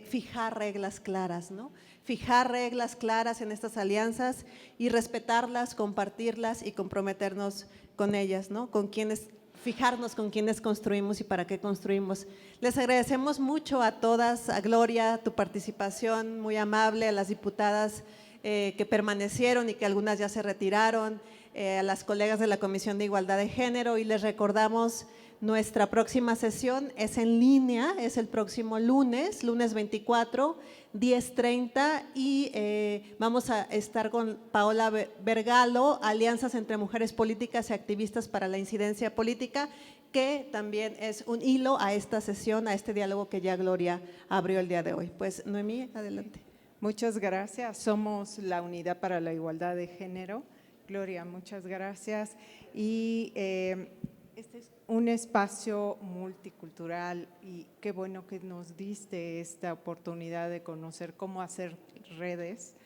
Speaker 22: fijar reglas claras, ¿no? Fijar reglas claras en estas alianzas y respetarlas, compartirlas y comprometernos con ellas, ¿no? Fijarnos con quienes construimos y para qué construimos. Les agradecemos mucho a todas, a Gloria, tu participación muy amable, a las diputadas que permanecieron y que algunas ya se retiraron, a las colegas de la Comisión de Igualdad de Género, y les recordamos nuestra próxima sesión es en línea, es el próximo lunes 24, 10:30, y vamos a estar con Paola Vergalo, Alianzas entre Mujeres Políticas y Activistas para la Incidencia Política, que también es un hilo a esta sesión, a este diálogo que ya Gloria abrió el día de hoy. Pues Noemí, adelante.
Speaker 4: Muchas gracias. Somos la Unidad para la Igualdad de Género. Gloria, muchas gracias. Y este es un espacio multicultural y qué bueno que nos diste esta oportunidad de conocer cómo hacer redes,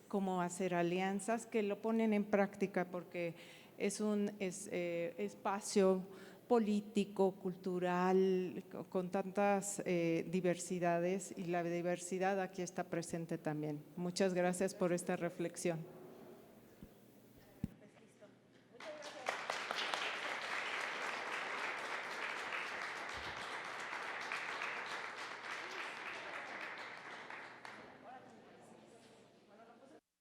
Speaker 4: cómo hacer alianzas, que lo ponen en práctica, porque es un espacio político, cultural, con tantas diversidades, y la diversidad aquí está presente también. Muchas gracias por esta reflexión.